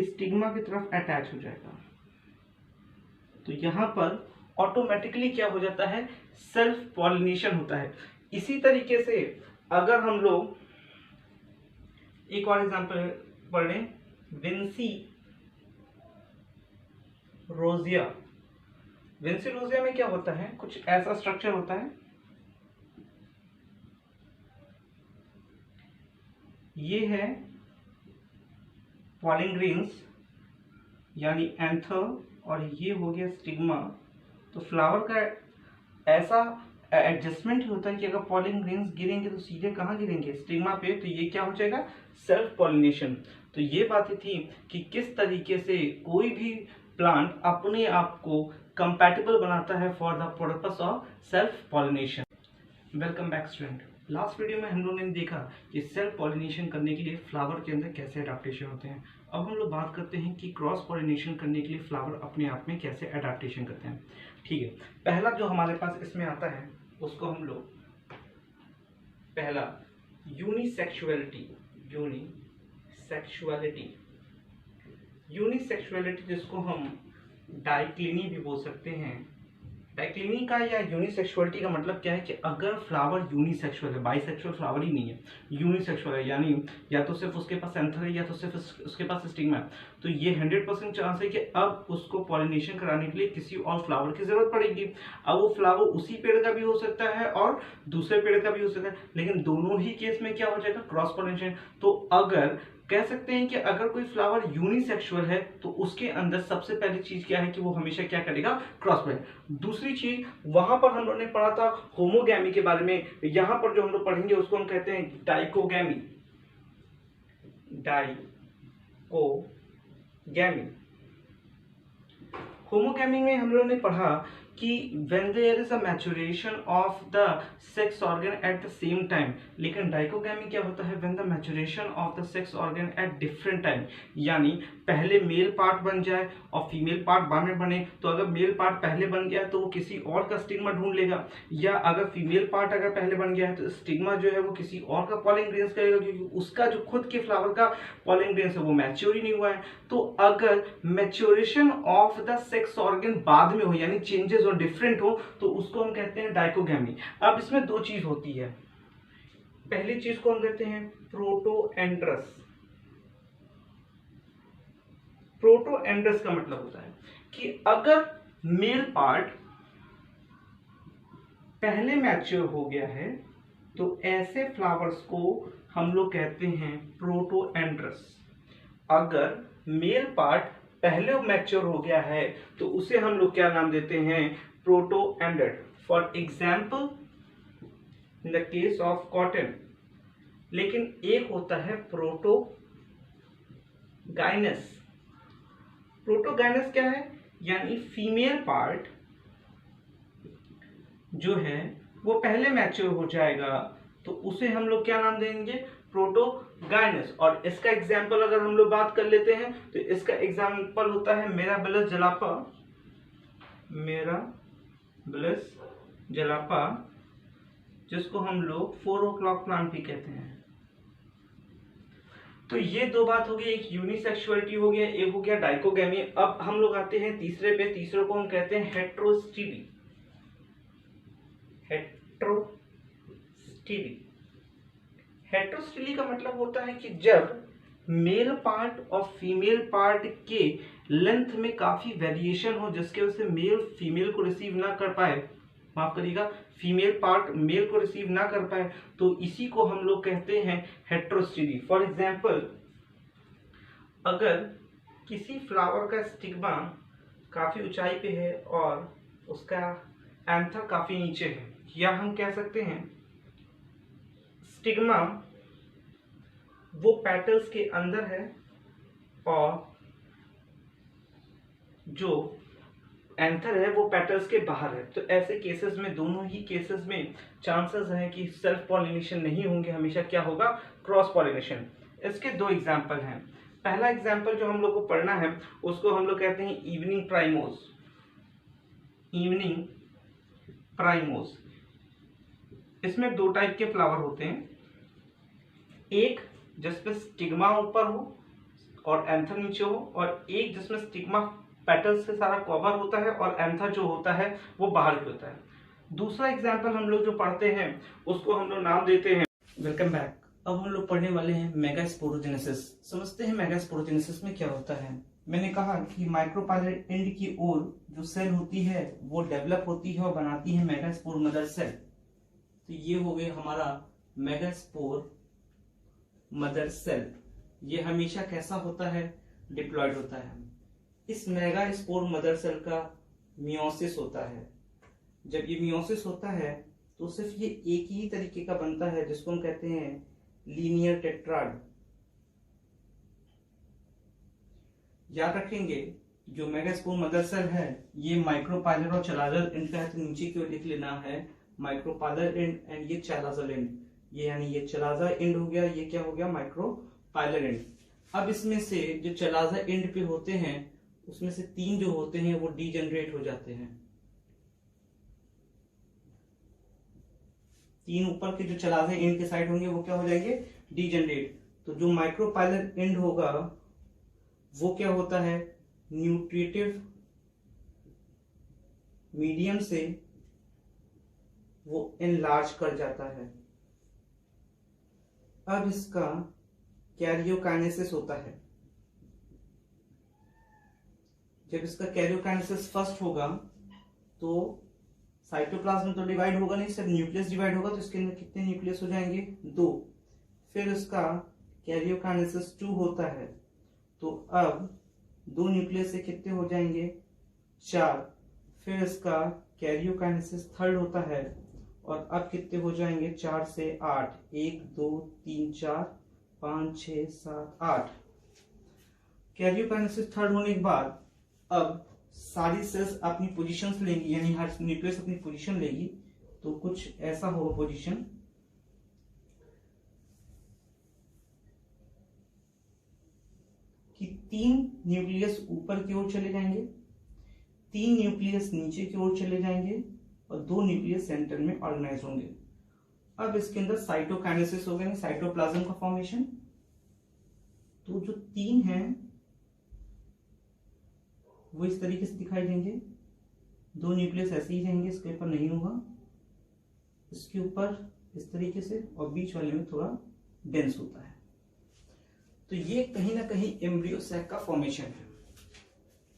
स्टिग्मा की तरफ अटैच हो जाएगा। तो यहां पर ऑटोमेटिकली क्या हो जाता है, सेल्फ पॉलिनेशन होता है। इसी तरीके से अगर हम लोग एक और एग्जांपल पढ़ लें, विंसी रोजिया। विंसी रोजिया में क्या होता है, कुछ ऐसा स्ट्रक्चर होता है, ये है पॉलन ग्रेन्स यानी एंथर और ये हो गया स्टिग्मा। तो फ्लावर का ऐसा एडजस्टमेंट होता है कि अगर पॉलन ग्रेन्स गिरेंगे तो सीधे कहाँ गिरेंगे, स्टिग्मा पे, तो ये क्या हो जाएगा, सेल्फ पॉलिनेशन। तो ये बातें थी कि किस तरीके से कोई भी प्लांट अपने आप को कंपैटिबल बनाता है for the purpose of self pollination. Welcome back student. Last video में हम लोगों ने देखा कि सेल्फ पॉलिनेशन करने के लिए फ्लावर के अंदर कैसे अडेप्टेशन होते हैं। अब हम लोग बात करते हैं कि क्रॉस पॉलिनेशन करने के लिए फ्लावर अपने आप में कैसे अडेप्टेशन करते हैं। ठीक है, पहला जो हमारे पास इसमें आता है उसको हम लोग पहला यूनिसेक्सुअलिटी जिसको हम डाइक्लिनी भी बोल सकते हैं। डाइक्लिनी का या यूनिसेक्सुअलिटी का मतलब क्या है कि अगर फ्लावर यूनिसेक्सुअल है, बाइसेक्सुअल फ्लावर ही नहीं है, यूनिसेक्सुअल है, यानी या तो सिर्फ उसके पास एंथर है या तो सिर्फ उसके पास स्टिग्मा है, तो ये 100% चांस है कि अब उसको पॉलिनेशन कराने के लिए किसी और फ्लावर की जरूरत पड़ेगी। अब वो फ्लावर उसी पेड़ का भी हो सकता है और दूसरे पेड़ का भी हो सकता है, लेकिन दोनों ही केस में क्या हो जाएगा, क्रॉस पॉलिनेशन। तो अगर कह सकते हैं कि अगर कोई फ्लावर यूनिसेक्सुअल है तो उसके अंदर सबसे पहली चीज क्या है कि वो हमेशा क्या करेगा, क्रॉस पॉलिनेशन। दूसरी चीज वहां पर हम लोगों ने पढ़ा था होमोगैमी के बारे में, यहां पर जो हम लोग पढ़ेंगे उसको हम कहते हैं डाइकोगैमी। होमोगैमी में हम लोगों ने पढ़ा कि when there is a maturation of the sex organ at the same time, लेकिन डाइकोगैमी क्या होता है, when the maturation of the sex organ at different time, यानी पहले मेल पार्ट बन जाए और फीमेल पार्ट बाद में बने। तो अगर मेल पार्ट पहले बन गया तो वो किसी और का स्टिग्मा ढूंढ लेगा, या अगर फीमेल पार्ट अगर पहले बन गया है तो स्टिग्मा जो है वो किसी और का पॉलन ग्रेन्स करेगा, क्योंकि उसका जो खुद के फ्लावर का पॉलन ग्रेन्स है वो मैच्योर ही नहीं हुआ है। तो अगर maturation of the sex organ बाद में हो, यानी चेंजेस और डिफरेंट हो, तो उसको हम कहते हैं डाइकोगैमी। अब इसमें दो चीज होती है, पहली चीज को हम कहते हैं प्रोटोएंड्रस। प्रोटोएंड्रस का मतलब होता है कि अगर मेल पार्ट पहले मैच्योर हो गया है तो ऐसे फ्लावर्स को हम लोग कहते हैं प्रोटोएंड्रस। अगर मेल पार्ट पहले मैच्योर हो गया है तो उसे हम लोग क्या नाम देते हैं, protandrous. For example in the case of cotton. लेकिन एक होता है प्रोटोगाइनस। प्रोटोगाइनस क्या है, यानी फीमेल पार्ट जो है वो पहले मैच्योर हो जाएगा तो उसे हम लोग क्या नाम देंगे, प्रोटोगायनस। और इसका एग्जाम्पल अगर हम लोग बात कर लेते हैं तो इसका एग्जाम्पल होता है मिराबिलस जलापा, मिराबिलस जलापा, जिसको हम लोग 4 o'clock प्लांट भी कहते हैं। तो ये दो बात हो गई, एक यूनिसेक्सुअलिटी हो गया, एक हो गया डाइकोगैमी। अब हम लोग आते हैं तीसरे पे, तीसरे को हम कहते हैं हेट्रोस्टिली। हेट्रोस्टिली, हेट्रोस्टिली का मतलब होता है कि जब मेल पार्ट और फीमेल पार्ट के लेंथ में काफी वेरिएशन हो, जिसके वजह से मेल फीमेल को रिसीव ना कर पाए, माफ करिएगा, फीमेल पार्ट मेल को रिसीव ना कर पाए, तो इसी को हम लोग कहते हैं हेट्रोस्टिली। फॉर एग्जाम्पल, अगर किसी फ्लावर का स्टिग्मा काफी ऊंचाई पे है और उसका एंथर काफी नीचे है, या हम कह सकते हैं स्टिग्मा वो पेटल्स के अंदर है और जो एंथर है वो पेटल्स के बाहर है, तो ऐसे केसेस में, दोनों ही केसेस में चांसेस हैं कि सेल्फ पॉलिनेशन नहीं होंगे, हमेशा क्या होगा, क्रॉस पॉलिनेशन। इसके दो एग्जाम्पल हैं। पहला एग्जाम्पल जो हम लोग को पढ़ना है उसको हम लोग कहते हैं इवनिंग प्राइमोस। इवनिंग प्राइमोस, इसमें दो टाइप के फ्लावर होते हैं, एक जिसमें स्टिग्मा ऊपर हो और एंथर नीचे हो, और एक जिसमें स्टिग्मा पेटल्स से सारा कवर होता है और एंथर जो होता है वो बाहर की होता है। दूसरा एग्जाम्पल हम लोग जो पढ़ते हैं उसको हम लोग नाम देते हैं, वेलकम बैक। अब हम लोग पढ़ने वाले हैं मेगास्पोरोजेनेसिस। समझते हैं मेगास्पोरोजेनेसिस में क्या होता है। मैंने कहा कि माइक्रोपाइलर एंड की ओर जो सेल होती है वो डेवलप होती है और बनाती है मेगास्पोर मदर सेल। तो ये हो गया हमारा मेगास्पोर मदर सेल। ये हमेशा कैसा होता है, डिप्लॉयड होता है। इस मेगास्पोर मदर सेल का मियोसिस होता है। जब ये मियोसिस होता है तो सिर्फ ये एक ही तरीके का बनता है, जिसको हम कहते हैं लीनियर टेट्राड। याद रखेंगे, जो मेगास्पोर मदर सेल है ये माइक्रोपाइलर और चलाजल एंड का है, तो नीचे की ओर लिख लेना है माइक्रोपाइलर एंड एंड ये चलाजल एंड। ये यानी ये चलाजा एंड हो गया, ये क्या हो गया, माइक्रोपाइलर एंड। अब इसमें से जो चलाजा एंड पे होते हैं उसमें से 3 जो होते हैं वो डीजेनरेट हो जाते हैं। 3 ऊपर के जो चलाजे एंड के साइड होंगे वो क्या हो जाएंगे, डीजेनरेट। तो जो माइक्रोपाइलर एंड होगा वो क्या होता है, न्यूट्रिटिव मीडियम से वो एनलार्ज कर जाता है। अब इसका कैरियोकाइनेसिस होता है। जब इसका कैरियोकाइनेसिस फर्स्ट होगा तो साइटोप्लाज्म तो डिवाइड होगा नहीं, सिर्फ न्यूक्लियस डिवाइड होगा। तो इसके अंदर कितने न्यूक्लियस हो जाएंगे, 2। फिर इसका कैरियोकाइनेसिस 2 होता है, तो अब 2 न्यूक्लियस से कितने हो जाएंगे, 4। फिर इसका कैरियोकाइनेसिस थर्ड होता है और अब कितने हो जाएंगे, 4 से 8, 1 2 3 4 5 6 7 8। कैरियोकाइनेसिस थर्ड होने के बाद अब सारी सेल्स अपनी पोजीशंस लेंगी, यानी हर न्यूक्लियस अपनी पोजीशन लेगी। तो कुछ ऐसा होगा पोजीशन कि 3 न्यूक्लियस ऊपर की ओर चले जाएंगे, 3 न्यूक्लियस नीचे की ओर चले जाएंगे और 2 न्यूक्लियस सेंटर में ऑर्गेनाइज होंगे। अब इसके अंदर साइटोकाइनेसिस हो गया, साइटोप्लाज्म का फॉर्मेशन। तो जो 3 हैं वो इस तरीके से दिखाई देंगे, 2 न्यूक्लियस ऐसे ही रहेंगे, इसके ऊपर नहीं होगा, इसके ऊपर इस तरीके से, और बीच वाले में थोड़ा डेंस होता है। तो ये कहीं ना कहीं एम्ब्रियो सैक का फॉर्मेशन है।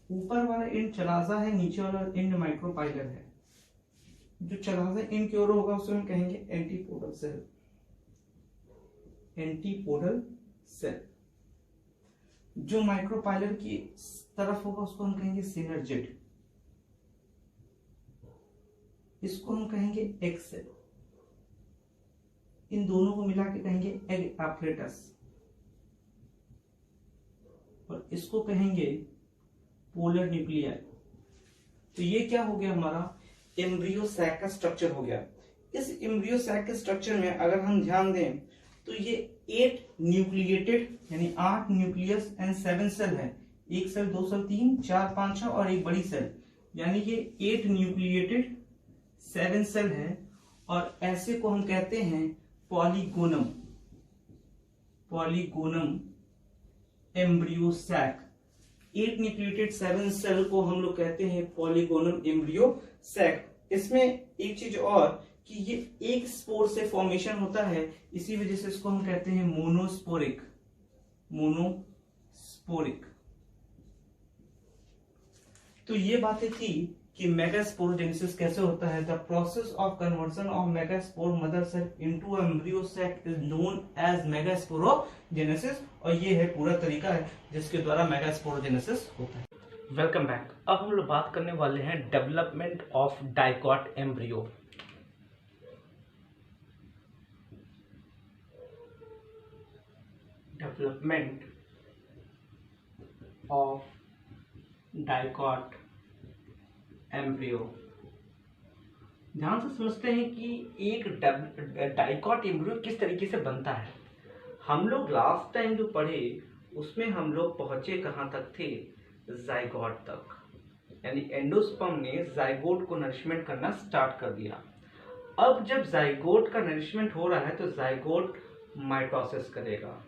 ऊपर वाला एंड चलाजा है, नीचे वाला एंड माइक्रोपाइलर है। जो चलाजा एंड की ओर होगा उसे हम कहेंगे एंटीपोडल सेल। Antipodal cell. जो माइक्रोपाइलर की तरफ होगा उसको हम कहेंगे सिनर्जिड। इसको हम कहेंगे एग सेल। इन दोनों को मिला के कहेंगे एग एपलेटस, और इसको कहेंगे पोलर न्यूक्लियाई। तो ये क्या हो गया, हमारा एम्ब्रियो सैक का स्ट्रक्चर हो गया। इस एम्ब्रियो सैक के स्ट्रक्चर में अगर हम ध्यान दें तो ये 8 न्यूक्लिएटेड यानी 8 न्यूक्लियस एंड 7 सेल है। एक सेल, दो सेल, 3, 4, 5, 6 और एक बड़ी सेल, यानी ये 8 न्यूक्लिएटेड 7 सेल है। और ऐसे को हम कहते हैं polygonum, polygonum embryo sac. 8 nucleated 7 cell को हम लोग कहते हैं पॉलीगोनम एम्ब्रियो सैक। इसमें एक चीज और कि ये एक स्पोर से फॉर्मेशन होता है, इसी वजह से इसको हम कहते हैं मोनोस्पोरिक, मोनोस्पोरिक। तो ये बातें थी कि मेगास्पोरोजेनेसिस कैसे होता है। The process of conversion of megaspore mother cell into embryo sac is known as megasporogenesis. और ये है पूरा तरीका है जिसके द्वारा मेगास्पोरोजेनेसिस होता है। Welcome back. अब हम लोग बात करने वाले हैं development of dicot embryo. Development of dicot embryo. ध्यान से समझते हैं कि एक डाइकॉट एम्ब्रियो किस तरीके से बनता है। हम लोग लास्ट टाइम जो पढ़े उसमें हम लोग पहुंचे कहां तक थे, जाइगोट तक, यानी एंडोस्पर्म ने जाइगोट को नरिशमेंट करना स्टार्ट कर दिया। अब जब जाइगोट का नरिशमेंट हो रहा है तो जाइगोट माइटोसिस करेगा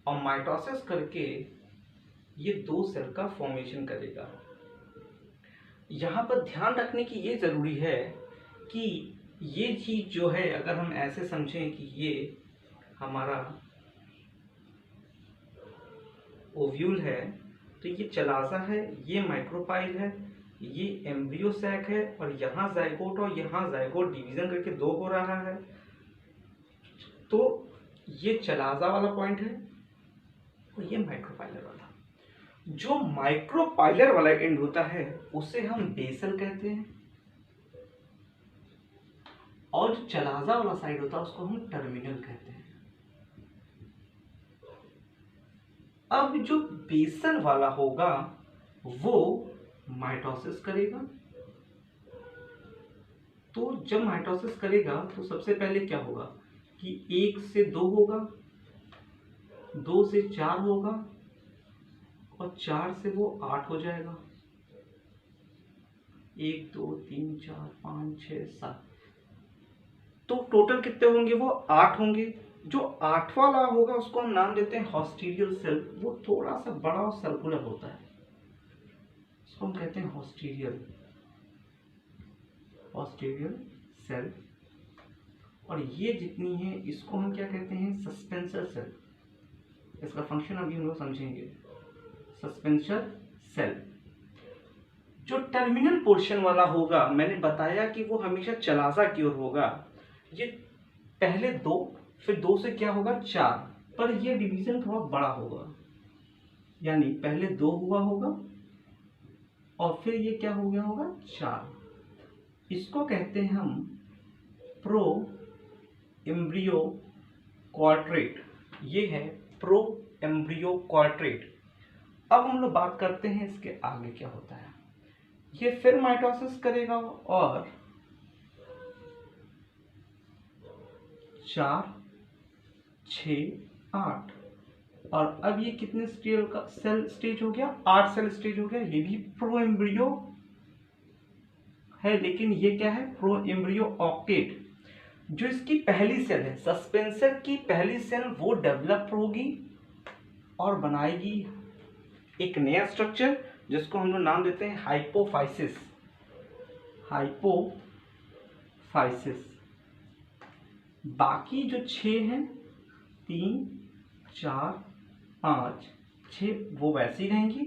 और माइटोसिस करके ये 2 सेल का फॉर्मेशन करेगा। यहाँ पर ध्यान रखने की ये जरूरी है कि ये चीज जो है, अगर हम ऐसे समझें कि ये हमारा ओव्यूल है तो ये चलाजा है, ये माइक्रोपाइल है, ये एम्ब्रियो सैक है और यहाँ जाइगोट और यहाँ जाइगोट डिवीजन करके 2 हो रहा है। तो ये चलाजा वाला पॉइंट है और ये माइक्रोपाइलर वाला। जो माइक्रोपाइलर वाला एंड होता है उसे हम बेसल कहते हैं और जो चलाजा वाला साइड होता है उसको हम टर्मिनल कहते हैं। अब जो बेसल वाला होगा वो माइटोसिस करेगा। तो जब माइटोसिस करेगा तो सबसे पहले क्या होगा कि 1 से 2 होगा, 2 से 4 होगा और 4 से वो 8 हो जाएगा। 1 2 3 4 5 6 7, तो टोटल कितने होंगे, वो 8 होंगे। जो 8 वाला होगा उसको हम नाम देते हैं हॉस्टीरियल सेल। वो थोड़ा सा बड़ा और सर्कुलर होता है, इसको हम कहते हैं हॉस्टीरियल सेल। और ये जितनी है इसको हम क्या कहते हैं, सस्पेंसर सेल। इसका फंक्शन अभी हम लोग समझेंगे। Suspensor cell. जो टर्मिनल पोर्शन वाला होगा, मैंने बताया कि वो हमेशा चलाजा की ओर होगा। ये पहले 2, फिर 2 से क्या होगा 4, पर ये डिवीजन थोड़ा बड़ा होगा, यानी पहले 2 हुआ होगा और फिर ये क्या हो गया होगा 4। इसको कहते हैं हम प्रो एम्ब्रियो क्वाड्रेट। ये है प्रो एम्ब्रियो क्वाड्रेट। अब हम लोग बात करते हैं इसके आगे क्या होता है। ये फिर माइटोसिस करेगा और 4 6 8, और अब ये कितने सेल स्टेज हो गया, 8 सेल स्टेज हो गया। ये भी प्रो एम्ब्रियो है, लेकिन ये क्या है, प्रो एम्ब्रियो ऑक्टेट। जो इसकी पहली सेल है, सस्पेंसर की पहली सेल, वो डेवलप होगी और बनाएगी एक नया स्ट्रक्चर जिसको हम लोग नाम देते हैं हाइपोफाइसिस। हाइपोफाइसिस। बाकी जो 6 हैं, 3 4 5 6, वो वैसे ही रहेंगी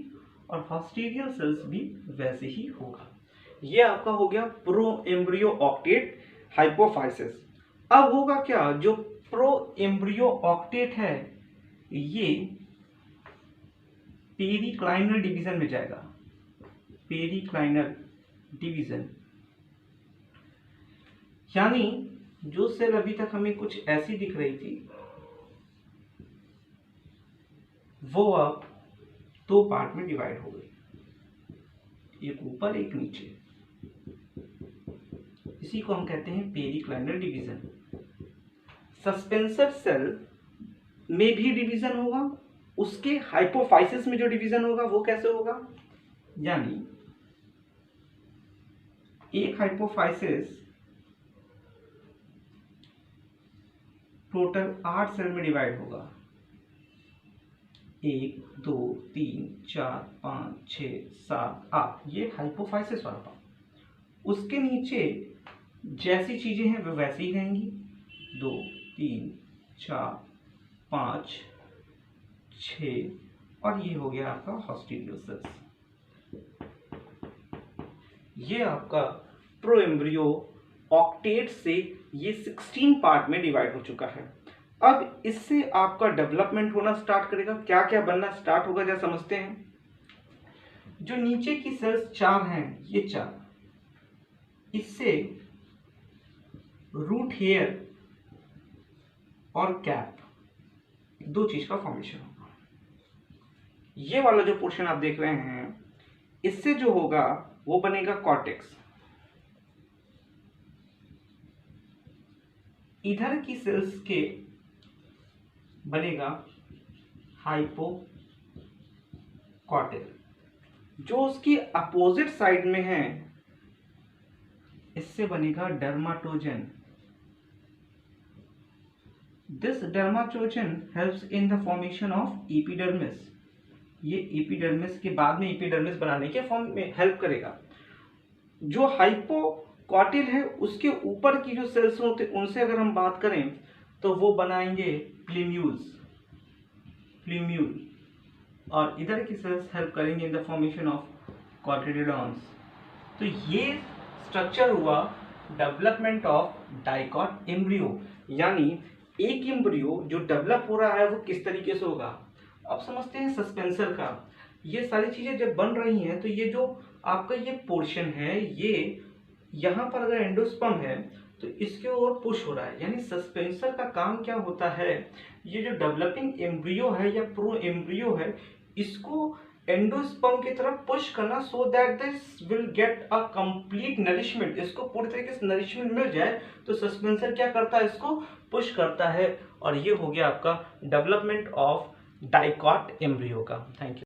और हॉस्टीरियल सेल्स भी वैसे ही होगा। ये आपका हो गया प्रो एम्ब्रियो ऑक्टेट हाइपोफाइसिस। अब होगा क्या, जो प्रो एम्ब्रियो ऑक्टेट है ये पेरिक्लाइनल डिवीजन में जाएगा। पेरिक्लाइनल डिवीजन, यानी जो सेल अभी तक हमें कुछ ऐसी दिख रही थी वो अब 2 पार्ट में डिवाइड हो गई, एक ऊपर एक नीचे। इसी को हम कहते हैं पेरिक्लाइनल डिवीजन। सस्पेंसर सेल में भी डिवीजन होगा, उसके हाइपोफाइसिस में जो डिवीजन होगा वो कैसे होगा, यानी एक हाइपोफाइसिस टोटल 8 सेल में डिवाइड होगा, 1 2 3 4 5 6 7 8, ये हाइपोफाइसिस वाला पार्ट। उसके नीचे जैसी चीजें हैं वो वैसी ही रहेंगी, 2 3 4 5 6, और ये हो गया आपका हॉस्टिडियो सेल्स। ये आपका प्रोएम्ब्रियो ऑक्टेट से ये 16 पार्ट में डिवाइड हो चुका है। अब इससे आपका डेवलपमेंट होना स्टार्ट करेगा, क्या क्या बनना स्टार्ट होगा जरा समझते हैं। जो नीचे की सेल्स 4 हैं, ये 4, इससे रूट हेयर और कैप, 2 चीज का फॉर्मेशन होगा। ये वाला जो पोर्शन आप देख रहे हैं, इससे जो होगा वो बनेगा कॉर्टेक्स। इधर की सेल्स के बनेगा हाइपोकॉटिल। जो उसकी अपोजिट साइड में है, इससे बनेगा dermatogen. This dermatogen helps in the formation of epidermis. ये एपिडर्मिस के बाद में एपिडर्मिस बनाने के फॉर्म में हेल्प करेगा। जो हाइपोकॉटिल है, उसके ऊपर की जो सेल्स होते हैं उनसे अगर हम बात करें तो वो बनाएंगे प्लीम्यूल्स, और इधर की सेल्स हेल्प करेंगे इन द फॉर्मेशन ऑफ कॉटिलिडॉन्स। तो ये स्ट्रक्चर हुआ डेवलपमेंट ऑफ डाइकॉट एम्ब्रियो, यानी एक एम्ब्रियो जो डेवलप हो रहा है वो किस तरीके से होगा। अब समझते हैं सस्पेंसर का। ये सारी चीजें जब बन रही हैं तो ये जो आपका ये पोर्शन है, ये यहाँ पर अगर एंडोस्पर्म है तो इसके ओर पुश हो रहा है, यानी सस्पेंसर का काम क्या होता है, ये जो डेवलपिंग एम्ब्रियो है या प्रो एम्ब्रियो है, इसको एंडोस्पर्म की तरफ पुश करना, so that this will get a complete nourishment. इसको पूरी तरीके से नरिशमेंट मिल जाए तो सस्पेंसर क्या करता है, इसको पुश करता है। और ये हो गया आपका डेवलपमेंट ऑफ डाइकॉट एम्ब्रियो का। Thank you.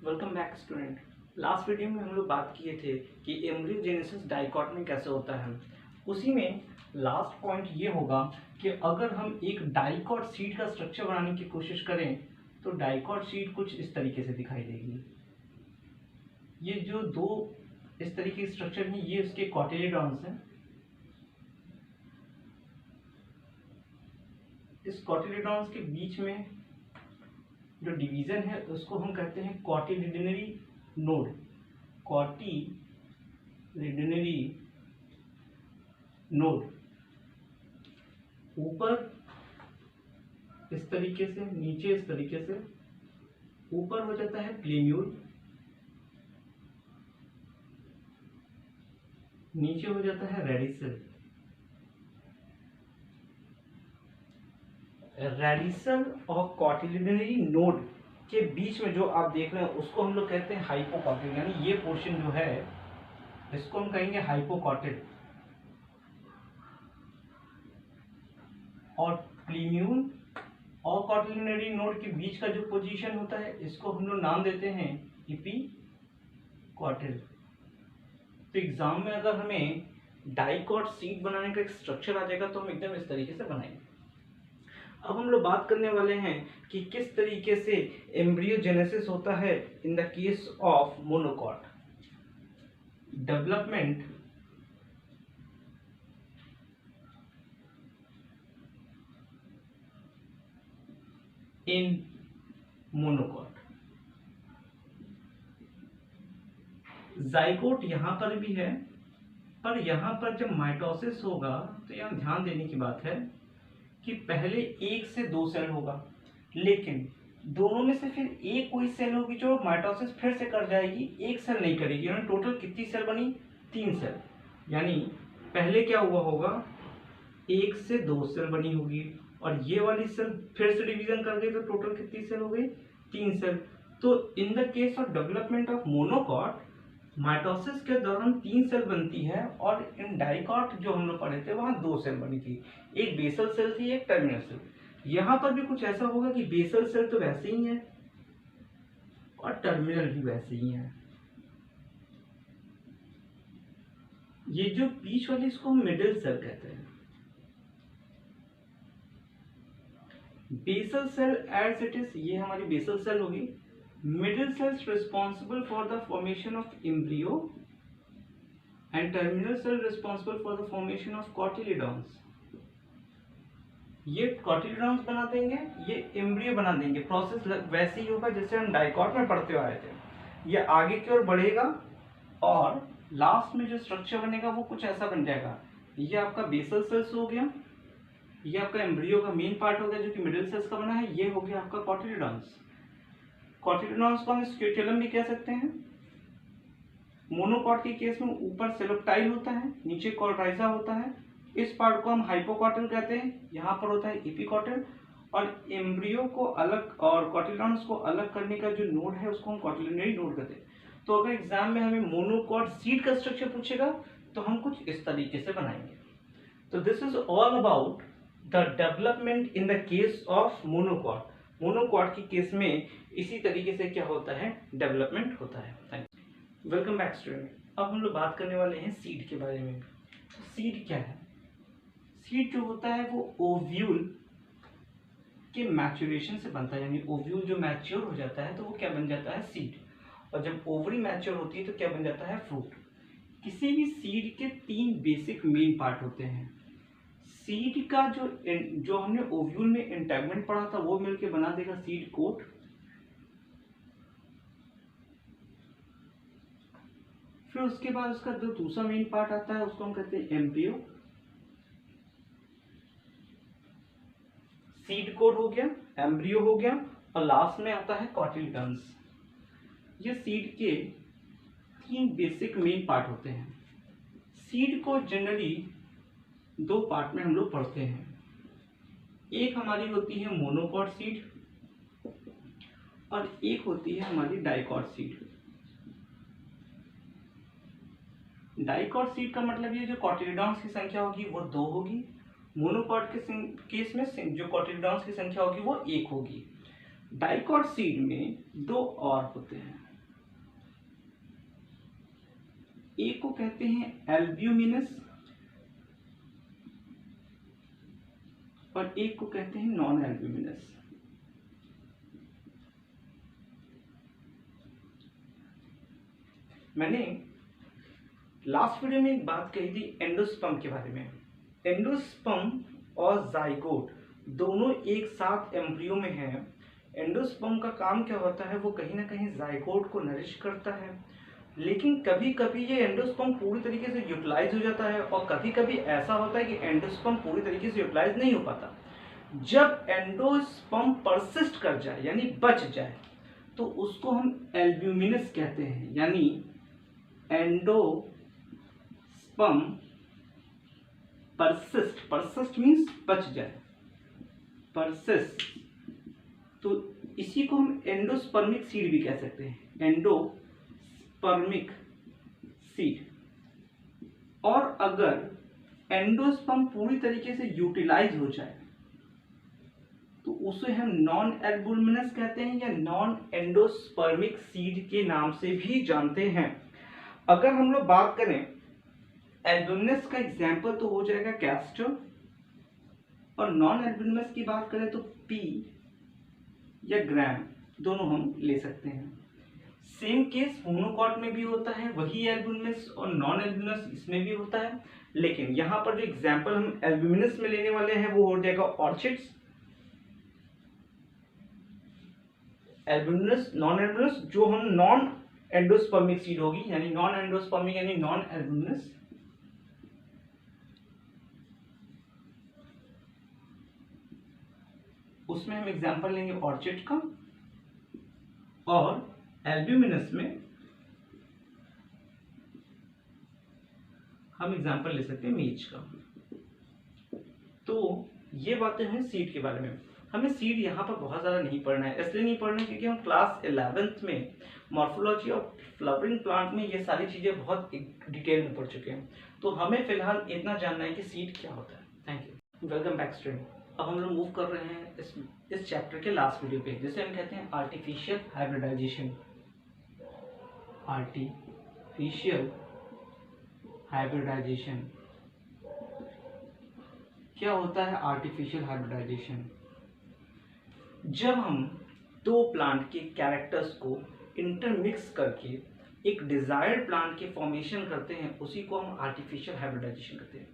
Welcome back student. Last video में हम लोग बात किए थे कि एम्ब्रियोजेनेसिस डाइकॉट में कैसे होता है। उसी में लास्ट पॉइंट ये होगा कि अगर हम एक डाइकॉट सीड का स्ट्रक्चर बनाने की कोशिश करें तो डाइकॉट सीड कुछ इस तरीके से दिखाई देगी। ये जो 2 इस तरीके के स्ट्रक्चर हैं, ये उसके कॉटिलिडॉन्स हैं। इस कॉटिलिडॉन्स के बीच में जो डिवीजन है उसको हम कहते हैं कॉटिलिडनरी नोड। कॉटिलिडनरी नोड ऊपर इस तरीके से, नीचे इस तरीके से। ऊपर हो जाता है प्लीम्यूल, नीचे हो जाता है रेडिसल। रेडिसल और कॉटिलिडनरी नोड के बीच में जो आप देख रहे हैं उसको हम लोग कहते हैं हाइपोकॉटिल, यानी ये पोर्शन जो है इसको हम कहेंगे हाइपोकॉटिल। और प्लीम्यूल और कॉटिलिडनरी नोड के बीच का जो पोजीशन होता है इसको हम लोग नाम देते हैं एपिकॉटिल। तो एग्जाम में अगर हमें डाइकॉट सीड बनाने का एक स्ट्रक्चर आ जाएगा तो हम एकदम इस तरीके से बनाएंगे। अब हम लोग बात करने वाले हैं कि किस तरीके से एम्ब्रियोजेनेसिस होता है in the case of monocot. Development in monocot. Zygote यहां पर भी है, पर यहां पर जब माइटोसिस होगा तो यहां ध्यान देने की बात है कि पहले 1 से 2 सेल होगा, लेकिन दोनों में से फिर एक कोई सेल होगी जो माइटोसिस फिर से कर जाएगी, एक सेल नहीं करेगी। यानी टोटल कितनी सेल बनी, 3 सेल। यानी पहले क्या हुआ होगा, 1 से 2 सेल बनी होगी, और ये वाली सेल फिर से डिवीजन कर गई तो टोटल कितनी सेल हो गई, 3 सेल। तो इन the case of development of monocot mitosis के दौरान 3 सेल बनती है और इन डाइकॉट जो हम लोग पढ़े थे वहां 2 सेल बनी थी, एक बेसल सेल थी, एक टर्मिनल सेल। यहाँ पर भी कुछ ऐसा होगा कि बेसल सेल तो वैसे ही है और टर्मिनल भी वैसे ही है। ये जो बीच वाली इसको हम मिडिल सेल कहते हैं। Basal cell as it is, ये हमारी बेसल सेल होगी। Middle cells responsible for the formation of embryo and terminal cell responsible for the formation of cotyledons. ये कॉटिलिडॉन्स बना देंगे, ये एम्ब्रियो बना देंगे। प्रोसेस वैसे ही होगा जैसे हम डाइकॉट में पढ़ते आए थे। ये आगे की ओर बढ़ेगा और लास्ट में जो स्ट्रक्चर बनेगा वो कुछ ऐसा बन जाएगा। ये आपका बेसल सेल्स हो गया, ये आपका एम्ब्रियो का मेन पार्ट हो गया जो कि मिडिल सेल्स का बना है, ये हो गया आपका कॉटिलिडॉन्स। कॉटिलिडॉन्स को हम स्क्यूटेलम भी कह सकते हैं। मोनोकॉट के केस में ऊपर सेलोप्टाइल होता है, नीचे कॉर्डाइजा होता है। इस पार्ट को हम हाइपोकॉटिल कहते हैं, यहाँ पर होता है एपिकॉटिल। और एम्ब्रियो को अलग और कॉटिलिडॉन्स को अलग करने का जो नोड है उसको हम कॉटिलिनरी नोड कहते हैं। तो अगर एग्जाम में हमें मोनोकॉट सीड का स्ट्रक्चर पूछेगा तो हम कुछ इस तरीके से बनाएंगे। तो this is all about the development in the case of monocot. Monocot के केस में इसी तरीके से क्या होता है, डेवलपमेंट होता है। Thank you. Welcome back student. अब हम लोग बात करने वाले हैं सीड के बारे में। तो सीड क्या है? सीड जो होता है वो ओव्यूल के मैच्योरेशन से बनता है, यानी ओव्यूल जो मैच्योर हो जाता है तो वो क्या बन जाता है, सीड। और जब ओवरी मैच्योर होती है तो क्या बन जाता है, फ्रूट। किसी भी सीड के 3 बेसिक मेन पार्ट होते हैं। सीड का जो हमने ओव्यूल में इंटेगमेंट पढ़ा था वो मिलके बना देगा सीड कोट। फिर उसके बाद उसका जो दूसरा मेन पार्ट आता है उसको हम कहते हैं एम्ब्रियो। सीड कोट हो गया, एम्ब्रियो हो गया और लास्ट में आता है कॉटिलिडॉन्स। ये सीड के 3 बेसिक मेन पार्ट होते हैं। सीड को जनरली 2 पार्ट में हम लोग पढ़ते हैं। एक हमारी होती है मोनोकॉट सीड और एक होती है हमारी डाइकॉट सीड। डाइकॉट सीड का मतलब ये जो कॉटिलिडॉन्स की संख्या होगी वो 2 होगी। मोनोकॉट के केस में जो कॉटिलिडॉन्स की संख्या होगी वो 1 होगी। डाइकॉट सीड में 2 और होते हैं। एक को कहते हैं एल्ब्यूमिनस और एक को कहते हैं नॉन एल्ब्यूमिनस। मैंने लास्ट वीडियो में एक बात कही थी एंडोस्पर्म के बारे में। एंडोस्पर्म और जाइगोट दोनों एक साथ एम्ब्रियो में हैं। एंडोस्पर्म का काम क्या होता है, वो कहीं ना कहीं जाइगोट को नरिश करता है, लेकिन कभी कभी ये एंडोस्पर्म पूरी तरीके से यूटिलाइज हो जाता है और कभी कभी ऐसा होता है कि एंडोस्पर्म पूरी तरीके से यूटिलाइज नहीं हो पाता। जब एंडोस्पर्म परसिस्ट कर जाए यानी बच जाए तो उसको हम एल्ब्यूमिनस कहते हैं, यानी एंडोस्पर्म परसिस्ट मीन्स बच जाए, परसिस्ट। तो इसी को हम एंडोस्पर्मिक सीड भी कह सकते हैं, एंडोस्पर्मिक सीड। और अगर एंडोस्पर्म पूरी तरीके से यूटिलाइज हो जाए तो उसे हम नॉन एल्ब्यूमिनस कहते हैं या नॉन एंडोस्पर्मिक सीड के नाम से भी जानते हैं। अगर हम लोग बात करें एल्ब्यूमिनस का एग्जाम्पल तो हो जाएगा कैस्टर, और नॉन एल्ब्यूमिनस की बात करें तो पी या ग्राम, दोनों हम ले सकते हैं। सेम केस मोनोकॉट में भी होता है, वही एल्ब्यूमिनस और नॉन एल्ब्यूमिनस इसमें भी होता है। लेकिन यहाँ पर जो एग्जाम्पल हम एल्ब्यूमिनस में लेने वाले हैं वो हो जाएगा ऑर्चिड्स। एल्ब्यूमिनस, नॉन एल्ब्यूमिनस, जो हम नॉन एंडोस्पर्मिक सीड होगी, यानी नॉन एंडोस्पर्मिक यानी नॉन एल्ब्यूमिनस। उसमें हम एग्जांपल लेंगे ऑर्चिड का, और एल्ब्यूमिनस में हम एग्जांपल ले सकते हैं मीच का। तो ये बातें हैं सीड के बारे में। हमें सीड यहाँ पर बहुत ज़्यादा नहीं पढ़ना है, इसलिए नहीं पढ़ना है क्योंकि हम क्लास 11th में मॉर्फोलॉजी ऑफ फ्लावरिंग प्लांट में ये सारी चीजें बहुत डिटेल में पढ़ चुके हैं, तो हमें फिलहाल इतना जानना है कि सीड क्या होता है। Thank you, welcome back student. अब हम लोग मूव कर रहे हैं इस चैप्टर के लास्ट वीडियो पे, जिसे हम कहते हैं आर्टिफिशियल हाइब्रिडाइजेशन। आर्टिफिशियल हाइब्रिडाइजेशन क्या होता है? आर्टिफिशियल हाइब्रिडाइजेशन जब हम दो प्लांट के कैरेक्टर्स को इंटरमिक्स करके एक डिजायर्ड प्लांट के फॉर्मेशन करते हैं, उसी को हम आर्टिफिशियल हाइब्रिडाइजेशन कहते हैं।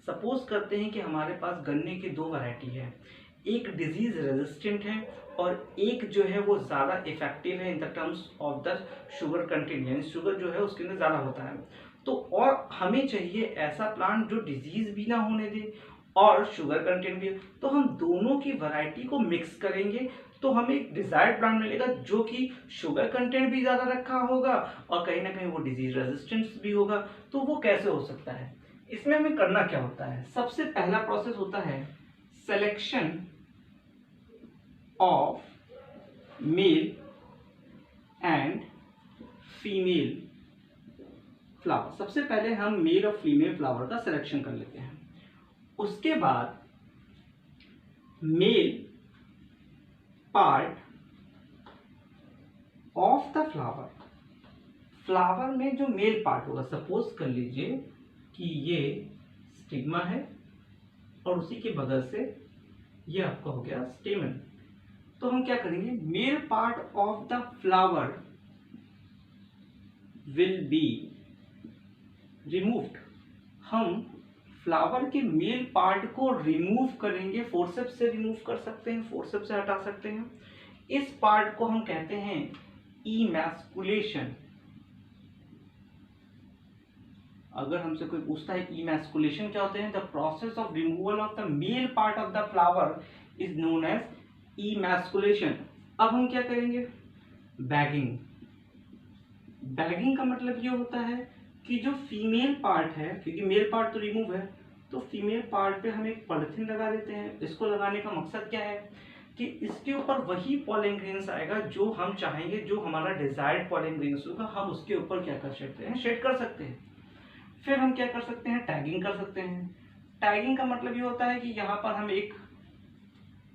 सपोज करते हैं कि हमारे पास गन्ने की दो वैरायटी है, एक डिजीज रेजिस्टेंट है और एक जो है वो ज़्यादा इफेक्टिव है in the terms of the sugar content, यानी शुगर जो है उसके अंदर ज़्यादा होता है। तो और हमें चाहिए ऐसा प्लांट जो डिजीज भी ना होने दे और शुगर कंटेंट भी, तो हम दोनों की वैरायटी को मिक्स करेंगे तो हमें एक डिजायर्ड प्लांट मिलेगा जो कि शुगर कंटेंट भी ज़्यादा रखा होगा और कहीं ना कहीं वो डिजीज रेजिस्टेंस भी होगा। तो वो कैसे हो सकता है? इसमें हमें करना क्या होता है? सबसे पहला प्रोसेस होता है selection of male and female flower. सबसे पहले हम मेल और फीमेल फ्लावर का सिलेक्शन कर लेते हैं। उसके बाद mail part of the flower, flower में जो मेल पार्ट होगा, सपोज कर लीजिए कि ये स्टिग्मा है और उसी के बगल से ये आपका हो गया स्टेमन। तो हम क्या करेंगे? Mail part of the flower will be removed. हम फ्लावर के मेल पार्ट को रिमूव करेंगे, फोर्सेप्स से रिमूव कर सकते हैं, फोर्सेप्स से हटा सकते हैं। इस पार्ट को हम कहते हैं इमैस्कुलेशन। अगर हमसे कोई पूछता है इमैस्कुलेशन क्या होते हैं, the process of removal of the male part of the flower is known as emasculation. अब हम क्या करेंगे? बैगिंग। बैगिंग का मतलब ये होता है कि जो फीमेल पार्ट है, क्योंकि मेल पार्ट तो रिमूव है, तो फीमेल पार्ट पे हम एक पॉलिथीन लगा देते हैं। इसको लगाने का मकसद क्या है कि इसके ऊपर वही पॉलन ग्रेन्स आएगा जो हम चाहेंगे, जो हमारा डिजायर्ड पॉलन ग्रेन्स होगा, हम उसके ऊपर क्या कर सकते हैं? शेड कर सकते हैं। फिर हम क्या कर सकते हैं? टैगिंग कर सकते हैं। टैगिंग का मतलब ये होता है कि यहाँ पर हम एक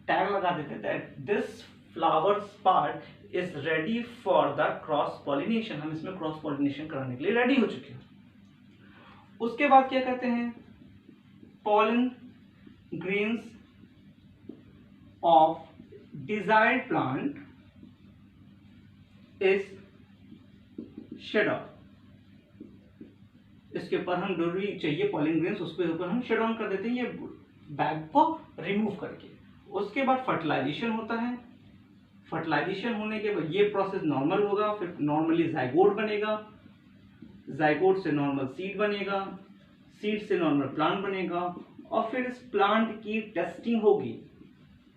टैग लगा देते हैं that this flowers part is ready for the cross pollination. हम इसमें क्रॉस पॉलिनेशन कराने के लिए रेडी हो चुके हैं। उसके बाद क्या करते हैं? pollen grains of desired plant is shed off। इसके ऊपर हम जो भी चाहिए pollen grains उसके ऊपर हम शेड ऑन कर देते हैं, ये बैग को रिमूव करके। उसके बाद फर्टिलाइजेशन होता है। फर्टिलाइजेशन होने के बाद ये प्रोसेस नॉर्मल होगा, फिर नॉर्मली जाइगोट बनेगा, जाइगोट से नॉर्मल सीड बनेगा, सीड से नॉर्मल प्लांट बनेगा और फिर इस प्लांट की टेस्टिंग होगी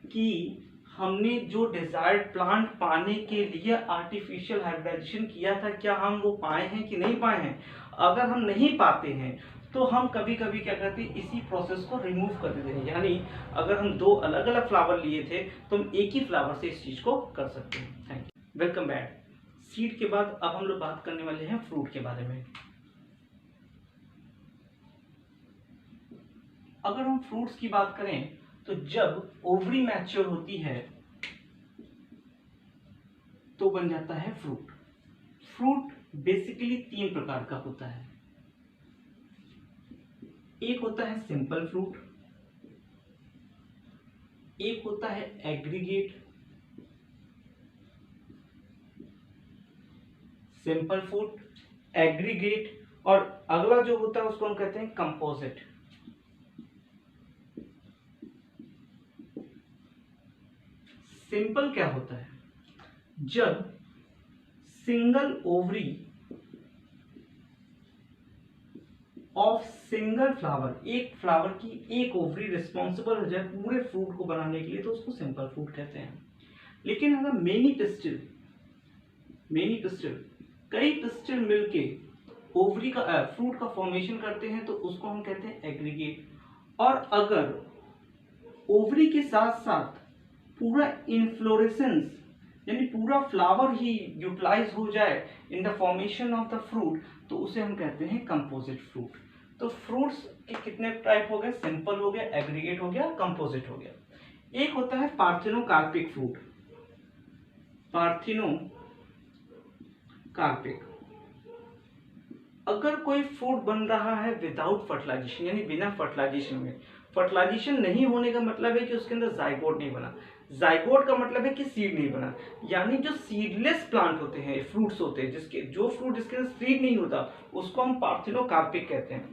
कि हमने जो डिजायर्ड प्लांट पाने के लिए आर्टिफिशियल हाइब्रिडाइजेशन किया था, क्या हम वो पाए हैं कि नहीं पाए हैं। अगर हम नहीं पाते हैं तो हम कभी कभी क्या करते हैं? इसी प्रोसेस को रिमूव कर देते हैं। यानी अगर हम दो अलग अलग फ्लावर लिए थे तो हम एक ही फ्लावर से इस चीज को कर सकते हैं। Thank you, welcome back. Seed के बाद अब हम लोग बात करने वाले हैं फ्रूट के बारे में। अगर हम फ्रूट्स की बात करें तो जब ओवरी मैच्योर होती है तो बन जाता है फ्रूट। फ्रूट बेसिकली तीन प्रकार का होता है। एक होता है सिंपल फ्रूट, एक होता है एग्रीगेट। सिंपल फ्रूट, एग्रीगेट और अगला जो होता है उसको हम कहते हैं कंपोजिट। सिंपल क्या होता है? जब single ovary of single flower, एक फ्लावर की एक ओवरी रिस्पॉन्सिबल हो जाए पूरे फ्रूट को बनाने के लिए, तो उसको सिंपल फ्रूट कहते हैं। लेकिन अगर मेनी पिस्टिल कई पिस्टिल मिलके ओवरी का फ्रूट का फॉर्मेशन करते हैं तो उसको हम कहते हैं एग्रीगेट। और अगर ओवरी के साथ साथ पूरा इन्फ्लोरेसेंस यानी पूरा फ्लावर ही यूटिलाइज हो जाए इन the formation of the fruit, तो उसे हम कहते हैं कंपोजिट फ्रूट। तो फ्रूट्स के कितने टाइप हो गए? सिंपल हो गया, एग्रीगेट हो गया, कंपोजिट हो गया। एक होता है पार्थिनोकार्पिक फ्रूट। पार्थिनोकार्पिक, अगर कोई फ्रूट बन रहा है विदाउट फर्टिलाइजेशन, यानी बिना फर्टिलाइजेशन में, फर्टिलाइजेशन नहीं होने का मतलब है कि उसके अंदर जाइगोट नहीं बना, जाइगोट का मतलब है कि सीड नहीं बना, यानी जो सीडलेस प्लांट होते हैं, फ्रूट्स होते हैं, जो फ्रूट जिसके अंदर सीड नहीं होता, उसको हम पार्थिनोकार्पिक कहते हैं।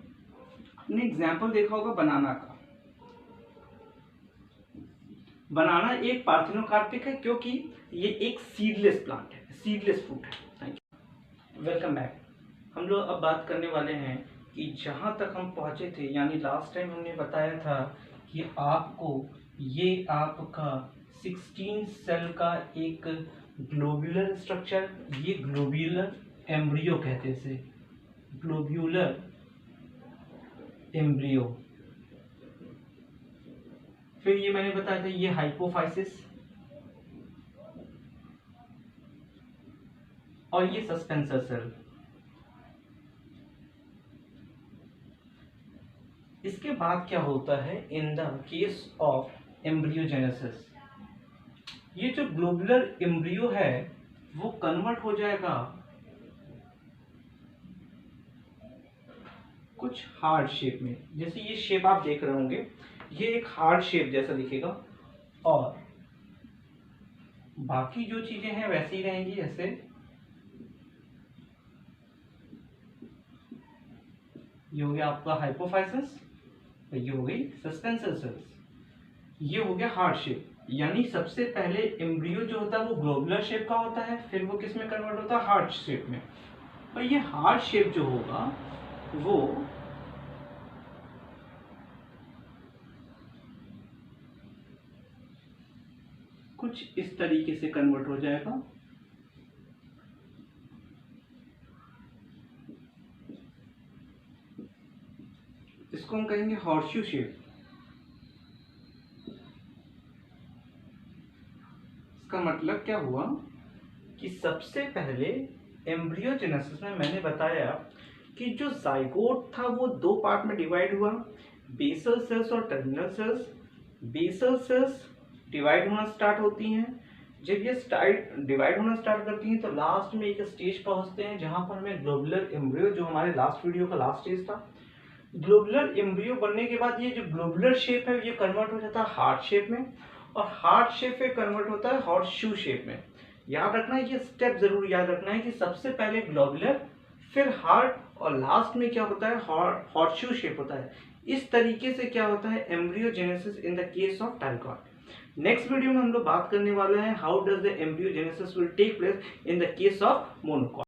आपने एग्जाम्पल देखा होगा बनाना का। बनाना एक पार्थिनोकार्पिक है क्योंकि ये एक सीडलेस प्लांट है, सीडलेस फ्रूट है। Thank you, welcome back. हम लोग अब बात करने वाले हैं कि जहाँ तक हम पहुँचे थे, यानी लास्ट टाइम हमने बताया था कि आपको ये आपका 16 सेल का एक ग्लोब्यूलर स्ट्रक्चर, ये ग्लोब्यूलर एम्ब्रियो कहते हैं इसे, ग्लोब्यूलर एम्ब्रियो। फिर ये मैंने बताया था ये हाइपोफाइसिस, और ये सस्पेंसर सेल। इसके बाद क्या होता है in the case of embryogenesis, ये जो ग्लोबुलर एम्ब्रियो है वो कन्वर्ट हो जाएगा कुछ हार्ड शेप में। जैसे ये शेप आप देख रहे होंगे, ये एक हार्ड शेप जैसा दिखेगा, और बाकी जो चीजें हैं वैसी ही रहेंगी। जैसे ये हो गया आपका हाइपोफाइसिस, ये हो गई सस्पेंसर सेल्स, ये हो गया हार्ड शेप। यानी सबसे पहले एम्ब्रियो जो होता है वो ग्लोबुलर शेप का होता है, फिर वो किस में कन्वर्ट होता है? हार्ड शेप में। और ये हार्ड शेप जो होगा वो कुछ इस तरीके से कन्वर्ट हो जाएगा। इसको हम कहेंगे हॉर्सशू शेप। इसका मतलब क्या हुआ कि सबसे पहले एम्ब्रियोजेनेसिस में मैंने बताया कि जो जाइगोट था वो दो पार्ट में डिवाइड हुआ, बेसल सेल्स और terminal cells. Basal cells divide होना स्टार्ट होती हैं, जब ये डिवाइड होना स्टार्ट करती हैं तो लास्ट में एक स्टेज पहुंचते हैं जहां पर हमें ग्लोबुलर एम्ब्रियो, जो हमारे लास्ट वीडियो का लास्ट स्टेज था, ग्लोबुलर एम्ब्रियो बनने के बाद ये जो ग्लोबुलर शेप है ये कन्वर्ट हो जाता है हार्ट शेप में, और हार्ट शेप में कन्वर्ट होता है हॉर्सशू शेप में। याद रखना है, ये स्टेप जरूर याद रखना है कि सबसे पहले ग्लोबुलर, फिर हार्ट, और लास्ट में क्या होता है? हॉर्सशू शेप होता है। इस तरीके से क्या होता है? Embryogenesis in the case of dicot. Next video में हम लोग बात करने वाले हैं how does the embryogenesis will take place in the case of monocot.